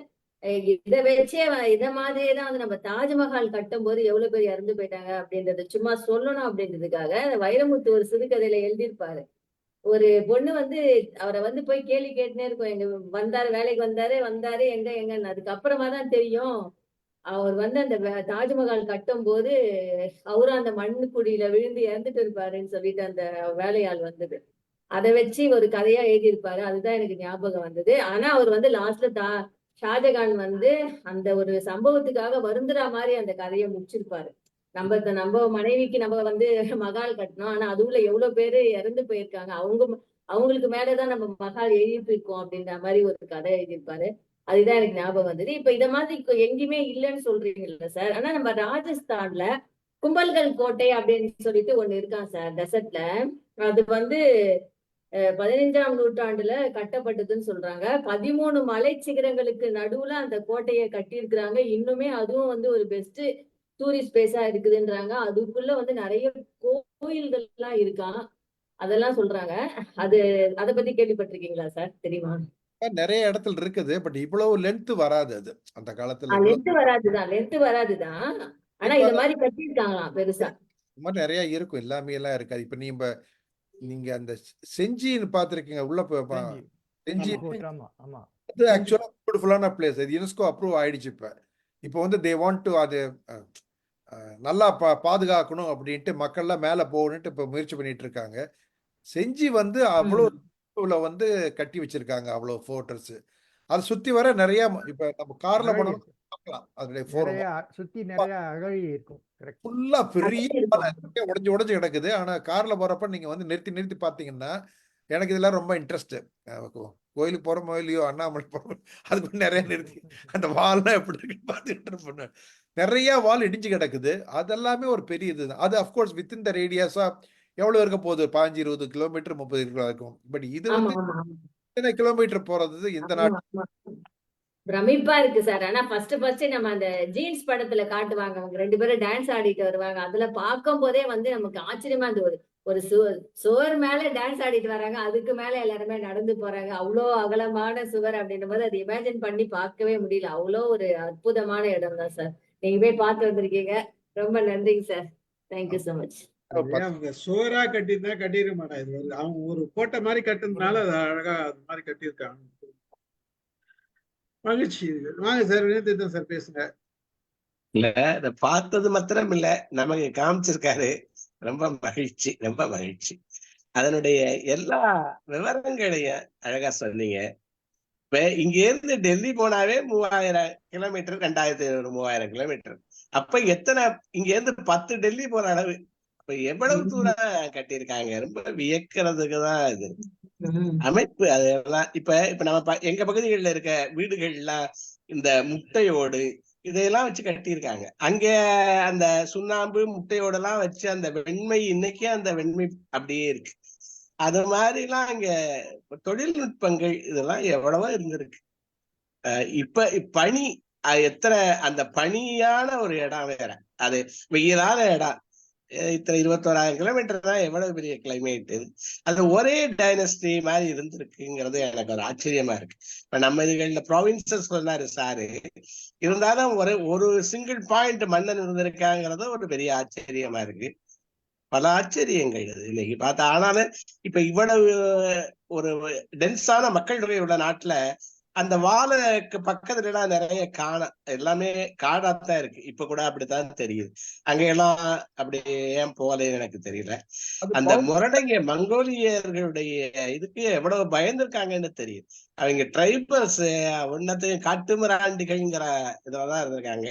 Speaker 4: இத வச்சே இத மாதிரியேதான் வந்து நம்ம தாஜ்மஹால் கட்டும் போது எவ்வளவு பேர் இறந்து போயிட்டாங்க அப்படின்றது சும்மா சொல்லணும் அப்படின்றதுக்காக வைரமுத்து ஒரு சிறுகதையில எழுதியிருப்பாரு. ஒரு பொண்ணு வந்து அவரை வந்து போய் கேள்வி கேட்டுனே இருக்கும். எங்க வந்தாரு, வேலைக்கு வந்தாரு எங்கன்னு. அதுக்கப்புறமா தான் தெரியும் அவர் வந்து அந்த தாஜ்மஹால் கட்டும் போது அவரும் அந்த மண்ணு குழியில விழுந்து இறந்துட்டு இருப்பாருன்னு சொல்லிட்டு அந்த வேலையாள் வந்தது. அதை வச்சு ஒரு கதையா எழுதியிருப்பாரு. அதுதான் எனக்கு ஞாபகம் வந்தது. ஆனா அவர் வந்து லாஸ்ட்ல ஷாஜகான் வந்து அந்த ஒரு சம்பவத்துக்காக வருந்துற மாதிரி அந்த கதையை முடிச்சிருப்பாரு. நம்ம மனைவிக்கு நம்ம வந்து மகால் கட்டணும், ஆனா அதுவுல எவ்வளவு பேரு இறந்து போயிருக்காங்க, அவங்களுக்கு மேலதான் நம்ம மகால் எழுதியிருக்கோம் அப்படின்ற மாதிரி ஒரு கதை எழுதியிருப்பாரு. அதுதான் எனக்கு ஞாபகம் வந்தது. இப்ப இத மாதிரி எங்கேயுமே இல்லைன்னு சொல்றீங்கல்ல சார். ஆனா நம்ம ராஜஸ்தான்ல கும்பல்கல் கோட்டை அப்படின்னு சொல்லிட்டு ஒண்ணு இருக்கான் சார், டெசர்ட்ல. அது வந்து 15ஆம் நூற்றாண்டுல கட்டப்பட்டதுன்னு சொல்றாங்க. 13 மலை சிகரங்களுக்கு நடுவுல அந்த கோட்டையை கட்டியிருக்கிறாங்க. இன்னுமே அதுவும் வந்து ஒரு பெஸ்ட் டூரிஸ்ட் பிளேஸா இருக்குதுன்றாங்க. அதுக்குள்ள வந்து நிறைய கோயில்கள் எல்லாம் இருக்கான், அதெல்லாம் சொல்றாங்க. அதை பத்தி கேள்விப்பட்டிருக்கீங்களா சார், தெரியுமா?
Speaker 2: நிறைய இடத்துல இருக்குது. பட் இவ்வளவு லென்த் வராது. அது அந்த காலத்துல
Speaker 4: லென்த் வராதுதான். ஆனா
Speaker 2: இப்ப
Speaker 4: இந்த மாதிரி கட்டியிருக்காங்களாம் பெருசா.
Speaker 2: இந்த மாதிரி நிறைய இருக்கும். எல்லாமே எல்லாம் இருக்காது. இப்ப நீங்க அந்த செஞ்சின்னு பாத்திருக்கீங்க உள்ள செஞ்சி
Speaker 6: ஆமா ஆமா.
Speaker 2: அது ஆக்சுவலா பியூட்டிஃபுல்லான பிளேஸ். அது யுனெஸ்கோ அப்ரூவ் ஆயிடுச்சு. இப்போ வந்து தே வாண்ட் டு அது நல்லா பாதுகாக்கணும் அப்படின்ட்டு மக்கள்லாம் மேல போகணுன்ட்டு இப்ப முயற்சி பண்ணிட்டு இருக்காங்க. செஞ்சி வந்து அவ்வளவு வந்து கட்டி வச்சிருக்காங்க, அவ்வளவு ஃபோர்ட்ரஸ். அதை சுத்தி வர நிறைய இப்ப நம்ம கார்ல போனாலும் பார்க்கலாம். அதனுடைய
Speaker 6: சுத்தி நிறைய அகழி இருக்கும்.
Speaker 2: ஃபுல்லா பெரிய உடைஞ்சு கிடக்குது. ஆனா கார்ல போறப்ப நீங்க வந்து நிறுத்தி பாத்தீங்கன்னா, எனக்கு இதெல்லாம் ரொம்ப இன்ட்ரெஸ்ட். கோயிலுக்கு போறோமோ இல்லையோ, அண்ணாமலை போறோம், அதுக்கு நிறைய நிறுத்தி அந்த வால்லாம் எப்படி இருக்குன்னு பார்த்துட்டு இருப்பேன். நிறைய வால் இடிஞ்சு கிடக்குது. அதெல்லாமே ஒரு பெரிய இதுதான். அது அப்கோர்ஸ் வித்தின் த ரேடியஸா எவ்வளவு இருக்க போகுது? 15-20 கிலோமீட்டர் 30 கிலோ இருக்கும். பட் இது வந்து எத்தனை கிலோமீட்டர் போறது இந்த நாட்டு
Speaker 4: பிரமிப்பா இருக்கு சார். ஆனா ஃபர்ஸ்ட் நம்ம அந்த ஜீன்ஸ் படத்துல காட்டுவாங்க, அவங்க 2 பேரும் டான்ஸ் ஆடிட்டு வருவாங்க. அதுல பார்க்கும் போதே வந்து நமக்கு ஆச்சரியமா இருந்தது. ஒரு சுவர் மேல டான்ஸ் ஆடிட்டு வராங்க, அதுக்கு மேல எல்லாருமே நடந்து போறாங்க. அவ்வளோ அகலமான சுவர் அப்படின்னும் போது அதை இமேஜின் பண்ணி பார்க்கவே முடியல. அவ்வளோ ஒரு அற்புதமான இடம் தான் சார். நீங்க போய் பார்த்து வந்திருக்கீங்க, ரொம்ப நன்றிங்க சார். Thank you so much.
Speaker 1: அவங்க சுவரா கட்டியிருந்தா கட்டிருக்க மாட்டாங்க. இது அவங்க ஒரு கோட்டை மாதிரி கட்டுறதுனால அது அழகா அது மாதிரி கட்டியிருக்காங்க. மகிழ்ச்சி. வாங்க சார், வினயதீர்த்தன் சார் பேசுங்க.
Speaker 3: இல்ல, இத பார்த்தது மாத்திரம் இல்ல, நமக்கு காமிச்சிருக்காரு. ரொம்ப மகிழ்ச்சி. அதனுடைய எல்லா விவரங்களையும் அழகா சொன்னீங்க. இப்ப இங்க இருந்து டெல்லி போனாவே 3000 கிலோமீட்டர், 2500 3000 கிலோமீட்டர். அப்ப எத்தனை இங்க இருந்து 10 டெல்லி போற அளவு. அப்ப எவ்வளவு தூரம் கட்டியிருக்காங்க. ரொம்ப வியக்கிறதுக்குதான் இது அமைப்பு. அதெல்லாம் இப்ப நம்ம எங்க பகுதிகளில் இருக்க வீடுகள்லாம் இந்த முட்டையோடு இதையெல்லாம் வச்சு கட்டியிருக்காங்க. அங்க அந்த சுண்ணாம்பு முட்டையோடெல்லாம் வச்சு அந்த வெண்மை, இன்னைக்கே அந்த வெண்மை அப்படியே இருக்கு. அது மாதிரிலாம் அங்க தொழில்நுட்பங்கள் இதெல்லாம் எவ்வளவோ இருந்திருக்கு. இப்ப பனி எத்தனை அந்த பனியான ஒரு இடம் வேற, அது வெயிலான இடம். இத்தனை 21,000 கிலோமீட்டர் தான், எவ்வளவு பெரிய கிளைமேட். அது ஒரே டைனஸ்டி மாதிரி இருந்திருக்குங்கிறது எனக்கு ஒரு ஆச்சரியமா இருக்கு. இப்ப நம்ம இதுகள்ல ப்ராவின்சஸ் சொன்னாரு சாரு, இருந்தாலும் ஒரு சிங்கிள் பாயிண்ட் மன்னன் இருந்திருக்காங்கிறது ஒரு பெரிய ஆச்சரியமா இருக்கு. பல ஆச்சரியங்கள் இது இன்னைக்கு பார்த்தா. ஆனாலும் இப்ப இவ்வளவு ஒரு டென்ஸான மக்கள் தொகை உள்ள நாட்டுல அந்த வாழைக்கு பக்கத்துல எல்லாம் நிறைய காணம், எல்லாமே காடாத்தான் இருக்கு. இப்ப கூட அப்படித்தான் தெரியுது. அங்கெல்லாம் அப்படி ஏன் போகலன்னு எனக்கு தெரியல. அந்த முரடங்க மங்கோலியர்களுடைய இதுக்கு எவ்வளவு பயந்துருக்காங்கன்னு தெரியுது. அவங்க ட்ரைபல்ஸ் ஒன்னத்தையும் காட்டுமிராண்டிகள்ங்கிற இதுலதான் இருந்திருக்காங்க.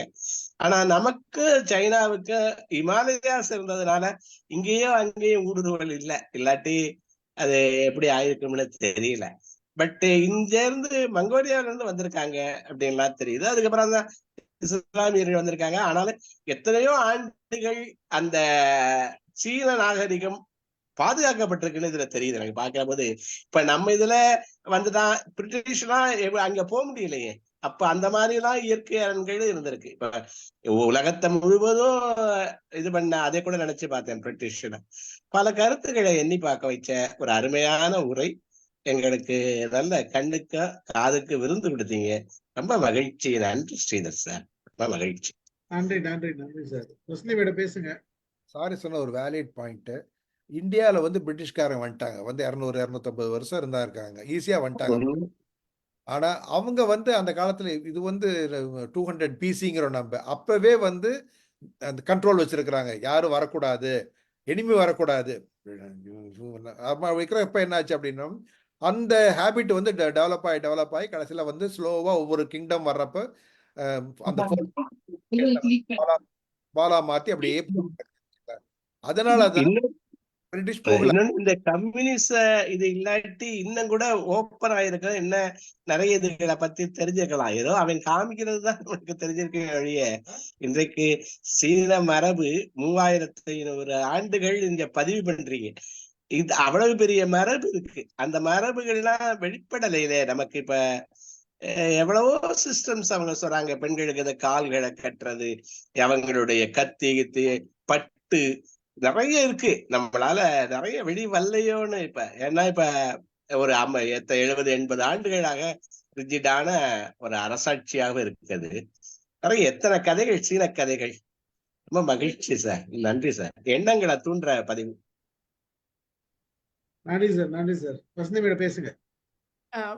Speaker 3: ஆனா நமக்கு சைனாவுக்கு இமாலயாஸ் இருந்ததுனால இங்கேயும் அங்கேயும் ஊடுருவல் இல்லை. இல்லாட்டி அது எப்படி ஆயிருக்கும்னு தெரியல. பட் இங்க இருந்து மங்கோலியால இருந்து வந்திருக்காங்க அப்படின்லாம் தெரியுது. அதுக்கப்புறம் தான் இஸ்லாமியர்கள் வந்திருக்காங்க. ஆனாலும் எத்தனையோ ஆண்டுகள் அந்த சீன நாகரிகம் பாதுகாக்கப்பட்டிருக்குன்னு இதுல தெரியுது எனக்கு பாக்குற போது. இப்ப நம்ம இதுல வந்துதான் பிரிட்டிஷ்லாம் அங்க போக முடியலையே. அப்ப அந்த மாதிரி எல்லாம் இயற்கை அரண்கள் இருந்திருக்கு. இப்ப உலகத்தை முழுவதும் இது பண்ண அதை கூட நினைச்சு பார்த்தேன். பிரிட்டிஷ்ல பல கருத்துக்களை எண்ணி பார்க்க வச்ச ஒரு அருமையான உரை. எங்களுக்கு நல்ல கண்ணுக்கு காதுக்கு விருந்து கொடுத்தீங்க. ரொம்ப மகிழ்ச்சி. நன்றி ஸ்ரீதர் சார், ரொம்ப மகிழ்ச்சி.
Speaker 1: நன்றி நன்றி நன்றி சார். முஸ்லீம் பேசுங்க.
Speaker 2: சாரி சொன்ன ஒரு வேலிட் பாயிண்ட். இந்தியாவில் வந்து பிரிட்டிஷ்காரங்க வந்துட்டாங்க, வந்து 200-250 வருஷம் இருந்தா இருக்காங்க, ஈஸியா வந்துட்டாங்க. ஆனா அவங்க வந்து அந்த காலத்துல இது வந்து 200 பிசிங்கிற நம்ம அப்பவே வந்து அந்த கண்ட்ரோல் வச்சிருக்கிறாங்க. யாரும் வரக்கூடாது, எனிமி வரக்கூடாது வைக்கிற. இப்ப என்னாச்சு அப்படின்னா அந்த ஹேபிட் வந்து டெவலப் ஆகி கடைசியில வந்து ஸ்லோவா ஒவ்வொரு கிங்டம் வர்றப்ப அந்த பாலா மாத்தி அப்படியே அதனால பிரிட்டிஷ் போகல.
Speaker 3: இந்த கம்யூனிஸ்ட் இது இல்லாட்டி இன்னும் கூட ஓப்பன் ஆயிருக்க என்ன நிறைய இதுகளை பத்தி தெரிஞ்சுக்கலாம். ஏதோ அவன் காமிக்கிறது தான் நமக்கு தெரிஞ்சிருக்க வழிய. இன்றைக்கு சீன மரபு 3500 ஆண்டுகள் இங்க பதிவு பண்றீங்க. இது அவ்வளவு பெரிய மரபு இருக்கு. அந்த மரபுகள்லாம் வெளிப்படலையிலே நமக்கு. இப்ப எவ்வளவோ சிஸ்டம்ஸ் அவங்க சொல்றாங்க. பெண்களுக்கு இந்த கால்களை கட்டுறது, அவங்களுடைய கத்தி பட்டு நிறைய இருக்கு. நம்மளால நிறைய வெளி வல்லையோன்னு இப்ப. ஏன்னா இப்ப ஒரு 70-80 ஆண்டுகளாக ரிஜிடான ஒரு அரசாட்சியாக இருக்குது. நிறைய எத்தனை கதைகள், சீன கதைகள். ரொம்ப மகிழ்ச்சி சார், நன்றி சார். எண்ணங்களை தூண்டுற பதிவு.
Speaker 1: நன்றி சார், நன்றி சார். வசந்தி பேசுங்க.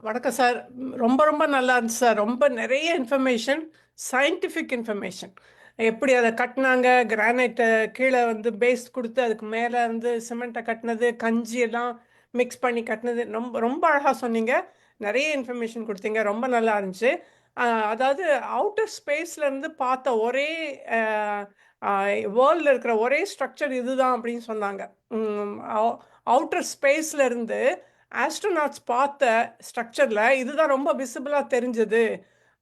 Speaker 7: வணக்கம் சார். ரொம்ப ரொம்ப நல்லா இருந்துச்சு சார். ரொம்ப நிறைய இன்ஃபர்மேஷன், சயின்டிஃபிக் இன்ஃபர்மேஷன். எப்படி அதை கட்டினாங்க, கிரானைட்டை கீழே வந்து பேஸ் கொடுத்து அதுக்கு மேலே வந்து சிமெண்ட்டை கட்டினது, கஞ்சி எல்லாம் மிக்ஸ் பண்ணி கட்டினது, ரொம்ப ரொம்ப அழகாக சொன்னீங்க. நிறைய இன்ஃபர்மேஷன் கொடுத்தீங்க, ரொம்ப நல்லா இருந்துச்சு. அதாவது அவுட்டர் ஸ்பேஸ்லேருந்து பார்த்த ஒரே வேர்ல்டில் இருக்கிற ஒரே ஸ்ட்ரக்சர் இதுதான் அப்படின்னு சொன்னாங்க. அவுட்டர் ஸ்பேஸ்லேருந்து ஆஸ்ட்ரோநாட்ஸ் பார்த்த ஸ்ட்ரக்சரில் இதுதான் ரொம்ப விசிபிளாக தெரிஞ்சது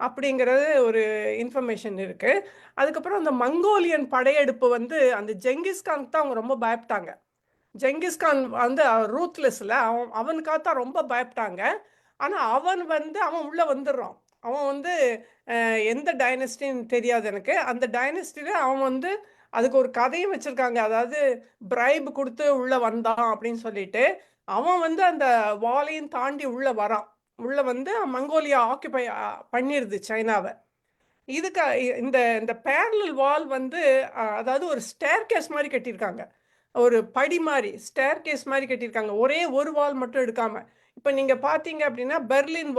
Speaker 7: அப்படிங்கிறது ஒரு இன்ஃபர்மேஷன் இருக்குது. அதுக்கப்புறம் அந்த மங்கோலியன் படையெடுப்பு வந்து அந்த ஜெங்கிஸ்கானுக்கு தான் அவங்க ரொம்ப பயப்பட்டாங்க. ஜெங்கிஸ்கான் வந்து ரூத்லெஸ்ல அவனுக்காக தான் ரொம்ப பயப்பட்டாங்க. ஆனால் அவன் உள்ளே வந்துடுறான். அவன் வந்து எந்த டைனஸ்டின்னு தெரியாது எனக்கு. அந்த டைனஸ்டியில் அவன் வந்து அதுக்கு ஒரு கதையும் வச்சுருக்காங்க. அதாவது பிரைப் கொடுத்து உள்ளே வந்தான் அப்படின்னு சொல்லிட்டு அவன் வந்து அந்த வாலையும் தாண்டி உள்ளே வரான். உள்ளே வந்து மங்கோலியா ஆக்கியபை பண்ணிடுது சைனாவை. இதுக்கு இந்த இந்த பேரலல் வால் வந்து அதாவது ஒரு ஸ்டேர்கேஸ் மாதிரி கட்டியிருக்காங்க. ஒரு படி மாதிரி ஸ்டேர்கேஸ் மாதிரி கட்டியிருக்காங்க. ஒரே ஒரு வால் மட்டும் எடுக்காமல். இப்போ நீங்கள் பார்த்தீங்க அப்படின்னா பெர்லின்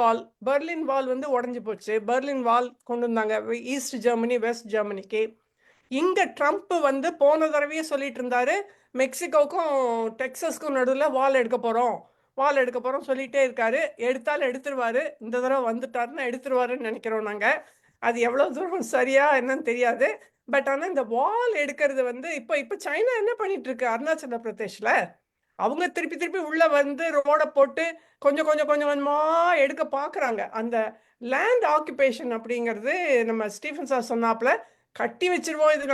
Speaker 7: வால் வந்து உடஞ்சி போச்சு. பெர்லின் வால் கொண்டு வந்தாங்க ஈஸ்ட் ஜெர்மனி வெஸ்ட் ஜெர்மனிக்கு. இங்கே ட்ரம்ப் வந்து போன தடவையே சொல்லிட்டு இருந்தாரு, மெக்சிகோவுக்கும் டெக்ஸஸ்க்கும் நடுவில் வால் எடுக்க போகிறோம் சொல்லிகிட்டே இருக்காரு. எடுத்தாலும் எடுத்துருவார். இந்த தடவை வந்துட்டாருன்னா எடுத்துருவாருன்னு நினைக்கிறோம் நாங்கள். அது எவ்வளோ தூரம் சரியா என்னன்னு தெரியாது. பட் ஆனால் இந்த வால் எடுக்கிறது வந்து இப்போ சைனா என்ன பண்ணிட்டு இருக்கு, அருணாச்சல பிரதேஷில் அவங்க திருப்பி உள்ளே வந்து ரோடை போட்டு கொஞ்சம் கொஞ்சமாக எடுக்க பார்க்குறாங்க. அந்த லேண்ட் ஆக்குபேஷன் அப்படிங்கிறது நம்ம ஸ்டீஃபன் சார் சொன்னாப்புல, கட்டி வச்சிருவோம், இது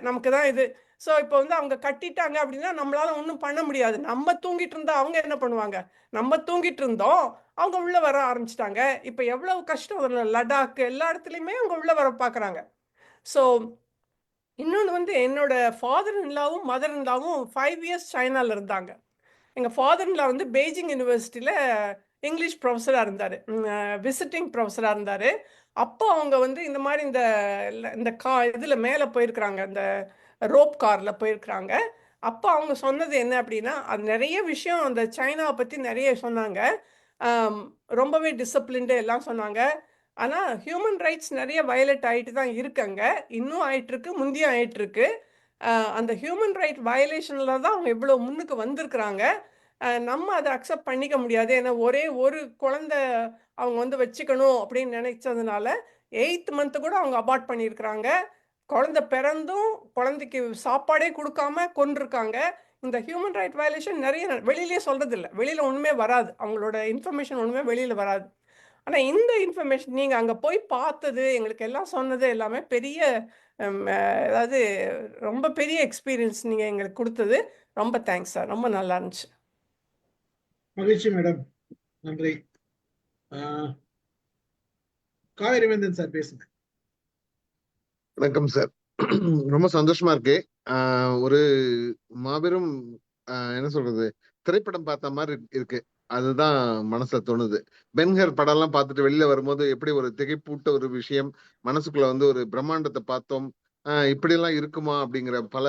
Speaker 7: நமக்கு தான் இது ஸோ இப்போ வந்து அவங்க கட்டிட்டாங்க அப்படின்னா நம்மளால ஒன்றும் பண்ண முடியாது. நம்ம தூங்கிட்டு இருந்தா அவங்க என்ன பண்ணுவாங்க? நம்ம தூங்கிட்டு இருந்தோம், அவங்க உள்ள வர ஆரம்பிச்சிட்டாங்க. இப்போ எவ்வளவு கஷ்டம் லடாக் எல்லா இடத்துலையுமே அவங்க உள்ள வர பார்க்குறாங்க. ஸோ இன்னொன்று வந்து என்னோட ஃபாதர் இன்லாவும் மதர் இன்லாவும் 5 இயர்ஸ் சைனால இருந்தாங்க. எங்கள் ஃபாதர் இன்லா வந்து பெய்ஜிங் யூனிவர்சிட்டியில் இங்கிலீஷ் ப்ரொஃபஸராக இருந்தார், விசிட்டிங் ப்ரொஃபஸராக இருந்தார். அப்போ அவங்க வந்து இந்த மாதிரி இந்த இதில் மேலே போயிருக்கிறாங்க, இந்த ரோப் காரில் போயிருக்கிறாங்க. அப்போ அவங்க சொன்னது என்ன அப்படின்னா, அது நிறைய விஷயம் அந்த சைனாவை பற்றி நிறைய சொன்னாங்க. ரொம்பவே டிசிப்ளின்டு எல்லாம் சொன்னாங்க. ஆனால் ஹியூமன் ரைட்ஸ் நிறைய வயலேட் ஆகிட்டு தான் இருக்காங்க. இன்னும் ஆயிட்டுருக்கு, முந்தியும் ஆயிட்டுருக்கு. அந்த ஹியூமன் ரைட் வயலேஷனில் தான் அவங்க இவ்வளோ முன்னுக்கு வந்திருக்கிறாங்க. நம்ம அதை அக்செப்ட் பண்ணிக்க முடியாது. ஏன்னா ஒரே ஒரு குழந்தை அவங்க வந்து வச்சுக்கணும் அப்படின்னு நினைச்சதுனால 8th மந்த்து கூட அவங்க அபார்ட் பண்ணியிருக்கிறாங்க. குழந்தை பிறந்தும் குழந்தைக்கு சாப்பாடே கொடுக்காம கொண்டிருக்காங்க. இந்த ஹியூமன் ரைட் வயலேஷன் நிறைய வெளியிலே சொல்கிறது இல்லை, வெளியில் ஒன்றுமே வராது, அவங்களோட இன்ஃபர்மேஷன் ஒன்றுமே வெளியில் வராது. ஆனால் இந்த இன்ஃபர்மேஷன் நீங்கள் அங்கே போய் பார்த்தது, எங்களுக்கு எல்லாம் சொன்னது எல்லாமே பெரிய அதாவது ரொம்ப பெரிய எக்ஸ்பீரியன்ஸ் நீங்கள் எங்களுக்கு கொடுத்தது. ரொம்ப தேங்க்ஸ் சார், ரொம்ப நல்லா இருந்துச்சு.
Speaker 1: மகிழ்ச்சி மேடம், நன்றி. காவேரி வேந்தன் சார் பேசுங்க.
Speaker 8: வணக்கம் சார், ரொம்ப சந்தோஷமா இருக்கு. ஒரு மாபெரும் என்ன சொல்றது, திரைப்படம் பார்த்த மாதிரி இருக்கு. அதுதான் மனசுல தோணுது. பென்ஹர் படம் எல்லாம் பார்த்துட்டு வெளியில வரும்போது எப்படி ஒரு திகைப்பூட்ட ஒரு விஷயம், மனசுக்குள்ள வந்து ஒரு பிரம்மாண்டத்தை பார்த்தோம். இப்படி எல்லாம் இருக்குமா அப்படிங்கிற பல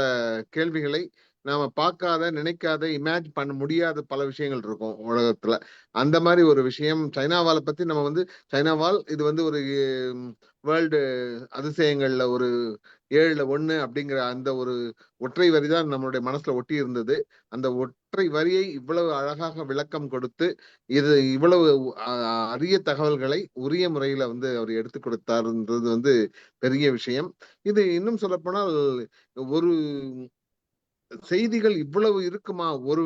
Speaker 8: கேள்விகளை நாம பார்க்காத, நினைக்காத, இமேஜின் பண்ண முடியாத பல விஷயங்கள் இருக்கும் உலகத்துல. அந்த மாதிரி ஒரு விஷயம் சைனாவால பத்தி நம்ம வந்து சைனாவால் இது வந்து ஒரு வேர்ல்டு அதிசயங்கள்ல ஒரு 7ல் 1 அப்படிங்கிற அந்த ஒரு ஒற்றை வரி தான் நம்மளுடைய மனசுல ஒட்டி இருந்தது. அந்த ஒற்றை வரியை இவ்வளவு அழகாக விளக்கம் கொடுத்து இது இவ்வளவு அரிய தகவல்களை உரிய முறையில வந்து அவர் எடுத்து கொடுத்தாருன்றது வந்து பெரிய விஷயம். இது இன்னும் சொல்ல போனால் ஒரு செய்திகள் இவ்வளவு இருக்குமா ஒரு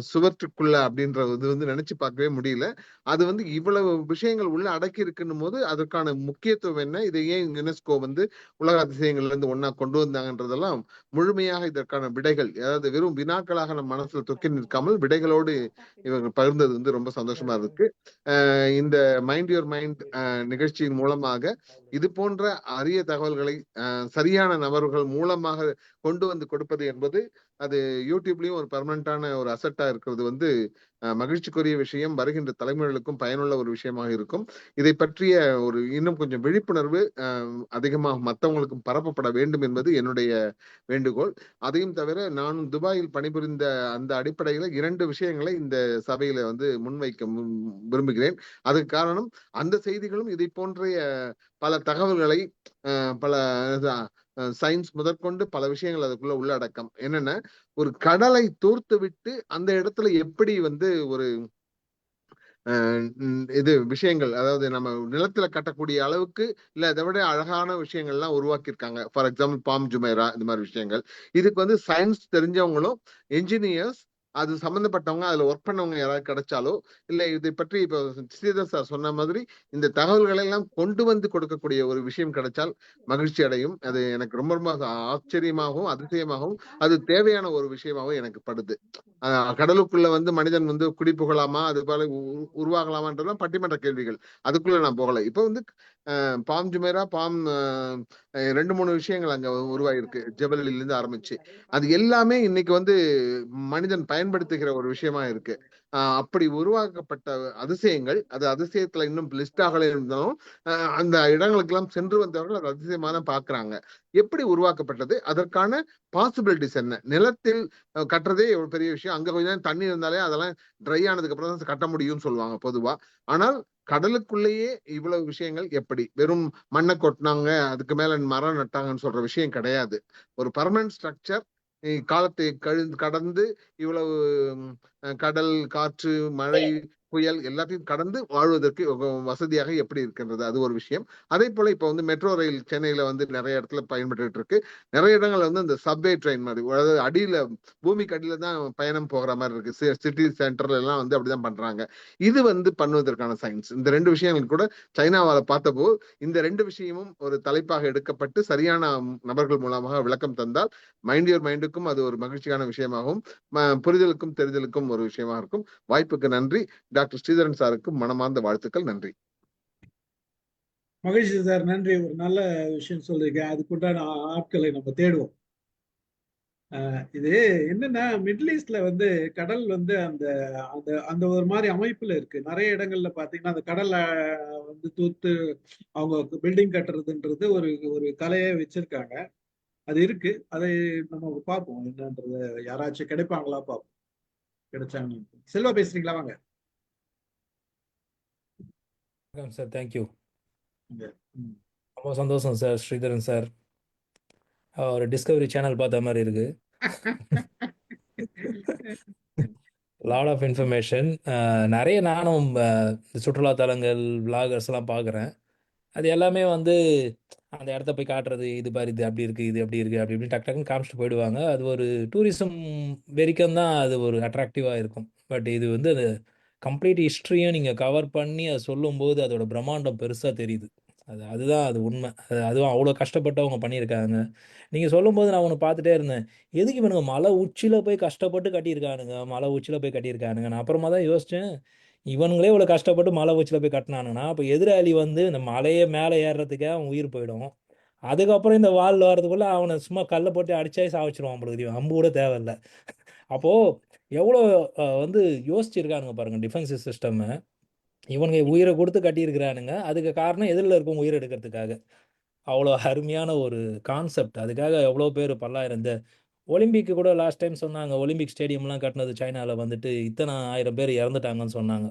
Speaker 8: சுவற்றுக்குள்ள அப்படின்றது வந்து நினைச்சு பார்க்கவே முடியல. அது வந்து இவ்வளவு விஷயங்கள் உள்ள அடக்கி இருக்குன்னும் போது அதற்கான முக்கியத்துவம் என்ன, இதை ஏன் யுனெஸ்கோ வந்து உலக அதிசயங்கள்ல இருந்து ஒன்னா கொண்டு வந்தாங்கன்றதெல்லாம் முழுமையாக இதற்கான விடைகள், அதாவது வெறும் வினாக்களாக நம்ம மனசுல தொக்கி நிற்காமல் விடைகளோடு இவங்க பகிர்ந்தது வந்து ரொம்ப சந்தோஷமா இருக்கு. இந்த மைண்ட் யுவர் மைண்ட் நிகழ்ச்சியின் மூலமாக இது போன்ற அரிய தகவல்களை சரியான நபர்கள் மூலமாக கொண்டு வந்து கொடுப்பது என்பது அது யூடியூப்லயும் ஒரு பெர்மனண்டான ஒரு அசெட்டா இருக்கிறது வந்து மகிழ்ச்சிக்குரிய விஷயம். வருகின்ற தலைமுறைகளுக்கும் பயனுள்ள ஒரு விஷயமாக இருக்கும். இதை பற்றிய ஒரு இன்னும் கொஞ்சம் விழிப்புணர்வு அதிகமாக மற்றவங்களுக்கும் பரப்பப்பட வேண்டும் என்பது என்னுடைய வேண்டுகோள். அதையும் தவிர நானும் துபாயில் பணிபுரிந்த அந்த அடிப்படையில 2 விஷயங்களை இந்த சபையில வந்து முன்வைக்க விரும்புகிறேன். அதுக்கு காரணம் அந்த செய்திகளும் இதை போன்ற பல தகவல்களை பல சயின்ஸ் முதற்கொண்டு பல விஷயங்கள் அதுக்குள்ள உள்ளடக்கம். என்னன்னா, ஒரு கடலை தூர்த்து விட்டு அந்த இடத்துல எப்படி வந்து ஒரு இது விஷயங்கள், அதாவது நம்ம நிலத்துல கட்டக்கூடிய அளவுக்கு இல்ல அதை விட அழகான விஷயங்கள்லாம் உருவாக்கியிருக்காங்க. ஃபார் எக்ஸாம்பிள் பாம் ஜுமைரா, இந்த மாதிரி விஷயங்கள். இதுக்கு வந்து சயின்ஸ் தெரிஞ்சவங்களும் என்ஜினியர்ஸ் அது சம்பந்தப்பட்டவங்க அதுல ஒர்க் பண்ணவங்க யாராவது கிடைச்சாலோ, இல்ல இதை பற்றி இப்போ ஸ்ரீதர் சார் சொன்ன மாதிரி இந்த தகவல்களை எல்லாம் கொண்டு வந்து கொடுக்கக்கூடிய ஒரு விஷயம் கிடைச்சால் மகிழ்ச்சி அடையும். அது எனக்கு ரொம்ப ரொம்ப ஆச்சரியமாகவும் அதிசயமாகவும் அது தேவையான ஒரு விஷயமாகவும் எனக்கு படுது. கடலுக்குள்ள வந்து மனிதன் வந்து குடி புகழாமா, அது போல உருவாகலாமான்றதுலாம் பட்டிமன்ற கேள்விகள், அதுக்குள்ள நான் போகல. இப்ப வந்து பாம் ஜுமைரா, பாம் 2-3 விஷயங்கள் அங்க உருவாயிருக்கு, ஜெபலில இருந்து ஆரம்பிச்சு. அது எல்லாமே இன்னைக்கு வந்து மனிதன் பயன்படுத்துகிற ஒரு விஷயமா இருக்கு. அப்படி உருவாக்கப்பட்ட அதிசயங்கள், அது அதிசயத்துல இன்னும் லிஸ்ட் ஆகல இருந்தாலும் அந்த இடங்களுக்கு எல்லாம் சென்று வந்தவர்கள் அது அதிசயமா தான் பாக்குறாங்க. எப்படி உருவாக்கப்பட்டது, அதற்கான பாசிபிலிட்டிஸ் என்ன, நிலத்தில் கட்டுறதே ஒரு பெரிய விஷயம். அங்க கொஞ்சம் தண்ணி இருந்தாலே அதெல்லாம் ட்ரை ஆனதுக்கு அப்புறம் தான் கட்ட முடியும்னு சொல்லுவாங்க பொதுவா. ஆனால் கடலுக்குள்ளேயே இவ்வளவு விஷயங்கள் எப்படி, வெறும் மண்ணை கொட்டினாங்க அதுக்கு மேல மரம் நட்டாங்கன்னு சொல்ற விஷயம் கிடையாது. ஒரு பர்மனன்ட் ஸ்ட்ரக்சர் காலத்தை கடந்து இவ்வளவு கடல், காற்று, மழை, புயல் எல்லாத்தையும் கடந்து வாழ்வதற்கு வசதியாக எப்படி இருக்கின்றது, அது ஒரு விஷயம். அதே போல இப்ப வந்து மெட்ரோ ரயில் சென்னையில வந்து நிறைய இடத்துல பயன்பட்டு இருக்கு. நிறைய இடங்கள் வந்து இந்த சப்வே ட்ரெயின் மாதிரி, அதாவது அடியில பூமிக்கு அடியில தான் பயணம் போகிற மாதிரி இருக்கு. சிட்டி சென்டர்ல எல்லாம் வந்து அப்படிதான் பண்றாங்க. இது வந்து பண்ணுவதற்கான சயின்ஸ். இந்த 2 விஷயங்கள் கூட சைனாவால பார்த்தப்போ இந்த 2 விஷயமும் ஒரு தலைப்பாக எடுக்கப்பட்டு சரியான நபர்கள் மூலமாக விளக்கம் தந்தால் மைண்ட் யுவர் மைண்டுக்கும் அது ஒரு மகிழ்ச்சியான விஷயமாகவும் புரிதலுக்கும் தெரிதலுக்கும் ஒரு விஷயமா இருக்கும். வாய்ப்புக்கு நன்றி. டாக்டர் ஸ்ரீதரன் சாருக்கு மனமார்ந்த வாழ்த்துக்கள். நன்றி.
Speaker 1: மகிழ்ச்சி சார், நன்றி. ஒரு நல்ல விஷயம் சொல்றீங்க. அதுக்குண்டான ஆட்களை நம்ம தேடுவோம். இது என்னன்னா, மிடில் ஈஸ்ட்ல வந்து கடல் வந்து அந்த அந்த அந்த ஒரு மாதிரி அமைப்புல இருக்கு. நிறைய இடங்கள்ல பாத்தீங்கன்னா அந்த கடல்ல வந்து தூத்து அவங்க பில்டிங் கட்டுறதுன்றது ஒரு ஒரு கலையை வச்சிருக்காங்க. அது இருக்கு. அதை நம்ம பார்ப்போம் என்னன்றது. யாராச்சும் கிடைப்பாங்களா பார்ப்போம். கிடைச்சாங்க. செல்வா பேசுறீங்களா? வாங்க.
Speaker 9: வணக்கம் சார், தேங்க்யூ.
Speaker 1: ம்.
Speaker 9: ரொம்ப சந்தோஷம் சார், ஸ்ரீதரன் சார். ஒரு டிஸ்கவரி சேனல் பார்த்த மாதிரி இருக்கு. Lot of information. நிறைய நானும் இந்த சுற்றுலா தலங்கள் vloggers எல்லாம் பார்க்குறேன். அது எல்லாமே வந்து அந்த இடத்த போய் காட்டுறது, இது பாரு இது அப்படி இருக்குது, இது அப்படி இருக்குது, அப்படி இப்படின்னு டக்கு டக்குன்னு காமிச்சிட்டு போயிடுவாங்க. அது ஒரு டூரிசம் வரைக்கும் தான் அது ஒரு அட்ராக்டிவாக இருக்கும். பட் இது வந்து அது கம்ப்ளீட் ஹிஸ்ட்ரியும் நீங்கள் கவர் பண்ணி அதை சொல்லும்போது அதோட பிரம்மாண்டம் பெருசாக தெரியுது. அதுதான் அது உண்மை. அதுவும் அவ்வளோ கஷ்டப்பட்டு அவங்க பண்ணியிருக்காங்க. நீங்கள் சொல்லும்போது நான் ஒன்று பார்த்துட்டே இருந்தேன். எதுக்கு இவனுங்க மலை உச்சியில் போய் கஷ்டப்பட்டு கட்டியிருக்கானுங்க, மலை உச்சியில் போய் கட்டியிருக்கானுங்க. நான் அப்புறமா தான் யோசித்தேன், இவனுங்களே இவ்வளோ கஷ்டப்பட்டு மலை உச்சியில் போய் கட்டினானுங்கன்னா அப்போ எதிராளி வந்து இந்த மலையை மேலே ஏறுறதுக்கே அவன் உயிர் போயிடும். அதுக்கப்புறம் இந்த வால் வர்றதுக்குள்ள அவனை சும்மா கல்லை போட்டு அடிச்சே சாவச்சிருவான் பொழுது, அம்பு கூட தேவையில்லை. அப்போது எவ்வளோ வந்து யோசிச்சிருக்கானுங்க பாருங்க டிஃபென்ஸ் சிஸ்டம். இவனுங்க உயிரை கொடுத்து கட்டியிருக்கிறானுங்க. அதுக்கு காரணம் எதிரில் இருக்கவங்க உயிரை எடுக்கிறதுக்காக. அவ்வளோ அருமையான ஒரு கான்செப்ட். அதுக்காக எவ்வளோ பேர் பல்லாயிரம். இந்த ஒலிம்பிக்கு கூட லாஸ்ட் டைம் சொன்னாங்க, ஒலிம்பிக் ஸ்டேடியம்லாம் கட்டினது சைனாவில் வந்துட்டு இத்தனை 1000 பேர் இறந்துட்டாங்கன்னு சொன்னாங்க.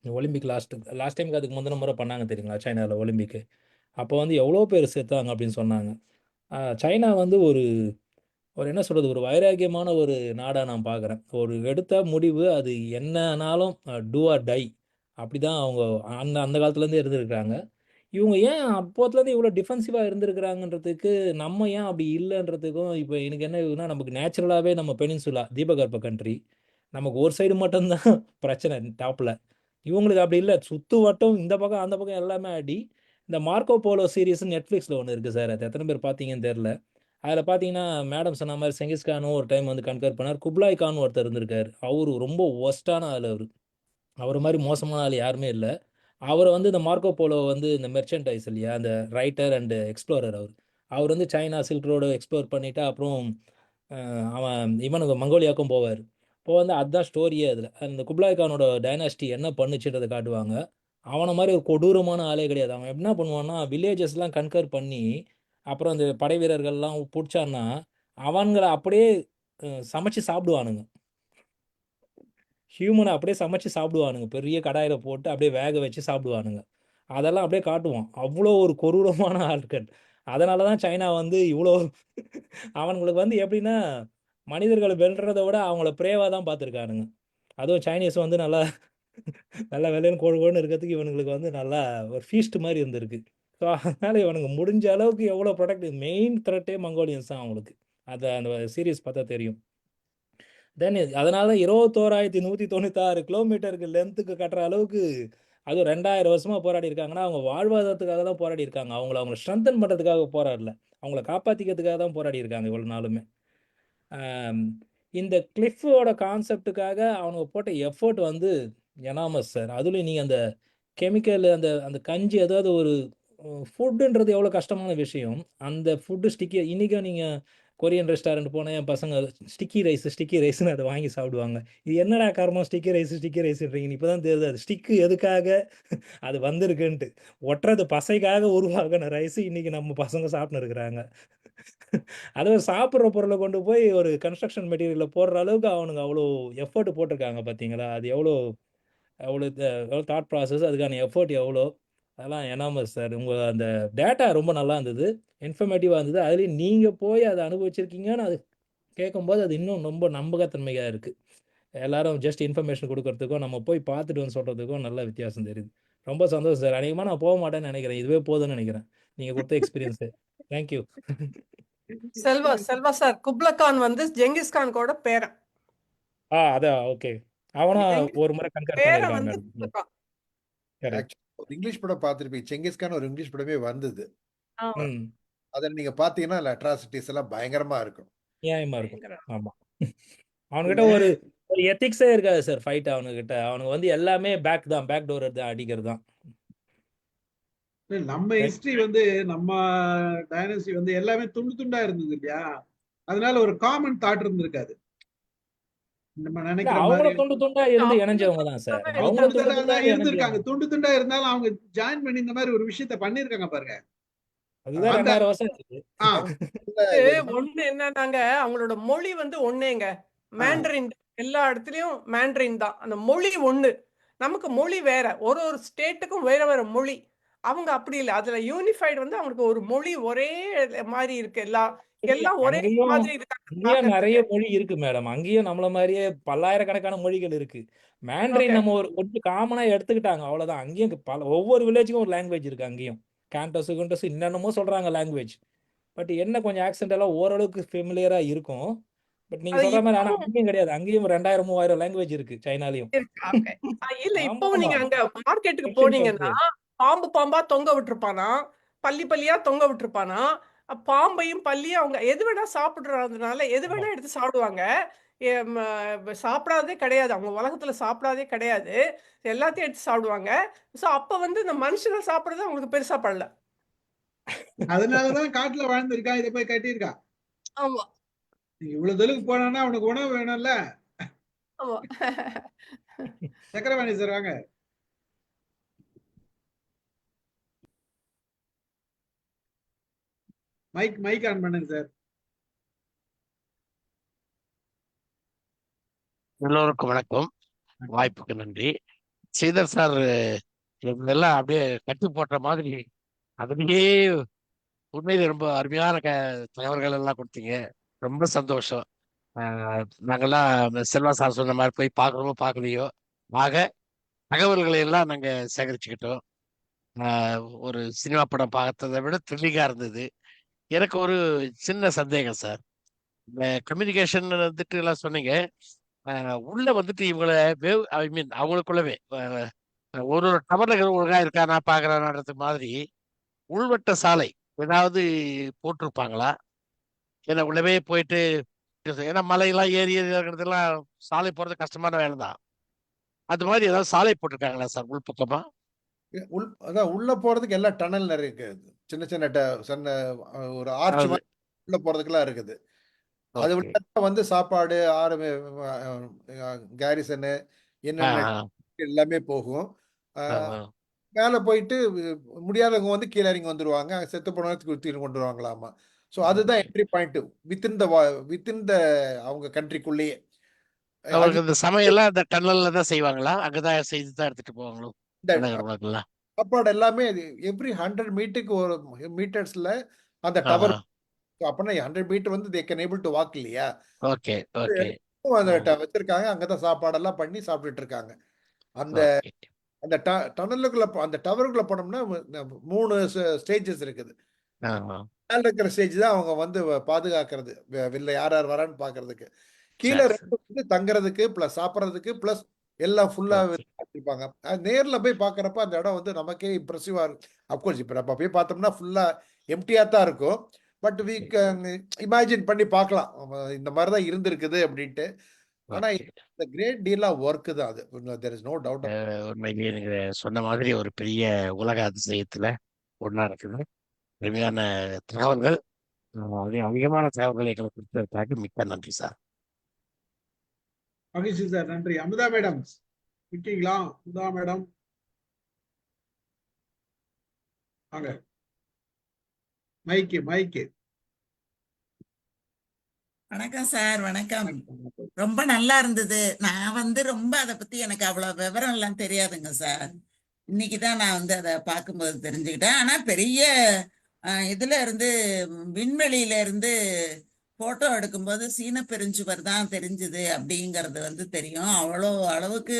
Speaker 9: ஒலிம்பிக் லாஸ்ட் டைமுக்கு அதுக்கு முந்தின முறை பண்ணாங்க தெரியுங்களா சைனாவில் ஒலிம்பிக்கு. அப்போ வந்து எவ்வளோ பேர் செத்தாங்க அப்படின்னு சொன்னாங்க. சைனா வந்து ஒரு ஒரு என்ன சொல்கிறது, ஒரு வைராக்கியமான ஒரு நாடாக நான் பார்க்குறேன். ஒரு எடுத்த முடிவு அது என்னன்னாலும் டூ ஆர் டை, அப்படி தான் அவங்க அந்த அந்த காலத்துலேருந்தே இருந்திருக்கிறாங்க. இவங்க ஏன் அப்போத்துலேருந்து இவ்வளோ டிஃபென்சிவாக இருந்திருக்கிறாங்கன்றதுக்கு, நம்ம ஏன் அப்படி இல்லைன்றதுக்கும் இப்போ எனக்கு என்ன இருக்குன்னா, நமக்கு நேச்சுரலாகவே நம்ம பெனின்சுலா தீபகற்ப கண்ட்ரி, நமக்கு ஒரு சைடு மட்டும்தான் பிரச்சனை டாப்பில். இவங்களுக்கு அப்படி இல்லை, சுற்று வட்டம் இந்த பக்கம் அந்த பக்கம் எல்லாமே அடி. இந்த மார்க்கோ போலோ சீரிஸ் நெட்ஃப்ளிக்ஸில் ஒன்று இருக்குது சார், அது எத்தனை பேர் பார்த்தீங்கன்னு தெரில. அதில் பார்த்தீங்கன்னா மேடம் சொன்ன மாதிரி செங்கிஸ்கானும் ஒரு டைம் வந்து கம்பேர் பண்ணார். குப்லாய் கான் ஒருத்தர் இருந்திருக்கார், அவரு ரொம்ப ஒஸ்டான ஆள். அவர் மாதிரி மோசமான ஆள் யாருமே இல்லை. அவரை வந்து இந்த மார்க்கோ போலோ வந்து இந்த மெர்ச்சன்டைஸ் இல்லையா, அந்த ரைட்டர் அண்ட் எக்ஸ்ப்ளோரர். அவர் வந்து சைனா சில்க் ரோடு எக்ஸ்ப்ளோர் பண்ணிவிட்டு அப்புறம் அவன் இவனுக்கு மங்கோலியாவுக்கும் போவார். இப்போ வந்து அதுதான் ஸ்டோரியே. அதில் அந்த குப்லாய் கானோட டைனாஸ்டி என்ன பண்ணுச்சுன்றதை காட்டுவாங்க. அவனை மாதிரி ஒரு கொடூரமான ஆளே கிடையாது. அவன் என்ன பண்ணுவான்னா, வில்லேஜஸ்லாம் கன்கர் பண்ணி அப்புறம் அந்த படை வீரர்கள்லாம் பிடிச்சான்னா அவன்களை அப்படியே சமைச்சு சாப்பிடுவானுங்க. ஹியூமனை அப்படியே சமைச்சு சாப்பிடுவானுங்க, பெரிய கடாயில் போட்டு அப்படியே வேக வச்சு சாப்பிடுவானுங்க. அதெல்லாம் அப்படியே காட்டுவான். அவ்வளோ ஒரு கொடூரமான ஆட்கள். அதனால தான் சைனா வந்து இவ்வளோ அவனுங்களுக்கு வந்து எப்படின்னா, மனிதர்களை வெல்றதை விட அவங்கள பிரேவாக தான் பார்த்துருக்கானுங்க. அதுவும் சைனீஸ் வந்து நல்லா நல்லா வெள்ளைன்னு கோழு இருக்கிறதுக்கு இவனுங்களுக்கு வந்து நல்லா ஒரு ஃபீஸ்ட் மாதிரி இருந்திருக்கு. ஸோ அதனால் இவனுங்க முடிஞ்ச அளவுக்கு எவ்வளோ ப்ரொடக்ட், மெயின் த்ரெட்டே மங்கோலியன்ஸ் தான் அவங்களுக்கு. அதை அந்த சீரீஸ் பார்த்தா தெரியும். தென் அதனால 21,196 கிலோமீட்டருக்கு லென்த்துக்கு கட்டுற அளவுக்கு, அதுவும் 2000 வருஷமா போராடி இருக்காங்கன்னா அவங்க வாழ்வாதாரத்துக்காக தான் போராடி இருக்காங்க. அவங்கள ஸ்ட்ரென்தன் பண்ணுறதுக்காக போராடல, அவங்கள காப்பாற்றிக்கிறதுக்காக தான் போராடி இருக்காங்க இவ்வளோ நாளுமே. இந்த கிளிஃபோட கான்செப்டுக்காக அவங்க போட்ட எஃபோர்ட் வந்து எனாமஸ் சார். அதுலேயும் நீங்கள் அந்த கெமிக்கல் அந்த அந்த கஞ்சி, அதாவது ஒரு ஃபுட்டுன்றது எவ்வளோ கஷ்டமான விஷயம். அந்த ஃபுட்டு ஸ்டிக்கி, இன்றைக்கும் நீங்கள் கொரியன் ரெஸ்டாரண்ட் போனால் என் பசங்க ஸ்டிக்கி ரைஸ்ன்னு அதை வாங்கி சாப்பிடுவாங்க. இது என்னடா கர்மம், ஸ்டிக்கி ரைஸ்ன்றீங்க. இப்போ தான் தெரியுது அது ஸ்டிக்கு எதுக்காக அது வந்திருக்குன்ட்டு. ஒட்டுறது பசைக்காக உருவாகின ரைஸ் இன்றைக்கி நம்ம பசங்க சாப்பிட்னு இருக்கிறாங்க. அது சாப்பிட்ற பொருளை கொண்டு போய் ஒரு கன்ஸ்ட்ரக்ஷன் மெட்டீரியலில் போடுற அளவுக்கு அவனுங்க அவ்வளோ எஃபர்ட் போட்டிருக்காங்க பார்த்தீங்களா. அது எவ்வளோ எவ்வளோ எவ்வளோ தாட் ப்ராசஸ், அதுக்கான எஃபர்ட் எவ்வளோ, அதெல்லாம் எனாமஸ் சார். உங்கள் அந்த டேட்டா ரொம்ப நல்லா இருந்தது, இன்ஃபர்மேட்டிவாக இருந்தது. அதுலேயும் நீங்கள் போய் அதை அனுபவிச்சிருக்கீங்கன்னு அது கேட்கும்போது அது இன்னும் ரொம்ப நம்பகத்தன்மையாக இருக்குது. எல்லாரும் ஜஸ்ட் இன்ஃபர்மேஷன் கொடுக்கறதுக்கும் நம்ம போய் பார்த்துட்டு வந்து சொல்கிறதுக்கும் நல்ல வித்தியாசம் தெரியுது. ரொம்ப சந்தோஷம் சார். அநேகமாக நான் போக மாட்டேன்னு நினைக்கிறேன். இதுவே போதும்னு நினைக்கிறேன் நீங்கள் கொடுத்த எக்ஸ்பீரியன்ஸு. தேங்க்யூ.
Speaker 7: செல்வா சார், குப்லகான் வந்து ஜெங்கிஸ்கான் கூட பேரன்.
Speaker 9: அதான் ஓகே. அவனும்
Speaker 7: ஜெங்கிஸ்
Speaker 9: ஒரு முறை கன்கர்
Speaker 7: பேரன்
Speaker 9: பண்ணியிருக்காங்க.
Speaker 7: வந்து குப்லகான்.
Speaker 9: கரெக்ட்.
Speaker 2: ஆக்சுவலி ஒரு இங்கிலீஷ் படம் பார்த்துருப்பீங்க, செங்கிஸ்கான் ஒரு இங்கிலீஷ் படமே வந்தது.
Speaker 7: ஆமா,
Speaker 9: ம்
Speaker 2: அதில் நீங்க பார்த்தீங்கன்னா அட்ராசிட்டிஸ் எல்லாம் பயங்கரமா இருக்கும்.
Speaker 9: நியாயமா இருக்கும்.
Speaker 7: பயங்கரம்.
Speaker 9: ஆமாம். அவனுக்கிட்ட ஒரு ஒரு எத்திக்ஸே இருக்காது சார். ஃபைட் அவனுக்கிட்ட அவனுக்கு வந்து எல்லாமே பேக் டோர் தான் அடிக்கிறது தான்.
Speaker 1: நம்ம ஹிஸ்டரி வந்து நம்ம டைனஸ்டி வந்து எல்லாமே துண்டு துண்டா இருந்தது இல்லையா, அதனால ஒரு காமன் தாட் இருந்திருக்காது. நம்ம
Speaker 9: இல்ல
Speaker 1: நினைக்கிற
Speaker 9: அவங்கள
Speaker 1: மாதிரி
Speaker 9: துண்டு துண்டா இருந்து
Speaker 7: அவங்க
Speaker 9: இணைஞ்சவங்க தான் சார்.
Speaker 7: துண்டு
Speaker 9: அவங்கள
Speaker 1: துண்டு
Speaker 9: துண்டு
Speaker 1: துண்டா
Speaker 9: துண்டா
Speaker 1: தான் இருந்திருக்காங்க.
Speaker 9: இணைஞ்சவங்க.
Speaker 1: துண்டு துண்டா இருந்தாலும் அவங்க ஜாயின் பண்ணி இந்த மாதிரி ஒரு விஷயத்த பண்ணிருக்காங்க பாருங்க.
Speaker 9: அதுதான்
Speaker 1: அந்த
Speaker 9: 2000 வருஷம் ஆச்சு.
Speaker 1: ஆ
Speaker 7: ஒண்ணு என்னன்னாங்க, அவங்களோட மொழி வந்து ஒண்ணேங்க. மேண்டரின் எல்லா இடத்துலயும் மேண்டரின் தான். அந்த மொழி ஒண்ணு. நமக்கு மொழி வேற. ஒரு ஒரு ஸ்டேட்டுக்கும் வேற வேற மொழி. அவங்க அப்படி இல்ல. அதுல யூனிஃபைடு வந்து அவங்களுக்கு ஒரு மொழி ஒரே மாதிரி இருக்கு. எல்லாம் ஒரே
Speaker 9: அங்கேயும்
Speaker 7: மாதிரி இருக்காங்க
Speaker 9: இங்கேயும் நிறைய
Speaker 7: பார்க்கறதுக்கு.
Speaker 9: மொழி இருக்கு மேடம். அங்கேயும் நம்மள மாதிரியே பல்லாயிரக்கணக்கான மொழிகள் இருக்கு. Mandarin
Speaker 7: okay.
Speaker 9: நம்ம ஒரு கொஞ்சம் காமனா எடுத்துக்கிட்டாங்க அவ்வளவுதான். அங்கேயும் ஒவ்வொரு வில்லேஜுக்கும் ஒரு லாங்குவேஜ் இருக்கு. அங்கேயும் கேண்டஸ் கிண்டஸ் என்னென்னமோ சொல்றாங்க லாங்குவேஜ். பட் என்ன கொஞ்சம் ஆக்சென்ட் எல்லாம் ஓரளவுக்கு ஃபெமிலியரா இருக்கும். பட் நீங்க
Speaker 7: அது
Speaker 9: சொல்ற மாதிரி ஆனா
Speaker 7: இப்பவும்
Speaker 9: அங்கேயும் கிடையாது. அங்கேயும் 2000 3000 லாங்குவேஜ் இருக்கு சைனாலையும்.
Speaker 7: இருக்கு. ஓகே. இல்ல
Speaker 9: ஆமா
Speaker 7: இப்பவும்
Speaker 9: ஆமா
Speaker 7: நீங்க அங்க மார்க்கெட்டுக்கு
Speaker 9: Asian
Speaker 7: போனீங்கன்னா,
Speaker 9: country.
Speaker 7: பாம்பா தொங்க விட்டுருப்பானா, பல்லியா தொங்க விட்டுருப்பானா, பாம்பையும் பல்லியும் அவங்க எது வேணா சாப்பிடுறதுனால எது
Speaker 9: ஆமா.
Speaker 7: வேணா எடுத்து சாப்பிடுவாங்க. சாப்பிடாதே கிடையாது. அவங்க உலகத்துல சாப்பிடாதே கிடையாது. எல்லாத்தையும் எடுத்து சாப்பிடுவாங்க. சோ அப்ப வந்து இந்த மனுஷங்க சாப்பிடுறது அவங்களுக்கு பெருசா படல.
Speaker 1: அதனாலதான் காட்டுல வாழ்ந்திருக்கான், இதை போய் கட்டியிருக்கான்.
Speaker 7: ஆமா,
Speaker 1: நீங்க இவ்வளவு தொலைக்கு போனா உனக்கு உணவு வேணும்ல.
Speaker 7: ஆமா.
Speaker 1: சக்கரவாணி சார் வாங்க. மைக் ஆன் பண்ணுங்க சார்.
Speaker 3: எல்லோருக்கும் வணக்கம். வாய்ப்புக்கு நன்றி. ஸ்ரீதர் சார் எல்லாம் அப்படியே கட்டு போட்ட மாதிரி அதுலயே உண்மையில ரொம்ப அருமையான தகவல்கள் எல்லாம் கொடுத்தீங்க. ரொம்ப சந்தோஷம். நாங்கெல்லாம் செல்வா சார் சொன்ன மாதிரி போய் பார்க்குறோமோ பார்க்கலையோ ஆக தகவல்களை எல்லாம் நாங்கள் சேகரிச்சுக்கிட்டோம். ஒரு சினிமா படம் பார்த்ததை விட த்ரில்லிங்காக இருந்தது. எனக்கு ஒரு சின்ன சந்தேகம் சார். இந்த கம்யூனிகேஷன் வந்துட்டு எல்லாம் சொன்னீங்க. உள்ள வந்துட்டு இவங்களை ஐ மீன் அவங்களுக்குள்ளவே ஒரு டவர்ல ஒழுங்கா இருக்கா நான் பார்க்குறேன்றது மாதிரி உள்வட்ட சாலை ஏதாவது போட்டிருப்பாங்களா? ஏன்னா உள்ளவே போயிட்டு ஏன்னா மலையெல்லாம் ஏறி இருக்கிறதெல்லாம் சாலை போறது கஷ்டமான வேலை தான். அது மாதிரி ஏதாவது சாலை போட்டிருக்காங்களா சார் உள்பக்கமா?
Speaker 2: அதான் உள்ள போறதுக்கு எல்லாம் டனல் நிறைய இருக்குது. சின்ன சின்ன ஒரு ஆர்ச்
Speaker 3: அது
Speaker 2: உள்ள போறதுக்கெல்லாம் இருக்குது. அது
Speaker 3: ஓகே.
Speaker 2: விட்டா வந்து சாப்பாடு கேரிசனு என்னென்ன எல்லாமே போகும். மேலே போயிட்டு முடியாதவங்க வந்து கீழே இறங்கி வந்துருவாங்க. செத்து போனதுக்கு தூக்கி கொண்டு வருவாங்களாமா. ஸோ அதுதான் என்ட்ரி பாயிண்ட் வித்தின் த அவங்க கண்ட்ரிக்குள்ளேயே.
Speaker 3: அவங்களுக்கு இந்த சமையல்லாம் இந்த டன்னல்ல தான் செய்வாங்களா? அங்கதான் செய்து தான் எடுத்துட்டு போவாங்களோ தலைவர்கள்லாம்?
Speaker 2: சாப்பாடு எல்லாமே எவ்ரி 100 மீட்டருக்கு ஒரு மீட்டர்ஸ்ல அந்த டவர். அப்பனா 100 மீட்டர் வந்து they can able to walk இல்லையா?
Speaker 3: Okay okay.
Speaker 2: அந்த வச்சிருக்காங்க. அங்கதான் சாப்பாடெல்லாம் பண்ணி சாப்பிட்டுட்டு இருக்காங்க. அந்த அந்த டனலுக்குள்ள அந்த டவருக்குள்ள போனோம்னா 3 ஸ்டேஜஸ் இருக்குது. மேல இருக்கிற ஸ்டேஜ் தான் அவங்க வந்து பாதுகாக்கிறது, வெளில யார் யார் வரான்னு பாக்குறதுக்கு. கீழே 2 வந்து தங்குறதுக்கு பிளஸ் சாப்பிட்றதுக்கு பிளஸ் எல்லாம் ஃபுல்லா வச்சிருப்பாங்க. நேர்ல போய் பாக்குறப்ப அந்த இடம் வந்து நமக்கே இம்ப்ரெசிவா இருக்கும். அப்கோர்ஸ் இப்ப நம்ம போய் பார்த்தோம்னா ஃபுல்லா எம்டியா தான் இருக்கும். பட் வி கேன் இமேஜின் பண்ணி பார்க்கலாம் இந்த மாதிரி தான் இருந்திருக்குது அப்படின்ட்டு. ஆனா இந்த கிரேட் டீலா ஒர்க் தான் அது. There is no doubt.
Speaker 3: உண்மையிலேயே நீங்க சொன்ன மாதிரி ஒரு பெரிய உலக அதிசயத்துல ஒண்ணா இருக்குது. பெருமையான தகவல்கள், அதிகமான தகவல்களை எங்களுக்கு கொடுத்ததற்காக மிக்க நன்றி சார்.
Speaker 1: மகிழ்ச்சி சார், நன்றி. அமுதா மேடம் இருக்கீங்களா? அமுதா மேடம் வாங்க. மைக்கு.
Speaker 10: வணக்கம் சார், வணக்கம். ரொம்ப நல்லா இருந்தது. நான் வந்து ரொம்ப அதை பத்தி எனக்கு அவ்வளவு விவரம் எல்லாம் தெரியாதுங்க சார். இன்னைக்குதான் நான் வந்து அதை பார்க்கும்போது தெரிஞ்சுக்கிட்டேன். ஆனா பெரிய இதுல இருந்து விண்வெளியில இருந்து போட்டோ எடுக்கும்போது சீன பெருஞ்சுவர் தான் தெரிஞ்சுது அப்படிங்கிறது வந்து தெரியும். அவ்வளோ அளவுக்கு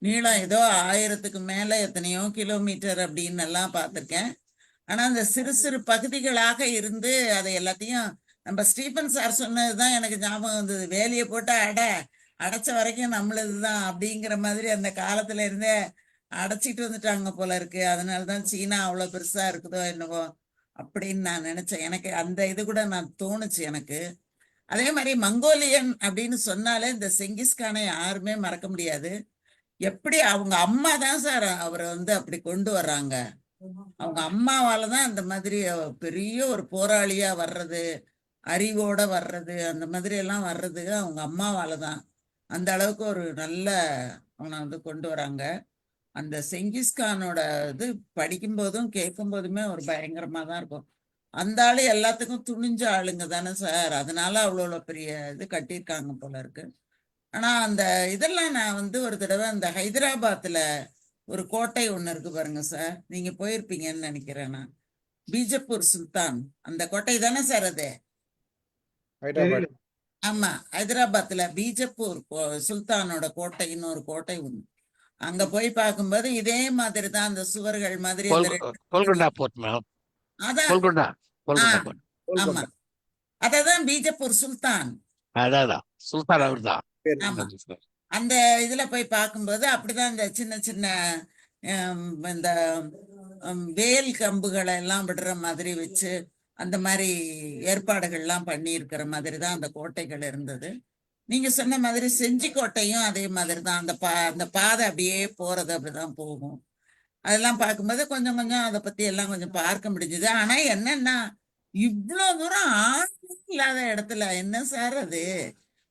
Speaker 10: நீளம் ஏதோ 1000க்கு மேல எத்தனையோ கிலோமீட்டர் அப்படின்னு எல்லாம் பார்த்திருக்கேன். ஆனா அந்த சிறு சிறு பகுதிகளாக இருந்து அதை எல்லாத்தையும் நம்ம ஸ்டீபன் சார் சொன்னதுதான் எனக்கு ஞாபகம் வந்தது. வேலியை போட்டு அடைச்ச வரைக்கும் நம்மளதுதான் அப்படிங்கிற மாதிரி அந்த காலத்துல இருந்தே அடைச்சிட்டு வந்துட்டாங்க போல இருக்கு. அதனாலதான் சீனா அவ்வளவு பெருசா இருக்குதோ என்னவோ அப்படின்னு நான் நினைச்சேன். எனக்கு அந்த இது கூட நான் தோணுச்சு எனக்கு. அதே மாதிரி மங்கோலியன் அப்படின்னு சொன்னாலே இந்த செங்கிஸ்கானை யாருமே மறக்க முடியாது. எப்படி அவங்க அம்மா தான் சார் அவரை வந்து அப்படி கொண்டு வர்றாங்க. அவங்க அம்மாவாலதான் அந்த மாதிரி பெரிய ஒரு போராளியா வர்றது, அறிவோட வர்றது, அந்த மாதிரி எல்லாம் வர்றது அவங்க அம்மாவாலதான். அந்த அளவுக்கு ஒரு நல்ல அவனை வந்து கொண்டு வராங்க. அந்த செங்கிஸ்கானோட இது படிக்கும் போதும் கேட்கும் போதுமே ஒரு பயங்கரமா தான் இருக்கும். அந்த ஆளு எல்லாத்துக்கும் துணிஞ்ச ஆளுங்க தானே சார். அதனால அவ்வளோ பெரிய இது கட்டியிருக்காங்க போல இருக்கு. ஆனா அந்த இதெல்லாம் நான் வந்து ஒரு தடவை அந்த ஹைதராபாத்ல ஒரு கோட்டை ஒண்ணு இருக்கு பாருங்க சார், நீங்க போயிருப்பீங்கன்னு நினைக்கிறேன் நான். பீஜப்பூர் சுல்தான் அந்த கோட்டை தானே சார் அது?
Speaker 2: ஹைதராபாத்.
Speaker 10: ஆமா, ஹைதராபாத்ல பீஜப்பூர் சுல்தானோட கோட்டைன்னு ஒரு கோட்டை ஒண்ணு. அங்க போய் பார்க்கும்போது இதே மாதிரி தான் அந்த சுவர்கள் மாதிரி
Speaker 3: கோல்கொண்டா போர்ட் மேடம்.
Speaker 10: அதான்
Speaker 3: கோல்கொண்டா போர்ட்.
Speaker 10: ஆமா, அததான் பீஜப்பூர் சுல்தான்.
Speaker 3: அதான் சுல்தான் அவர் தான்.
Speaker 10: ஆமா, அந்த இதுல போய் பார்க்கும்போது அப்படிதான் இந்த சின்ன சின்ன இந்த வேல் கம்புகளை எல்லாம் விடுற மாதிரி வச்சு அந்த மாதிரி ஏற்பாடுகள்லாம் பண்ணி இருக்கிற மாதிரி தான் அந்த கோட்டைகள் இருந்தது. நீங்க சொன்ன மாதிரி செஞ்சி கோட்டையும் அதே மாதிரி தான். அந்த பாதை அப்படியே போறது அப்படிதான் போகும். அதெல்லாம் பார்க்கும்போது கொஞ்சம் கொஞ்சம் அதை பத்தி எல்லாம் கொஞ்சம் பார்க்க முடிஞ்சது. ஆனா என்னன்னா இவ்வளவு தூரம் ஆழம் இல்லாத இடத்துல என்ன சார் அது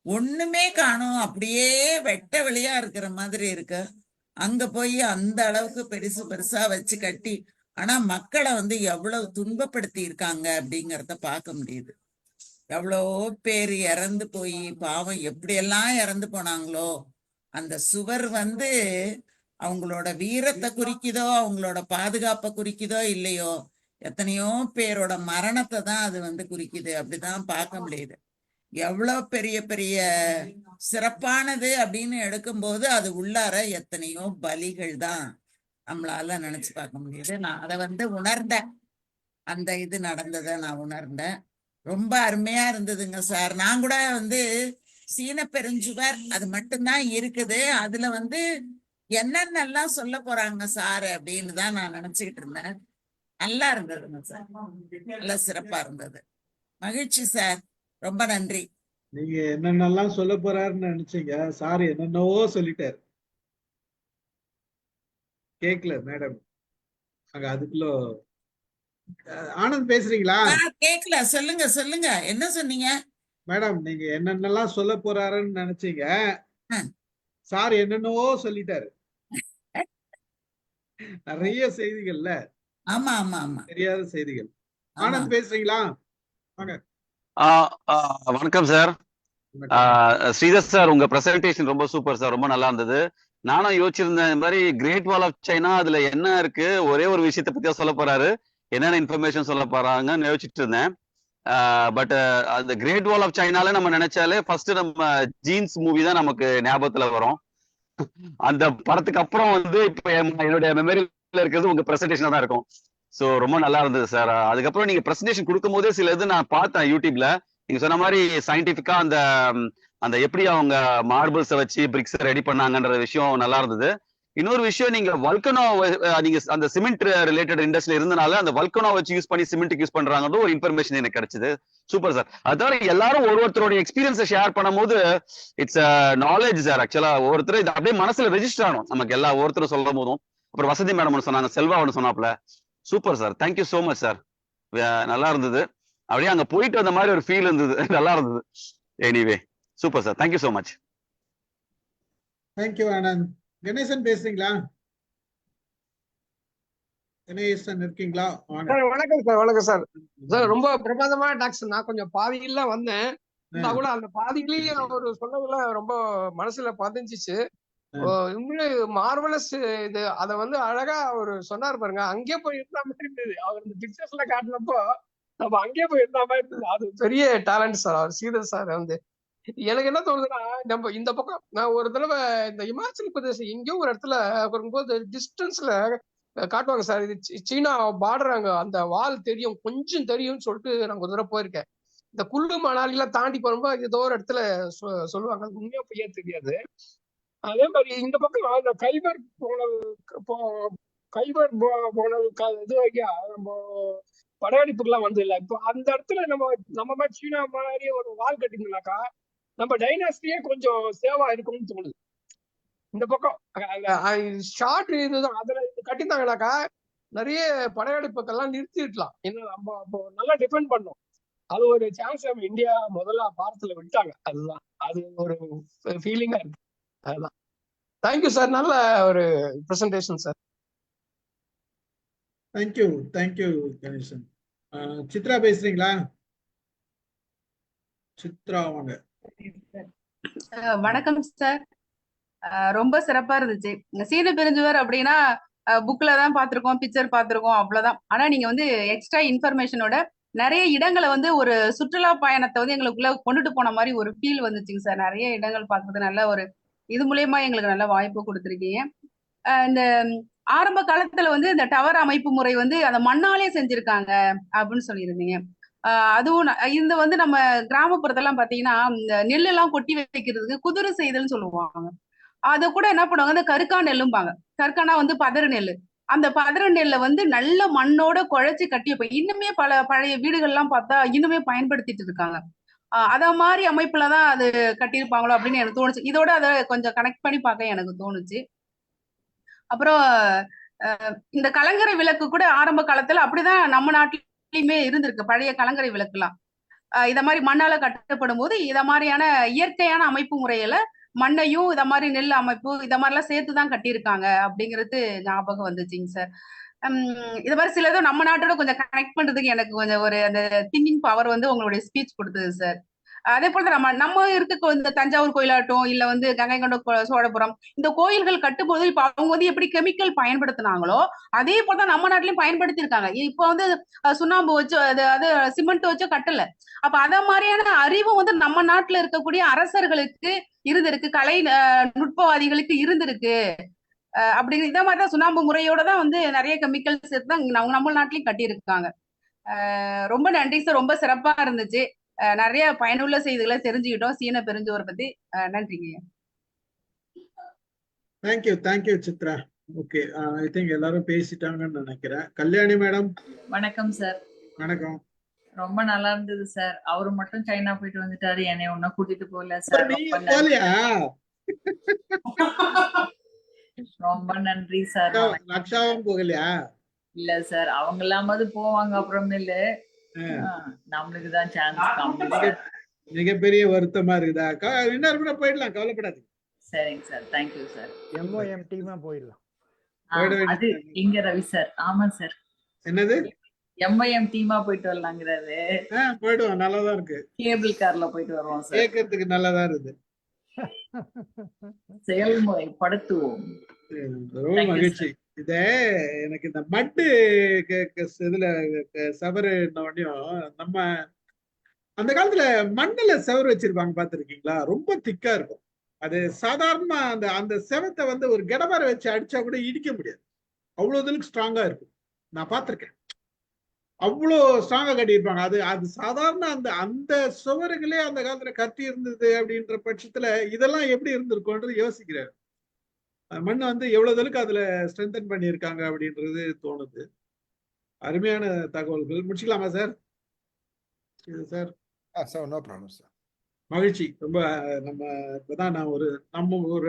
Speaker 10: ஒண்ணுமே காணும், அப்படியே வெட்ட வெளியா இருக்கிற மாதிரி இருக்கு. அங்க போய் அந்த அளவுக்கு பெருசு பெருசா வச்சு கட்டி, ஆனா மக்களை வந்து எவ்வளவு துன்பப்படுத்தி இருக்காங்க அப்படிங்கிறத பார்க்க முடியுது. எவ்வளோ பேர் இறந்து போய் பாவம் எப்படியெல்லாம் இறந்து போனாங்களோ. அந்த சுவர் வந்து அவங்களோட வீரத்தை குறிக்குதோ அவங்களோட பாதுகாப்பை குறிக்குதோ இல்லையோ, எத்தனையோ பேரோட மரணத்தை தான் அது வந்து குறிக்குது. அப்படிதான் பார்க்க முடியுது. எவ்வளவு பெரிய பெரிய சிறப்பானது அப்படின்னு எடுக்கும்போது அது உள்ளார எத்தனையோ பலிகள் தான் நம்மளால நினைச்சு பார்க்க முடியுது. நான் அதை வந்து உணர்ந்தேன். அந்த இது நடந்ததை நான் உணர்ந்தேன். ரொம்ப அருமையா இருந்ததுங்க சார். நான் கூட வந்து சீன பெருஞ்சுவர் அது மட்டும்தான் இருக்குது, அதுல வந்து என்னென்னலாம் சொல்ல போறாங்க சார் அப்படின்னு தான் நான் நினைச்சுக்கிட்டு இருந்தேன். நல்லா இருந்ததுங்க சார், நல்லா சிறப்பா இருந்தது. மகிழ்ச்சி சார், ரொம்ப நன்றி.
Speaker 1: நீங்க என்னென்னலாம் சொல்ல போறாருன்னு நினைச்சீங்க, சார் என்னென்னவோ சொல்லிட்டாரு. கேக்கல மேடம், அங்க அதுக்குள்ள ஆனந்த் பேசுறீங்களா?
Speaker 10: கேக்கல, சொல்லுங்க சொல்லுங்க, என்ன சொன்னீங்க
Speaker 1: மேடம்? நீங்க என்னென்னலாம் சொல்ல போறாருன்னு நினைச்சீங்க, சார் என்னென்னவோ சொல்லிட்டாரு. நிறைய செய்திகள்ல.
Speaker 10: ஆமா ஆமா ஆமா,
Speaker 1: தெரியாத செய்திகள். ஆனந்த் பேசுறீங்களா? வாங்க.
Speaker 11: வணக்கம் சார். ஸ்ரீதர் சார், உங்க பிரசன்டேஷன் ரொம்ப சூப்பர் சார், ரொம்ப நல்லா இருந்தது. நானும் யோசிச்சிருந்தேன் இந்த மாதிரி கிரேட் வால் ஆஃப் சைனா அதுல என்ன இருக்கு, ஒரே ஒரு விஷயத்தை பத்தியா சொல்ல போறாரு, என்னென்ன இன்ஃபர்மேஷன் சொல்ல போறாங்கன்னு யோசிச்சுட்டு இருந்தேன். பட் அந்த கிரேட் வால் ஆஃப் சைனால நம்ம நினைச்சாலே ஃபர்ஸ்ட் நம்ம ஜீன்ஸ் மூவி தான் நமக்கு ஞாபகத்துல வரும். அந்த படத்துக்கு அப்புறம் வந்து இப்ப என்னுடைய மெமரியில இருக்கிறது உங்க பிரசன்டேஷனா தான் இருக்கும். ஸோ ரொம்ப நல்லா இருந்தது சார். அதுக்கப்புறம் நீங்க பிரசன்டேஷன் கொடுக்கும் போதே சில இது நான் பார்த்தேன் யூடியூப்ல. நீங்க சொன்ன மாதிரி சயின்டிபிக்கா அந்த எப்படி அவங்க மார்பிள்ஸை வச்சு பிரிக்ஸ் ரெடி பண்ணாங்கன்ற விஷயம் நல்லா இருந்தது. இன்னொரு விஷயம், நீங்க வல்கனோ, நீங்க அந்த சிமெண்ட் ரிலேட்டட் இண்டஸ்ட்ரியில இருந்தனால அந்த வல்கனோ வச்சு யூஸ் பண்ணி சிமெண்ட்டுக்கு யூஸ் பண்றாங்கன்னு ஒரு இன்ஃபர்மேஷன் எனக்கு கிடைச்சது. Super sir. அதாவது எல்லாரும் ஒருத்தருடைய எக்ஸ்பீரியன்ஸை ஷேர் பண்ணும்போது இட்ஸ் நாலேஜ் சார். ஆக்சுவலா ஒருத்தர் இது அப்படியே மனசுல ரெஜிஸ்டர் ஆகணும் நமக்கு, எல்லா ஒருத்தரும் சொல்லும் போதும். அப்புறம் வசதி மேடம் ஒன்று சொன்னாங்க, செல்வா ஒன்று சொன்னாப்ல. Super sir, thank you so much sir. நல்லா இருந்தது, அப்படியே அங்க போயிட்டு வந்த மாதிரி ஒரு ஃபீல் இருந்தது, நல்லா இருந்தது. Anyway super sir, thank you so much.
Speaker 1: Thank you Anand. Ganesan பேசுறீங்களா? கணேசன் இருக்கீங்களா?
Speaker 12: வணக்கம் சார். வணக்கம் சார். சார் ரொம்ப பிரமாதமான டாக்ஸ். நான் கொஞ்சம் பாதியில வந்தேன், கூட அந்த பாதியிலேயே அவர் சொன்னதுல ரொம்ப மனசுல பதிஞ்சிச்சு. மார்வலஸ் இது அத வந்து அழகா அவரு சொன்னார் பாருங்க. அங்கே போய் இருந்த மாதிரி இருந்தது. அவர் இந்த பிக்சர்ஸ்ல காட்டினப்போ நம்ம அங்கேயே போய் இருந்த மாதிரி இருந்தது. அது பெரிய டேலண்ட் சார் அவர் ஸ்ரீதர் சார் வந்து. எனக்கு என்ன தோணுதுன்னா, நம்ம இந்த பக்கம் நான் ஒரு தடவை இந்த இமாச்சல் பிரதேசம் எங்கேயோ ஒரு இடத்துல வரும்போது டிஸ்டன்ஸ்ல காட்டுவாங்க சார், இது சீனா பார்டர், அங்க அந்த வால் தெரியும், கொஞ்சம் தெரியும்னு சொல்லிட்டு நான் ஒரு தடவை போயிருக்கேன். இந்த குல்லு மணாலிலாம் தாண்டி போகும்போது ஏதோ ஒரு இடத்துல சொல்லுவாங்க, அது உண்மையா பொய்யா தெரியாது. அதே மாதிரி இந்த பக்கம் அந்த கைபர் போனல் இது வரைக்கும் நம்ம படையெடுப்புக்கெல்லாம் வந்து இல்லை. இப்போ அந்த இடத்துல நம்ம மாதிரி சீனா மாதிரி ஒரு வால் கட்டிங்கனாக்கா நம்ம டைனாஸ்டியே கொஞ்சம் சேவா இருக்கும்னு தோணுது. இந்த பக்கம் ஷார்ட் இதுதான், அதுல கட்டியிருந்தாங்கனாக்கா நிறைய படையெடுப்புக்கெல்லாம் நிறுத்திருக்கலாம். இன்னும் நம்ம அப்போ நல்லா டிஃபெண்ட் பண்ணோம். அது ஒரு சான்ஸ் நம்ம இந்தியா முதல்ல பாரத்துல விட்டாங்க. அதுதான் அது ஒரு ஃபீலிங்கா இருக்கு. அதுதான். தேங்க்யூ சார், நல்ல ஒரு presentation sir.
Speaker 1: Thank you Ganesan. Chitra பேசுறீங்களா? சித்ரா வாங்க.
Speaker 13: வணக்கம் சார். ரொம்ப சிறப்பா இருந்துச்சு. சீன பெருஞ்சுவர் அப்படின்னா புக்ல தான் பார்த்திருக்கோம், பிக்சர் பார்த்திருக்கோம், அவ்வளவுதான். ஆனா நீங்க வந்து எக்ஸ்ட்ரா இன்ஃபர்மேஷனோட நிறைய இடங்களை வந்து ஒரு சுற்றுலா பயணத்தை வந்து எங்களுக்குள்ள கொண்டுட்டு போன மாதிரி ஒரு ஃபீல் வந்துச்சுங்க சார். நிறைய இடங்கள் பார்க்கறது நல்ல ஒரு இது மூலியமா எங்களுக்கு நல்ல வாய்ப்பு கொடுத்துருக்கீங்க. இந்த ஆரம்ப காலத்துல வந்து இந்த டவர் அமைப்பு முறை வந்து அந்த மண்ணாலே செஞ்சிருக்காங்க அப்படின்னு சொல்லியிருந்தீங்க. அதுவும் இந்த வந்து நம்ம கிராமப்புறத்தெல்லாம் பாத்தீங்கன்னா இந்த நெல் எல்லாம் கொட்டி வைக்கிறதுக்கு குதிரை செய்தல்னு சொல்லுவாங்க. அதை கூட என்ன பண்ணுவாங்க, இந்த கருக்கா நெல்லும்பாங்க. கருக்கானா வந்து பதறு நெல். அந்த பதறு நெல்லை வந்து நல்ல மண்ணோட குழைச்சி கட்டி வைப்போம். இன்னுமே பல பழைய வீடுகள்லாம் பார்த்தா இன்னுமே பயன்படுத்திட்டு இருக்காங்க. அத மாதிரி அமைப்புலதான் அது கட்டியிருப்பாங்களோ அப்படின்னு எனக்கு தோணுச்சு. இதோட அதை கொஞ்சம் கனெக்ட் பண்ணி பார்க்க எனக்கு தோணுச்சு. அப்புறம் இந்த கலங்கரை விளக்கு கூட ஆரம்ப காலத்துல அப்படிதான் நம்ம நாட்டிலுமே இருந்திருக்கு. பழைய கலங்கரை விளக்குலாம் இத மாதிரி மண்ணால கட்டப்படும் போது இத மாதிரியான இயற்கையான அமைப்பு முறையில மண்ணையும் இத மாதிரி நெல் அமைப்பு இத மாதிரி எல்லாம் சேர்த்துதான் கட்டியிருக்காங்க அப்படிங்கிறது ஞாபகம் வந்துச்சுங்க சார். இது மாதிரி சிலதும் நம்ம நாட்டோட கொஞ்சம் கனெக்ட் பண்றதுக்கு எனக்கு கொஞ்சம் ஒரு அந்த திங்கிங் பவர் வந்து உங்களுடைய ஸ்பீச் கொடுத்தது சார். அதே போல நம்ம இருக்க இந்த தஞ்சாவூர் கோயிலாட்டம் இல்ல வந்து கங்கை கொண்ட சோழபுரம் இந்த கோயில்கள் கட்டும்போது இப்ப அவங்க வந்து எப்படி கெமிக்கல் பயன்படுத்தினாங்களோ அதே போலதான் நம்ம நாட்டிலயும் பயன்படுத்தி இருக்காங்க. இப்ப வந்து சுண்ணாம்பு வச்சு அது சிமெண்ட் வச்சு கட்டல. அப்ப அத மாதிரியான அறிவு வந்து நம்ம நாட்டுல இருக்கக்கூடிய அரசர்களுக்கு இருந்திருக்கு, கலை நுட்பவாதிகளுக்கு இருந்திருக்கு. அப்படிங்கிற இத மாதிரிதான் சுண்ணாம்பு முறையோட தான் வந்து நிறைய கெமிக்கல் சேர்த்து தான் நம்ம நாட்டிலயும் கட்டியிருக்காங்க. ரொம்ப நன்றி சார், ரொம்ப சிறப்பா இருந்துச்சு. நிறைய பயனுள்ள செய்திகளை தெரிஞ்சுக்கிட்டோம் சீன பெருஞ்சுவர் பத்தி. நன்றிங்க.
Speaker 1: Thank you Chitra. Okay, I think எல்லாரும் பேசிட்டாங்கன்னு நினைக்கிறேன். கல்யாணி மேடம்.
Speaker 14: வணக்கம் சார்.
Speaker 1: வணக்கம்.
Speaker 14: ரொம்ப நல்லா இருந்தது சார். அவரு மட்டும் சைனா போயிட்டு வந்துட்டாரு, என்னை ஒன்னும் கூட்டிட்டு போகல சார். ரொம்ப நன்றி சார்.
Speaker 1: லக்ஷாவும் போகலையா?
Speaker 14: இல்ல சார், அவங்க இல்லாமது போவாங்க அப்புறமேலு. நம்மளுக்குதான் சான்ஸ்.
Speaker 1: மிகப்பெரிய வருத்தமா இருக்குதா? இன்னொரு கூட போயிடலாம், கவலைப்படாது.
Speaker 14: சரிங்க சார், தேங்க்யூ சார்.
Speaker 6: MOM டீமா போயிடலாம்.
Speaker 14: அது இங்க ரவி சார். ஆமா சார்.
Speaker 1: என்னது?
Speaker 14: MOM டீமா போயிட்டு வரலாங்கிறாரு.
Speaker 1: போயிடுவோம், நல்லாதான் இருக்கு.
Speaker 14: கேபிள் கார்ல போயிட்டு வருவோம் சார்.
Speaker 1: கேட்கறதுக்கு நல்லாதான் இருக்குது.
Speaker 14: செயல்முறை படுத்துவோம்.
Speaker 1: ரொம்ப மகிழ்ச்சி. இத எனக்கு இந்த மட்டு இதுல சவரு நம்ம அந்த காலத்துல மண்ணுல செவரு வச்சிருப்பாங்க, பாத்துருக்கீங்களா? ரொம்ப திக்கா இருக்கும். அது சாதாரணமா அந்த செவத்தை வந்து ஒரு கெடமர வச்சு அடிச்சா கூட இடிக்க முடியாது, அவ்வளவு ஸ்ட்ராங்கா இருக்கும். நான் பார்த்திருக்கேன், அவ்வளோ ஸ்ட்ராங்கா கட்டியிருப்பாங்க. அது சாதாரண அந்த சுவர்களே அந்த காலத்துல கட்டி இருந்தது அப்படின்ற பட்சத்துல இதெல்லாம் எப்படி இருந்திருக்கும்ன்றது யோசிக்கிறாரு. மண்ணை வந்து எவ்வளவுக்கு அதுல ஸ்ட்ரென்தன் பண்ணியிருக்காங்க அப்படின்றது தோணுது. அருமையான தகவல்கள். முடிச்சுக்கலாமா sir? Sir
Speaker 2: no problem sir.
Speaker 1: மகிழ்ச்சி. ரொம்ப நம்ம இப்பதான் நான் ஒரு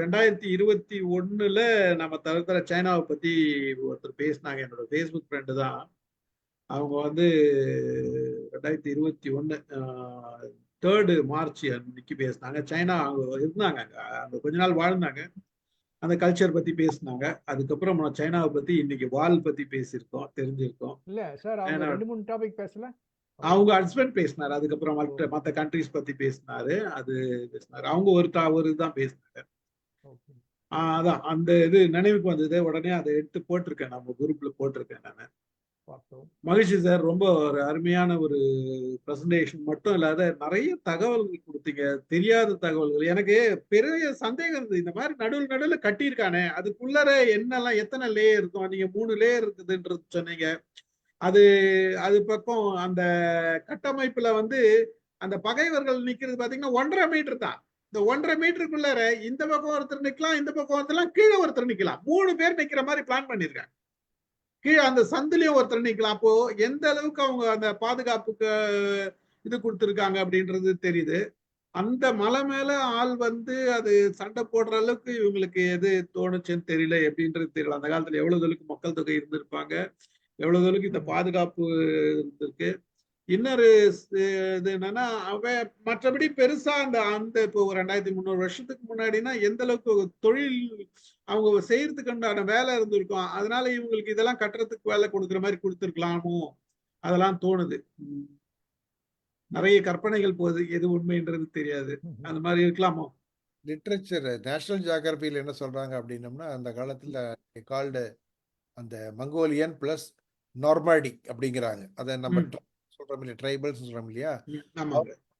Speaker 1: 2021 நம்ம தவிர சைனாவை பத்தி ஒருத்தர் பேசினாங்க, என்னோட ஃபேஸ்புக் ஃப்ரெண்டு தான். அவங்க வந்து 2021 3 மார்ச் அன்னைக்கு பேசினாங்க. சைனா அவங்க இருந்தாங்க, அங்க கொஞ்ச நாள் வாழ்ந்தாங்க, அந்த கல்ச்சர் பத்தி பேசினாங்க. அதுக்கப்புறம் நம்ம சைனாவை பத்தி இன்னைக்கு வால் பத்தி பேசியிருக்கோம், தெரிஞ்சிருக்கோம்.
Speaker 6: இல்ல சார், அவங்க 2-3 டாபிக் பேசல. அவங்க
Speaker 1: ஹஸ்பண்ட் பேசினாரு, அதுக்கப்புறம் மற்ற கண்ட்ரிஸ் பத்தி பேசினாரு, அது பேசினாரு. அவங்க ஒரு தான் பேசினாங்க. அதான் அந்த இது நினைவுக்கு வந்தது, உடனே அதை எடுத்து போட்டிருக்கேன், நம்ம குரூப்ல போட்டிருக்கேன் நான்.
Speaker 6: பார்த்தோம்.
Speaker 1: மகிழ்ச்சி சார். ரொம்ப ஒரு அருமையான ஒரு பிரசன்டேஷன் மட்டும் இல்லாத நிறைய தகவல்கள் கொடுத்தீங்க. தெரியாத தகவல்கள். எனக்கு பெரிய சந்தேகம் இருந்தது. இந்த மாதிரி நடுவில் கட்டியிருக்கானே, அதுக்குள்ளர என்னெல்லாம் எத்தனை லேயர் இருக்கும்? நீங்க 3 லேயர் இருக்குதுன்றது சொன்னீங்க. அது அது பக்கம் அந்த கட்டமைப்புல வந்து அந்த பகைவர்கள் நிக்கிறது பாத்தீங்கன்னா 1.5 மீட்டர் தான். இந்த 1.5 மீட்டருக்குள்ளார இந்த பக்கம் ஒருத்தர் நிக்கலாம், இந்த பக்கம் ஒருத்தர் கீழே ஒருத்தர் நிக்கலாம். 3 பேர் நிக்கிற மாதிரி பிளான் பண்ணிருக்காங்க. கீழே அந்த சந்துலயும் ஒருத்தர் நிக்கலாம். அப்போ எந்த அளவுக்கு அவங்க அந்த பாதுகாப்புக்கு இது கொடுத்துருக்காங்க அப்படின்றது தெரியுது. அந்த மலை மேல ஆள் வந்து அது சண்டை போடுற அளவுக்கு இவங்களுக்கு எது தோணுச்சுன்னு தெரியல, எப்படின்றது தெரியல. அந்த காலத்துல எவ்வளவு அளவுக்கு மக்கள் தொகை இருந்திருப்பாங்க, எவ்வளவு அளவுக்கு இந்த பாதுகாப்பு இருந்திருக்கு. இன்னொரு இது என்னன்னா, அவன் மற்றபடி பெருசா அந்த அந்த இப்போ 2300 வருஷத்துக்கு முன்னாடினா எந்த அளவுக்கு தொழில் அவங்க செய்யறதுக்கு உண்டான வேலை இருந்திருக்கும். அதனால இவங்களுக்கு இதெல்லாம் கட்டுறதுக்கு வேலை கொடுக்குற மாதிரி கொடுத்துருக்கலாமோ, அதெல்லாம் தோணுது. நிறைய கற்பனைகள் போகுது, எது உண்மைன்றது தெரியாது. அந்த மாதிரி இருக்கலாமோ?
Speaker 2: லிட்ரேச்சர் நேஷனல் ஜியோகிராபியில் என்ன சொல்றாங்க அப்படின்னம்னா, அந்த காலத்துல கால்டு அந்த மங்கோலியன் பிளஸ் நார்மாடிக் அப்படிங்கிறாங்க. அதை நம்ம சொல்றோம் இல்லையா, ட்ரைபல்ஸ் சொல்றோம் இல்லையா,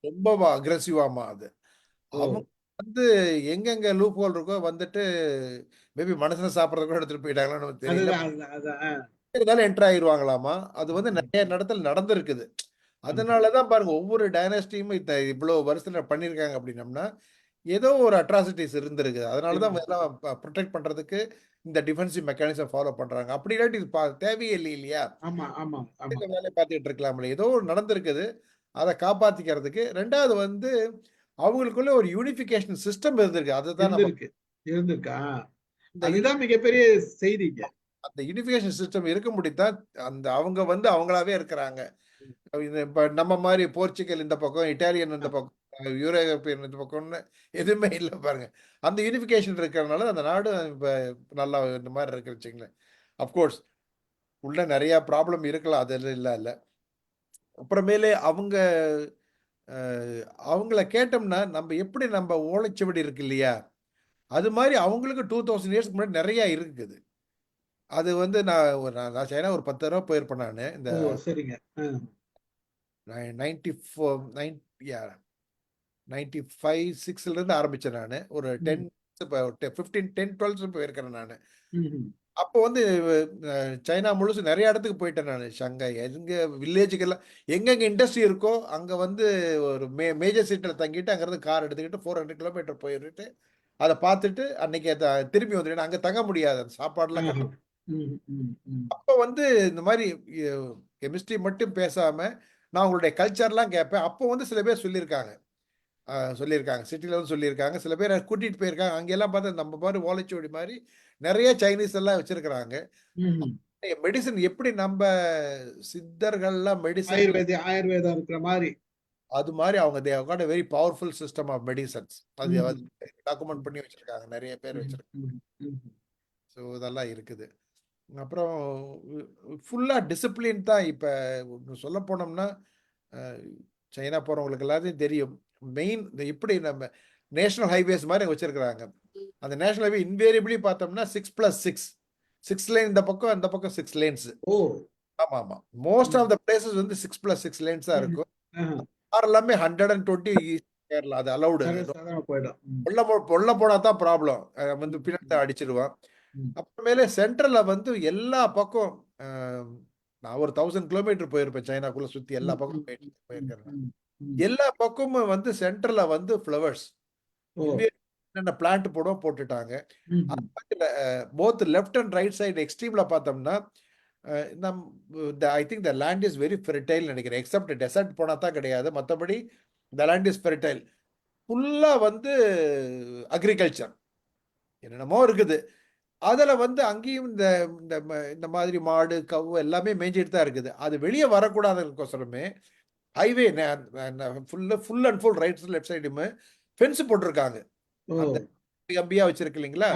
Speaker 2: ரொம்ப அக்ரெசிவாமா. அது அவங்க வந்து எங்கெங்க லூப் ஹோல் இருக்கோ வந்துட்டு மேபி மனுஷனை சாப்பிட்றது கூட எடுத்துட்டு போயிட்டாங்களான்னு நமக்கு தெரியல. என்டர் ஆயிடுவாங்களாமா. அது வந்து நிறைய இடத்துல நடந்திருக்குது. அதனாலதான் பாருங்க, ஒவ்வொரு டைனஸ்டியும் இவ்வளவு வருஷத்துல பண்ணிருக்காங்க அப்படின்னம்னா ஏதோ ஒரு அட்ராசிட்டிஸ் இருந்திருக்கு. அதனாலதான் எல்லாம் ப்ரொடெக்ட் பண்றதுக்கு இந்த டிஃபென்சிவ் மெக்கானிசம் ஃபாலோ பண்றாங்க. அப்படி இல்லாட்டி தேவையே இல்லை இல்லையா, இந்த வேலையை பார்த்துட்டு இருக்கலாம்ல. ஏதோ ஒரு நடந்திருக்குது, அதை காப்பாத்திக்கிறதுக்கு. ரெண்டாவது வந்து அவங்களுக்குள்ள ஒரு யூனிபிகேஷன் சிஸ்டம் இருந்திருக்கு. அதுதான்
Speaker 1: இருந்திருக்கா, அதுதான் மிகப்பெரிய செய்திங்க.
Speaker 2: அந்த யூனிபிகேஷன் சிஸ்டம் இருக்க முடித்தான் அந்த அவங்க வந்து அவங்களாவே இருக்கிறாங்க. இப்ப நம்ம மாதிரி போர்ச்சுகல் இந்த பக்கம், இட்டாலியன் இந்த பக்கம், யூரோப்பியன் இந்த பக்கம்னு எதுவுமே இல்லை பாருங்க. அந்த யூனிபிகேஷன் இருக்கிறதுனால அந்த நாடு இப்ப நல்லா இந்த மாதிரி இருக்கு வச்சுங்களேன். அப்கோர்ஸ் உள்ள நிறைய ப்ராப்ளம் இருக்கலாம், அது இல்லை. அப்புறமேலே அவங்கள கேட்டோம்னா நம்ம எப்படி நம்ம ஓலைச்சுவடி இருக்கு இல்லையா, அது மாதிரி அவங்களுக்கு 2000 இயர்ஸ்க்கு முன்னாடி நிறைய இருக்குது. அது வந்து நான் சைனா ஒரு 10 தடவை போயிருப்பேன். நான் இந்த 95-6 இருந்து ஆரம்பிச்சேன். நான் ஒரு 10-12 போயிருக்கிறேன் நான். அப்போ வந்து சைனா முழுசு நிறைய இடத்துக்கு போயிட்டேன் நான். ஷங்காய், எங்க வில்லேஜுக்கெல்லாம் எங்கெங்க இண்டஸ்ட்ரி இருக்கோ அங்க வந்து ஒரு மேஜர் சிட்டியில் தங்கிட்டு அங்கிருந்து கார் எடுத்துக்கிட்டு 400 கிலோமீட்டர் போயிட்டு அதை பார்த்துட்டு அன்னைக்கு திரும்பி வந்துட்டு அங்க தங்க முடியாது, அந்த சாப்பாடுலாம். அப்போ வந்து இந்த மாதிரி கெமிஸ்ட்ரி மட்டும் பேசாம நான் உங்களுடைய கல்ச்சர்லாம் கேட்பேன். அப்போ வந்து சில பேர் சொல்லியிருக்காங்க, சிட்டில வந்து சொல்லியிருக்காங்க. சில பேர் கூட்டிட்டு போயிருக்காங்க. அங்கெல்லாம் பார்த்தா நம்ம மாதிரி ஓலைச்சுவடி மாதிரி நிறைய சைனீஸ் எல்லாம் வச்சிருக்கிறாங்க. மெடிசன் எப்படி நம்ம சித்தர்கள்லாம் மெடிசன்
Speaker 1: ஆயுர்வேதம் இருக்கிற மாதிரி,
Speaker 2: அது மாதிரி அவங்க they have got a very powerful system of medicines. அது டாக்குமெண்ட் பண்ணி வச்சிருக்காங்க, நிறைய பேர் வச்சிருக்காங்க. ஸோ இதெல்லாம் இருக்குது. அப்புறம் ஃபுல்லா டிசிப்ளின் தான். இப்ப சொல்ல போனோம்னா சைனா போறவங்களுக்கு எல்லாத்தையும் தெரியும். மெயின் இப்படி நம்ம நேஷனல் ஹைவேஸ் மாதிரி வச்சிருக்கிறாங்க. அந்த நேஷனல் ஹைவே இன்வேரியபிளி பார்த்தோம்னா 6+6 லேன், இந்த பக்கம் அந்த பக்கம் 6 லேன்ஸ். ஆமா. மோஸ்ட் ஆஃப் த பிளேசஸ் வந்து 6+6 லேன்ஸா இருக்கும். எல்லாமே 120 கேரளா, அது அலௌடு. உள்ள போனா தான் ப்ராப்ளம், வந்து பின்னாடி அடிச்சிருவான். அப்புறமேலே சென்ட்ரல்ல வந்து எல்லா பக்கம் நான் ஒரு 1000 கிலோமீட்டர் போயிருப்பேன் சைனாக்குள்ள சுத்தி. எல்லா பக்கம் போயிருக்கேன். எல்லா பக்கமும் வந்து சென்ட்ரல்ல வந்து ஃப்ளவர்ஸ், என்னென்ன பிளான்ட் போட்டுட்டாங்க. Both left and right side எக்ஸ்ட்ரீம்ல பார்த்தோம்னா I think the land is very fertile நினைக்கிறேன். எக்ஸப்ட் டெசர்ட் போனா தான் கிடையாது, மற்றபடி த லேண்ட் இஸ் ஃபெர்டைல். ஃபுல்லா வந்து அக்ரிகல்ச்சர் என்னென்னமோ இருக்குது. அதுல வந்து அங்கேயும் இந்த மாதிரி மாடு கவு எல்லாமே மேய்ஞ்சிட்டு தான் இருக்குது. அது வெளியே வரக்கூடாதுக்கோசரமே highway full and full right left சைடுமே ஃபென்ஸ் போட்டிருக்காங்க. அந்த கம்பியா வச்சிருக்கு இல்லைங்களா,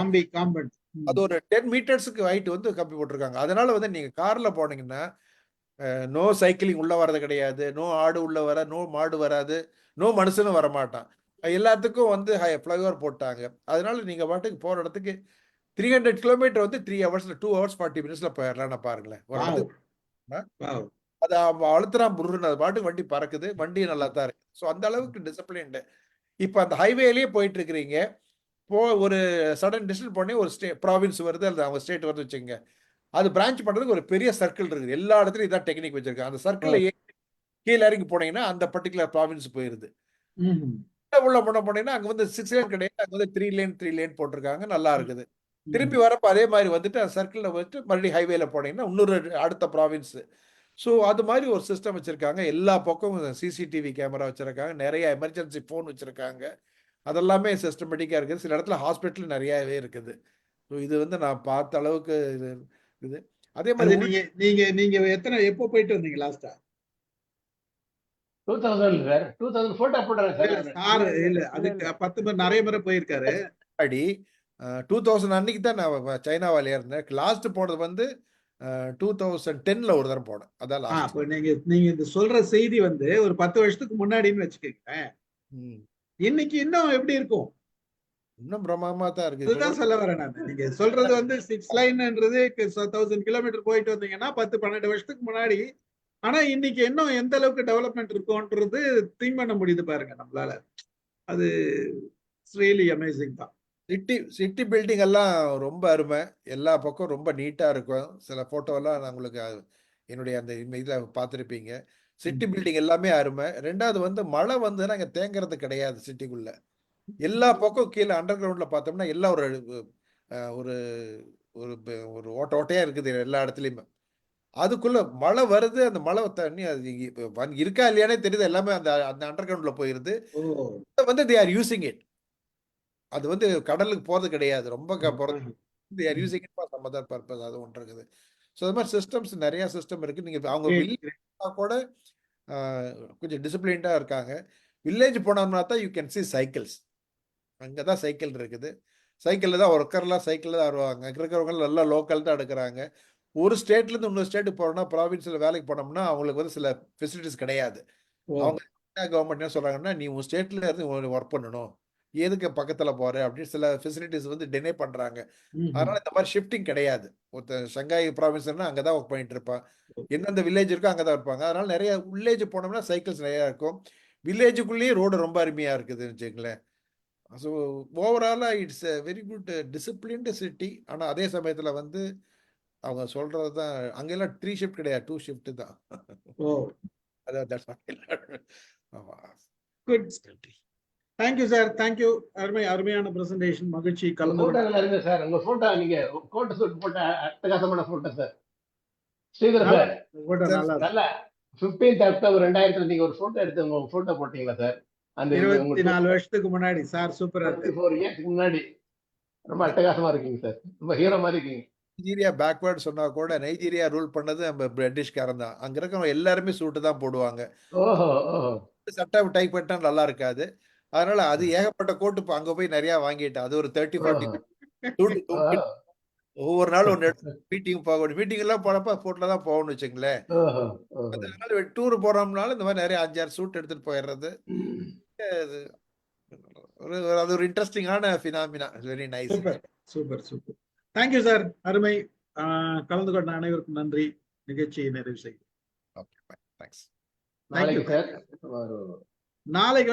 Speaker 2: அது ஒரு 10 மீட்டர்ஸுக்கு ஹைட் வந்து கம்பி போட்டிருக்காங்க. அதனால வந்து நீங்க கார்ல போனீங்கன்னா நோ சைக்கிளிங் உள்ள வர்றது கிடையாது, நோ ஆடு உள்ள வர, நோ மாடு வராது, நோ மனுஷனும் வரமாட்டான். எல்லாத்துக்கும் வந்து ஃப்ளைஓவர் போட்டாங்க. அதனால நீங்க பாட்டுக்கு போற இடத்துக்கு 300 கிலோமீட்டர் வந்து 3 hours 2 hours 40 minutes போயிடலாம். பாருங்களேன், ஒரு இடத்துக்கு
Speaker 1: Wow.
Speaker 2: அது அழுத்துறான் புருன்னு, அது பாட்டுக்கு வண்டி பறக்குது, வண்டி நல்லா தான் இருக்கு. ஸோ அந்த அளவுக்கு டிசிப்ளின்டு. இப்போ அந்த ஹைவேலயே போயிட்டு இருக்கிறீங்க, ஒரு சடன் டிஸ்டன்ஸ் போனே ஒரு ப்ராவின்ஸ் வருது, அல்லது அவங்க ஸ்டேட் வருது வச்சுங்க, அது பிரான்ச் பண்றதுக்கு ஒரு பெரிய சர்க்கிள் இருக்குது. எல்லா இடத்துலயும் இதான் டெக்னிக் வச்சிருக்காங்க. அந்த சர்க்கிள்ல கீழே இறங்கி போனீங்கன்னா அந்த பர்டிகுலர் ப்ராவின்ஸ் போயிருது. உள்ள போனீங்கன்னா அங்க வந்து 6 லேன் கிடையாது, அங்க வந்து 3 லேன் போட்டிருக்காங்க, நல்லா இருக்குது. திருப்பி வரப்ப அதே மாதிரி வந்துட்டு அந்த சர்க்கிள்ல வந்துட்டு மறுபடியும் ஹைவேல போனீங்கன்னா இன்னொரு அடுத்த ப்ராவின்ஸ். ஸோ அது மாதிரி ஒரு சிஸ்டம் வச்சிருக்காங்க. எல்லா பக்கமும் சிசிடிவி கேமரா வச்சிருக்காங்க, நிறைய எமர்ஜென்சி ஃபோன் வச்சிருக்காங்க. அதெல்லாமே சிஸ்டமேட்டிக்கா இருக்குது. சில இடத்துல ஹாஸ்பிட்டல் நிறையவே இருக்குது. ஸோ இது வந்து நான் பார்த்த அளவுக்கு இது அதே மாதிரி
Speaker 1: நீங்க எப்போ போயிட்டு வந்தீங்க லாஸ்டா?
Speaker 5: 2000 சார். 2000 போட்டோ போடுறேன் சார்.
Speaker 1: இல்ல அதுக்கு 10 பேர் நிறைய பேர் போயிருக்காரு.
Speaker 2: 2000 அன்னைக்கு தான் நான் சைனாவால இருந்தேன். லாஸ்ட் போனது வந்து 2010ல ஒரு தடவை போனேன். அதான் லாஸ்ட்.
Speaker 1: நீங்க இந்த சொல்ற செய்தி வந்து ஒரு 10 வருஷத்துக்கு முன்னாடின்னு வச்சுக்கோங்க. இன்னைக்கு இன்னும் எப்படி இருக்கும்?
Speaker 2: இன்னும் பிரமாதமா தான் இருக்கு.
Speaker 1: இதுதான் சொல்ல வரேன் நான். நீங்க சொல்றது வந்து 6 லைன்ன்றது 1000 கிலோமீட்டர் போயிட்டு வந்தீங்கன்னா 10-12 வருஷத்துக்கு முன்னாடி. ஆனா இன்னைக்கு இன்னும் எந்த அளவுக்கு டெவலப்மெண்ட் இருக்கும்ன்றது திங்க் பண்ண முடியுது பாருங்க நம்மளால. அது ரியலி அமேசிங் தான்.
Speaker 2: சிட்டி பில்டிங் எல்லாம் ரொம்ப அருமை. எல்லா பக்கம் ரொம்ப நீட்டா இருக்கும். சில போட்டோ எல்லாம் நான் உங்களுக்கு என்னுடைய அந்த இதுல பார்த்துருப்பீங்க. சிட்டி பில்டிங் எல்லாமே அருமை. ரெண்டாவது வந்து மழை வந்து நாங்க தேங்குறது கிடையாது சிட்டிக்குள்ள. எல்லா பக்கம் கீழே அண்டர் கிரவுண்ட்ல பார்த்தோம்னா எல்லாம் ஒரு ஒரு ஒரு ஓட்டையா இருக்குது எல்லா இடத்துலயுமே. அதுக்குள்ள மழை வருது, அந்த மழை தண்ணி அது இருக்கா இல்லையானே தெரியுது, எல்லாமே அந்த அந்த அண்டர் கிரவுண்ட்ல போயிருது. வந்து தே ஆர் யூசிங் இட். அது வந்து கடலுக்கு போறது கிடையாது, ரொம்ப போறது. They are using it for some other purpose. அது ஒன்று இருக்குது. ஸோ அது மாதிரி சிஸ்டம்ஸ் நிறைய சிஸ்டம் இருக்கு. நீங்க அவங்க வில்லேஜ் கூட கொஞ்சம் டிசிப்ளின்டா இருக்காங்க. வில்லேஜ் போனோம்னா தான் யூ கேன் சி சைக்கிள்ஸ். அங்கதான் சைக்கிள் இருக்குது. சைக்கிள்ல தான் ஒர்க்கர்லாம் சைக்கிள்ல தான் வருவாங்க. இருக்கிறவங்க நல்லா லோக்கல் தான் எடுக்கிறாங்க. ஒரு ஸ்டேட்ல இருந்து இன்னொரு ஸ்டேட்டுக்கு போறோம்னா, ப்ராவின்ஸ்ல வேலைக்கு போனோம்னா அவங்களுக்கு வந்து சில ஃபெசிலிட்டிஸ் கிடையாது. அவங்க கவர்மெண்ட் என்ன சொல்றாங்கன்னா, நீ உன் ஸ்டேட்ல இருந்து ஒர்க் பண்ணணும், எதுக்கு பக்கத்துல போற அப்படின்னு சில ஃபெசிலிட்டிஸ் வந்து டினை பண்றாங்க. அதனால இந்த மாதிரி ஷிஃப்டிங் கிடையாது. ஒருத்தர் ஷங்காய் ப்ராவின்ஸ்னா அங்கதான் ஒர்க் பண்ணிட்டு இருப்பான், எந்தெந்த வில்லேஜ் இருக்கோ அங்கதான் இருப்பாங்க. அதனால நிறைய வில்லேஜ் போனோம்னா சைக்கிள்ஸ் நிறைய இருக்கும். வில்லேஜுக்குள்ளேயே ரோடு ரொம்ப அருமையா இருக்குதுன்னு வச்சுங்களேன். ஸோ ஓவராலா it's a very good disciplined city. ஆனா அதே சமயத்துல வந்து அவங்க சொல்றது தான், அங்கெல்லாம் 3 ஷிஃப்ட் கிடையாது, 2 ஷிஃப்ட் தான்.
Speaker 1: Thank you sir, thank you. அருமையான பிரசன்டேஷன். மகிழ்ச்சி.
Speaker 5: கலந்து சார். உங்க போட்டோ நீங்க கோட் சூட் போட்ட அட்டகாசமான போட்டோ சார். ஸ்ரீதர் சார், நல்லா 15th அக்டோபர் 2000 நீங்க ஒரு போட்டோ எடுத்து உங்க போட்டோ போட்டீங்களா சார்? அந்த
Speaker 1: 24 வருஷத்துக்கு முன்னாடி சார். சூப்பரா இருக்கு.
Speaker 5: 24 இயர்ஸ்க்கு முன்னாடி ரொம்ப அட்டகாசமா இருக்கீங்க சார். ரொம்ப ஹீரோ மாதிரி இருக்கீங்க.
Speaker 2: நைஜீரியா பேக்வேர்ட் சொன்னா கூட நைஜீரியா ரூல் பண்ணது நம்ம பிரிட்டிஷ்காரன் தான். அங்க இருக்கிறவங்க எல்லாருமே சூட்டு தான் போடுவாங்க. சட்டை டை பண்ணா நல்லா இருக்காது. அதனால அது ஏகப்பட்ட கோட்டு அங்க போய் நிறைய வாங்கிட்டேன். அது ஒரு 30-40 ஒவ்வொரு நாள் ஒன்னு மீட்டிங் போக மீட்டிங் எல்லாம் போனப்ப போட்டுல தான் போகணும்னு வச்சுங்களேன். அதனால டூர் போறோம்னால இந்த மாதிரி நிறைய 5-6 சூட் எடுத்துட்டு போயிடுறது. அது ஒரு இன்ட்ரெஸ்டிங்கான phenomena. Very nice.
Speaker 1: Super super. Thank you sir. அருமை. கலந்து கொண்ட அனைவருக்கும் நன்றி. நிகழ்ச்சியை நிறைவு செய்யும்.
Speaker 2: Okay, thanks.
Speaker 5: நாளைக்கு சார்
Speaker 1: நாளைக்கு